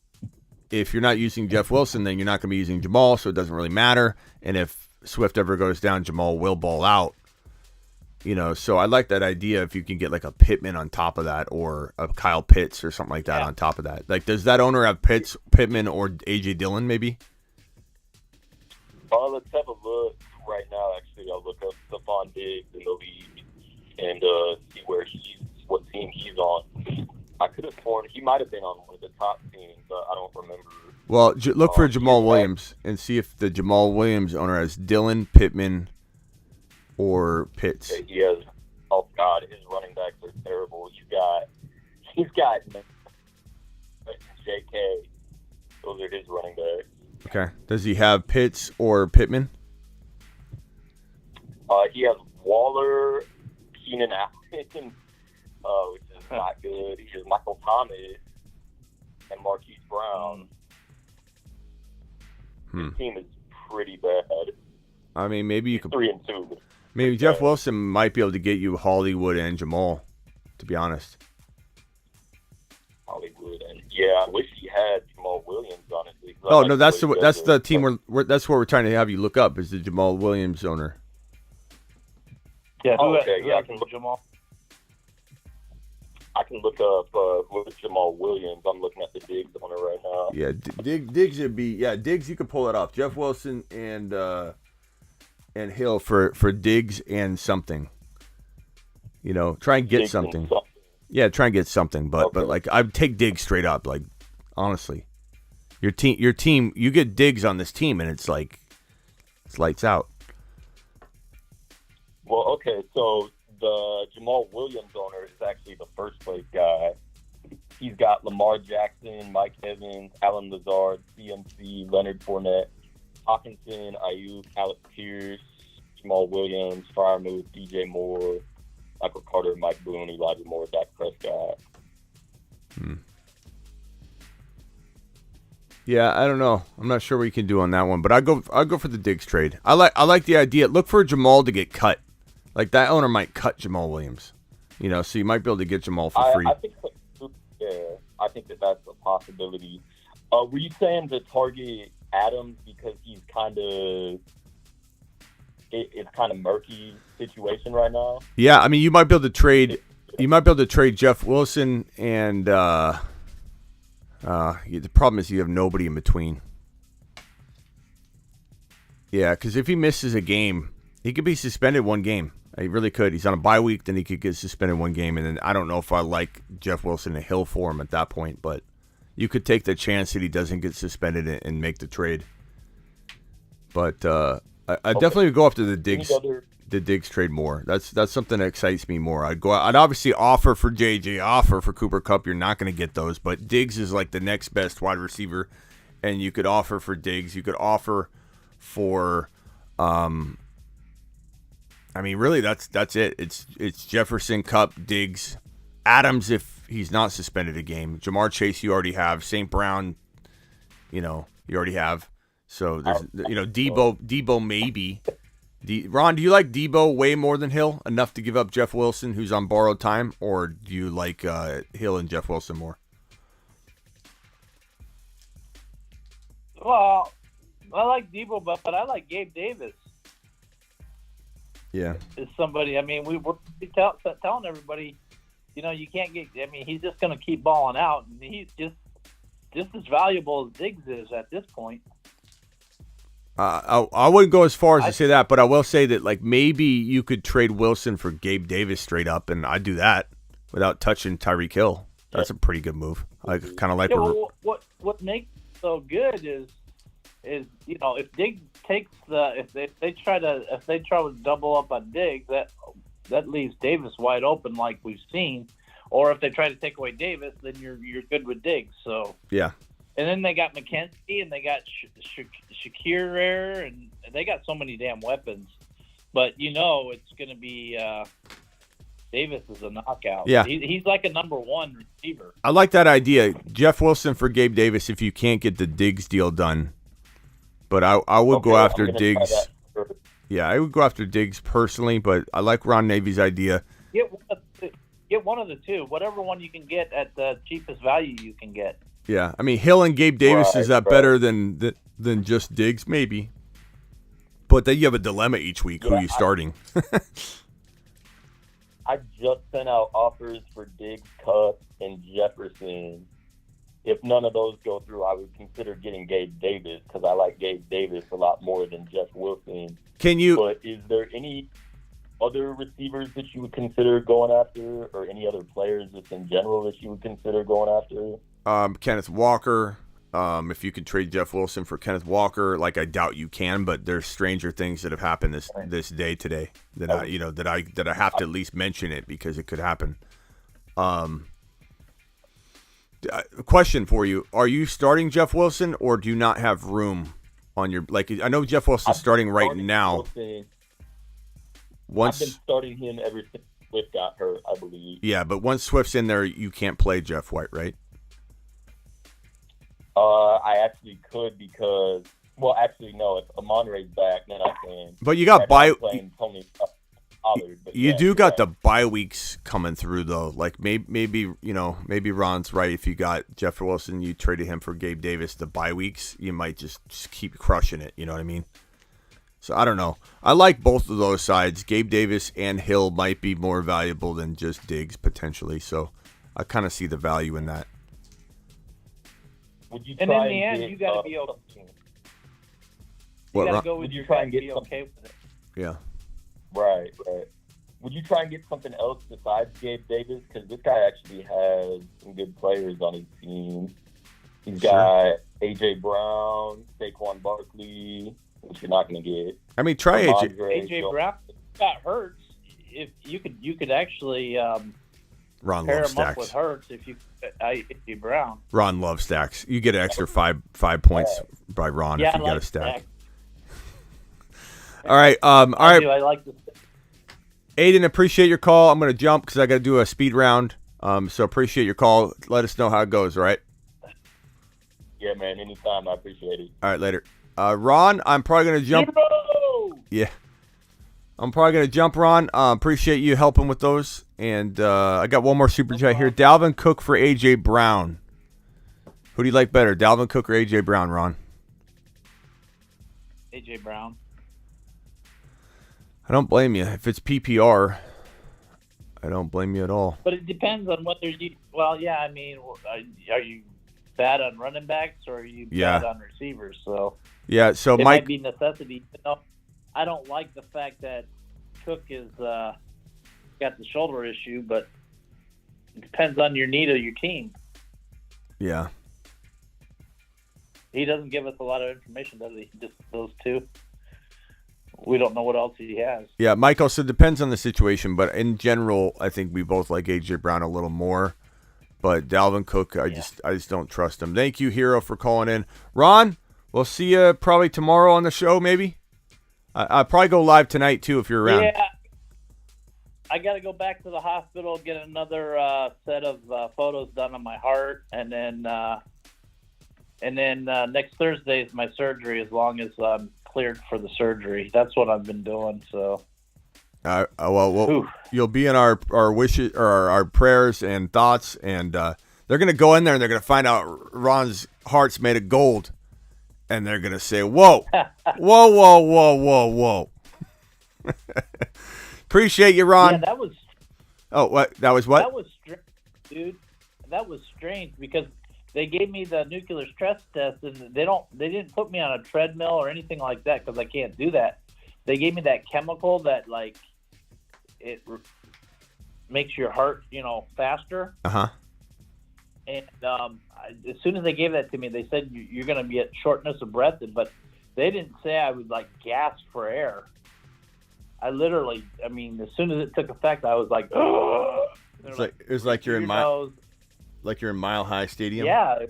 if you're not using Jeff Wilson, then you're not going to be using Jamal, so it doesn't really matter. And if Swift ever goes down, Jamal will ball out. So I like that idea if you can get like a Pittman on top of that, or a Kyle Pitts or something like that on top of that. Like, does that owner have Pittman or A.J. Dillon maybe? Let's have a look right now. Actually, I'll look up Stephon Diggs in the league and see what team he's on. I could have sworn he might have been on one of the top teams, but I don't remember. Well, look for Jamal Williams and see if the Jamal Williams owner has Dillon, Pittman, or Pitts. He has. Oh God, his running backs are terrible. He's got J.K. Those are his running backs. Okay. Does he have Pitts or Pittman? He has Waller, Keenan Allen, which is not good. He has Michael Thomas and Marquise Brown. His team is pretty bad. I mean, maybe you could 3-2. Maybe Jeff Wilson might be able to get you Hollywood and Jamal, to be honest. Hollywood and I wish he had Jamal Williams, honestly. Oh no, that's the team that's what we're trying to have you look up, is the Jamal Williams owner. Yeah. I can look Jamal. I can look up with Jamal Williams. I'm looking at the Diggs owner right now. Yeah, Diggs would be Diggs. You could pull it off. Jeff Wilson and Hill for Diggs and something. Try and get Diggs something. and something. Yeah, try and get something. But like, I'd take Diggs straight up. Like, honestly, your team, you get Diggs on this team, and it's like it's lights out. Well, okay, so the Jamal Williams owner is actually the first place guy. He's got Lamar Jackson, Mike Evans, Alan Lazard, CMC, Leonard Fournette, Hawkinson, Ayuk, Alex Pierce, Jamal Williams, Freiermuth, DJ Moore, Michael Carter, Mike Boone, Elijah Moore, Dak Prescott. Yeah, I don't know. I'm not sure what you can do on that one, but I'll go for the Diggs trade. I like the idea. Look for Jamal to get cut. Like, that owner might cut Jamal Williams. So you might be able to get Jamal for free. I think that's a possibility. Were you saying to target Adams because he's it's kind of murky situation right now? Yeah, I mean, you might be able to trade Jeff Wilson, and the problem is you have nobody in between. Yeah, because if he misses a game, he could be suspended one game. He really could. He's on a bye week, then he could get suspended one game, and then I don't know if I like Jeff Wilson and Hill for him at that point, but you could take the chance that he doesn't get suspended and make the trade. But I definitely would go after the Diggs trade more. That's something that excites me more. I'd obviously offer for JJ, offer for Cooper Kupp. You're not going to get those, but Diggs is like the next best wide receiver, and you could offer for Diggs. You could offer for I mean, really, that's it. It's Jefferson, Kupp, Diggs, Adams if he's not suspended a game. Jamar Chase you already have. St. Brown, you already have. So there's Debo maybe. Ron, do you like Debo way more than Hill? Enough to give up Jeff Wilson, who's on borrowed time, or do you like Hill and Jeff Wilson more? Well, I like Debo, but I like Gabe Davis. Yeah, is somebody. I mean, we're telling everybody, you can't get. I mean, he's just going to keep balling out, and he's just as valuable as Diggs is at this point. I wouldn't go as far as to say that, but I will say that like maybe you could trade Wilson for Gabe Davis straight up, and I'd do that without touching Tyreek Hill. That's a pretty good move. I kind of like. Yeah, well, what makes it so good is if Diggs takes if they try to double up on Diggs, that leaves Davis wide open like we've seen, or if they try to take away Davis, then you're good with Diggs. So yeah. And then they got McKenzie and they got Shakir, and they got so many damn weapons. But it's going to be Davis is a knockout. Yeah. He's like a number one receiver. I like that idea. Jeff Wilson for Gabe Davis if you can't get the Diggs deal done. But I would go after Diggs. Yeah, I would go after Diggs personally, but I like Ron Navy's idea. Get one of the two, whatever one you can get at the cheapest value you can get. Yeah, I mean Hill and Gabe Davis, is that better than just Diggs? Maybe. But then you have a dilemma each week. Who are you starting? I just sent out offers for Diggs, Cup, and Jefferson. If none of those go through, I would consider getting Gabe Davis because I like Gabe Davis a lot more than Jeff Wilson. But is there any other receivers that you would consider going after, or any other players just in general that you would consider going after? Kenneth Walker. If you could trade Jeff Wilson for Kenneth Walker, like I doubt you can, but there's stranger things that have happened this day today that I have to at least mention it because it could happen. Question for you: are you starting Jeff Wilson, or do you not have room on your? Like I know Jeff Wilson's starting right now. I've been starting him ever since Swift got hurt, I believe. Yeah, but once Swift's in there, you can't play Jeff White, right? I actually could because, well, actually no. If Amon-Ra's back, then I can. But you got bye. You got the bye weeks coming through though. Like maybe Ron's right. If you got Jeff Wilson, you traded him for Gabe Davis. The bye weeks, you might just keep crushing it. You know what I mean? So I don't know. I like both of those sides. Gabe Davis and Hill might be more valuable than just Diggs potentially. So I kind of see the value in that. Would you and try in the end, you got to be okay. You got to go with your try and be okay with it. Yeah. Right. Would you try and get something else besides Gabe Davis? Because this guy actually has some good players on his team. He's got A.J. Brown, Saquon Barkley, which you're not going to get. I mean, try A.J. A.J. Brown got Hurts. If you could actually Ron pair loves him up stacks. with Hurts if you A.J. Brown. Ron loves stacks. You get an extra five points by Ron if you got a stack. All right. All right. I like this. Aiden, appreciate your call. I'm going to jump because I got to do a speed round. So appreciate your call. Let us know how it goes, all right? Yeah, man. Anytime. I appreciate it. All right, later. Ron, I'm probably going to jump. Yeah. I'm probably going to jump, Ron. Appreciate you helping with those. And I got one more super chat here. Dalvin Cook for A.J. Brown. Who do you like better, Dalvin Cook or A.J. Brown, Ron? A.J. Brown. I don't blame you. If it's PPR, I don't blame you at all. But it depends on whether you. Well, yeah. I mean, are you bad on running backs or are you bad on receivers? So yeah. So it Mike, might be necessity. I don't like the fact that Cook is got the shoulder issue, but it depends on your need of your team. Yeah. He doesn't give us a lot of information, does he? Just those two. We don't know what else he has. Yeah, Michael, so it depends on the situation, but in general, I think we both like A.J. Brown a little more. But Dalvin Cook, I just don't trust him. Thank you, Hero, for calling in. Ron, we'll see you probably tomorrow on the show, maybe. I'll probably go live tonight, too, if you're around. Yeah. I got to go back to the hospital, get another set of photos done on my heart, and then next Thursday is my surgery as long as I'm cleared for the surgery. That's what I've been doing. So, well, you'll be in our wishes or our prayers and thoughts, and they're gonna go in there and they're gonna find out Ron's heart's made of gold, and they're gonna say, "Whoa, whoa, whoa, whoa, whoa, whoa." Appreciate you, Ron. Yeah, that was. Oh, what? That was what? That was strange, dude. That was strange because they gave me the nuclear stress test, and they didn't put me on a treadmill or anything like that because I can't do that. They gave me that chemical that like makes your heart, faster. And as soon as they gave that to me, they said you're going to be at shortness of breath, but they didn't say I would like gasp for air. I literally, as soon as it took effect, I was like, oh. It was like you're in Mile High Stadium. Yeah,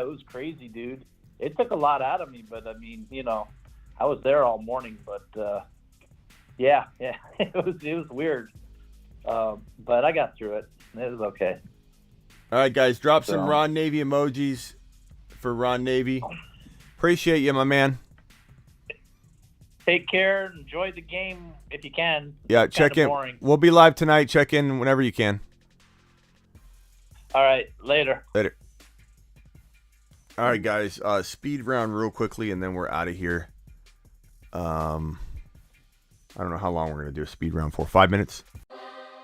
it was crazy, dude. It took a lot out of me, but I was there all morning. But yeah, it was weird. But I got through it. It was okay. All right, guys, drop some Ron Navy emojis for Ron Navy. Appreciate you, my man. Take care. Enjoy the game if you can. Yeah, It's check kinda in. boring. We'll be live tonight. Check in whenever you can. All right, later. Later. All right, guys. Speed round real quickly, and then we're out of here. I don't know how long we're going to do a speed round for. 5 minutes?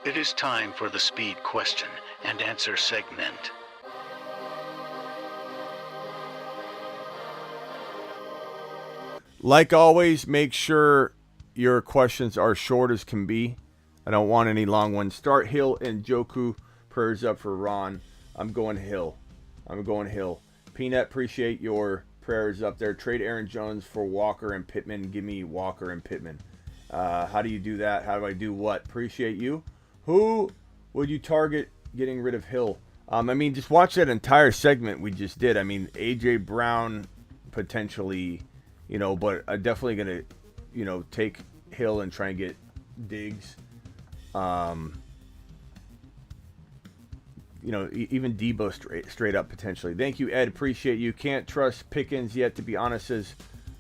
It is time for the speed question and answer segment. Like always, make sure your questions are short as can be. I don't want any long ones. Start Hill and Joku. Prayers up for Ron. I'm going Hill. Peanut, appreciate your prayers up there. Trade Aaron Jones for Walker and Pittman. Give me Walker and Pittman. How do you do that? How do I do what? Appreciate you. Who would you target getting rid of Hill? Just watch that entire segment we just did. A.J. Brown potentially, but I'm definitely going to, take Hill and try and get Diggs. Even Debo straight up potentially. Thank you, Ed. Appreciate you. Can't trust Pickens yet, to be honest, says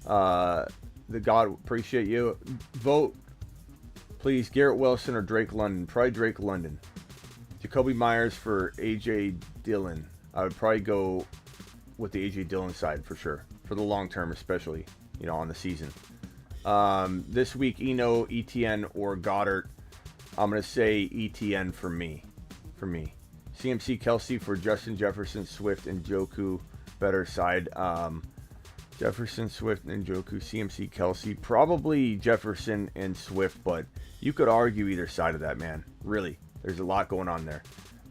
the God. Appreciate you. Vote, please. Garrett Wilson or Drake London? Probably Drake London. Jacoby Myers for A.J. Dillon. I would probably go with the A.J. Dillon side for sure. For the long term, especially, on the season. This week, Eno, ETN, or Goddard. I'm going to say ETN for me. CMC Kelsey for Justin Jefferson, Swift, and Joku. Better side. Jefferson, Swift, and Joku. CMC Kelsey. Probably Jefferson and Swift, but you could argue either side of that, man. Really. There's a lot going on there.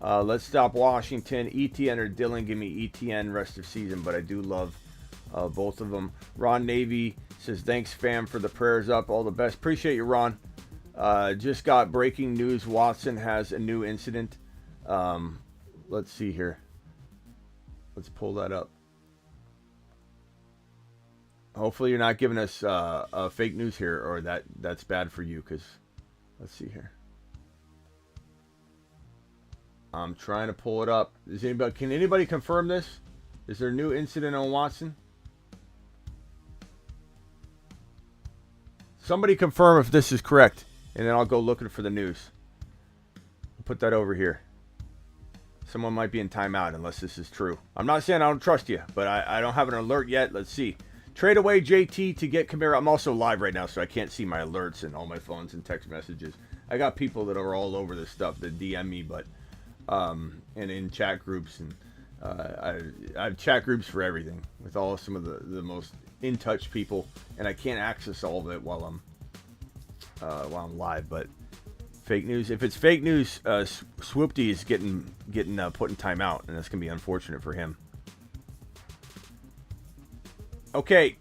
Let's stop Washington. ETN or Dillon. Give me ETN rest of season, but I do love both of them. Ron Navy says, thanks, fam, for the prayers up. All the best. Appreciate you, Ron. Just got breaking news. Watson has a new incident. Let's see here. Let's pull that up. Hopefully you're not giving us fake news here, or that's bad for you, because let's see here. I'm trying to pull it up. Can anybody confirm this? Is there a new incident on Watson? Somebody confirm if this is correct, and then I'll go looking for the news. I'll put that over here. Someone might be in timeout unless this is true. I'm not saying I don't trust you, but I don't have an alert yet. Let's see. Trade away JT to get Kamara. I'm also live right now, so I can't see my alerts and all my phones and text messages. I got people that are all over this stuff that DM me, but and in chat groups, and I have chat groups for everything with some of the most in touch people, and I can't access all of it while I'm live. But fake news. If it's fake news, Swoopty is getting put in timeout, and that's gonna be unfortunate for him. Okay.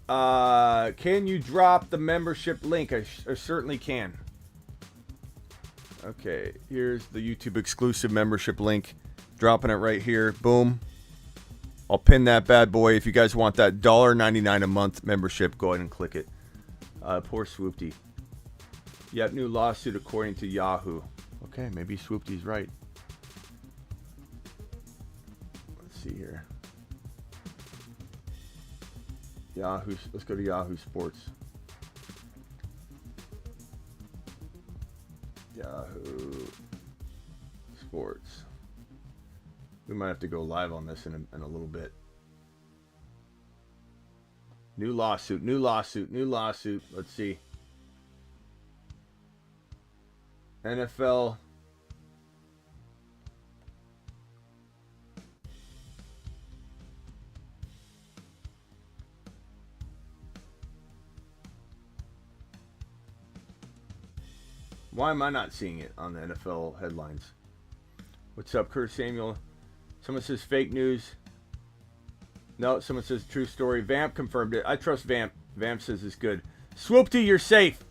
Can you drop the membership link? I certainly can. Okay, here's the YouTube exclusive membership link. Dropping it right here. Boom. I'll pin that bad boy. If you guys want that $1.99 a month membership, go ahead and click it. Poor Swoopty. Yep, new lawsuit according to Yahoo. Okay, maybe Swoopty's right. Let's see here. Yahoo. Let's go to Yahoo Sports. Yahoo Sports. We might have to go live on this in a little bit. New lawsuit. Let's see. NFL Why am I not seeing it on the NFL headlines? What's up, Kurt Samuel? Someone says fake news. No, someone says true story. Vamp confirmed it. I trust Vamp. Vamp says it's good. Swoopty, you're safe.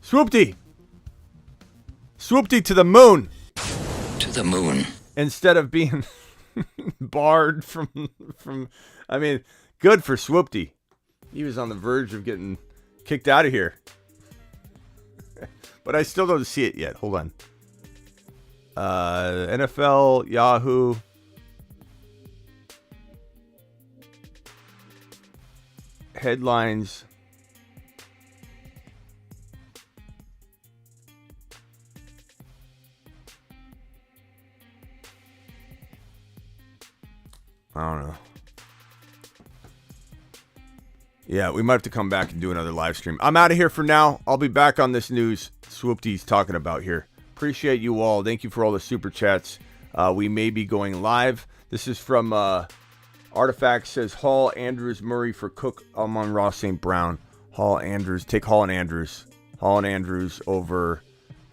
Swoopty. Swoopty to the moon. To the moon. Instead of being barred from. I mean, good for Swoopty. He was on the verge of getting kicked out of here. But I still don't see it yet. Hold on. NFL, Yahoo. Headlines. I don't know. Yeah, we might have to come back and do another live stream. I'm out of here for now. I'll be back on this news Swoopty's talking about here. Appreciate you all. Thank you for all the super chats. We may be going live. This is from Artifact says Hall, Andrews, Murray for Cook, Amon-Ra, St. Brown. Hall, Andrews. Take Hall and Andrews. Hall and Andrews over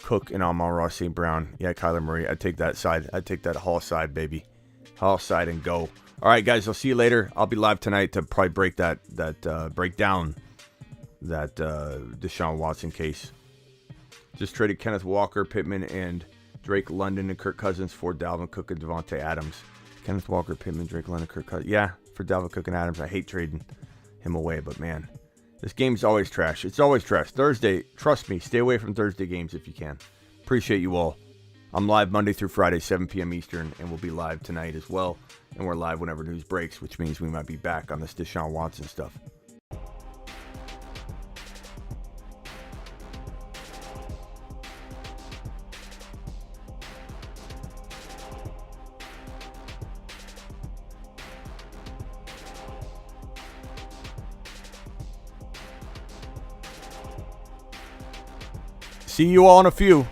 Cook and Amon-Ra, St. Brown. Yeah, Kyler Murray. I'd take that side. I'd take that Hall side, baby. Hall side and go. All right, guys. I'll see you later. I'll be live tonight to probably break down that Deshaun Watson case. Just traded Kenneth Walker, Pittman, and Drake London and Kirk Cousins for Dalvin Cook and Devontae Adams. Kenneth Walker, Pittman, Drake London, Kirk Cousins. Yeah, for Dalvin Cook and Adams. I hate trading him away, but man, this game's always trash. It's always trash. Thursday, trust me, stay away from Thursday games if you can. Appreciate you all. I'm live Monday through Friday, 7 p.m. Eastern, and we'll be live tonight as well. And we're live whenever news breaks, which means we might be back on this Deshaun Watson stuff. See you all in a few.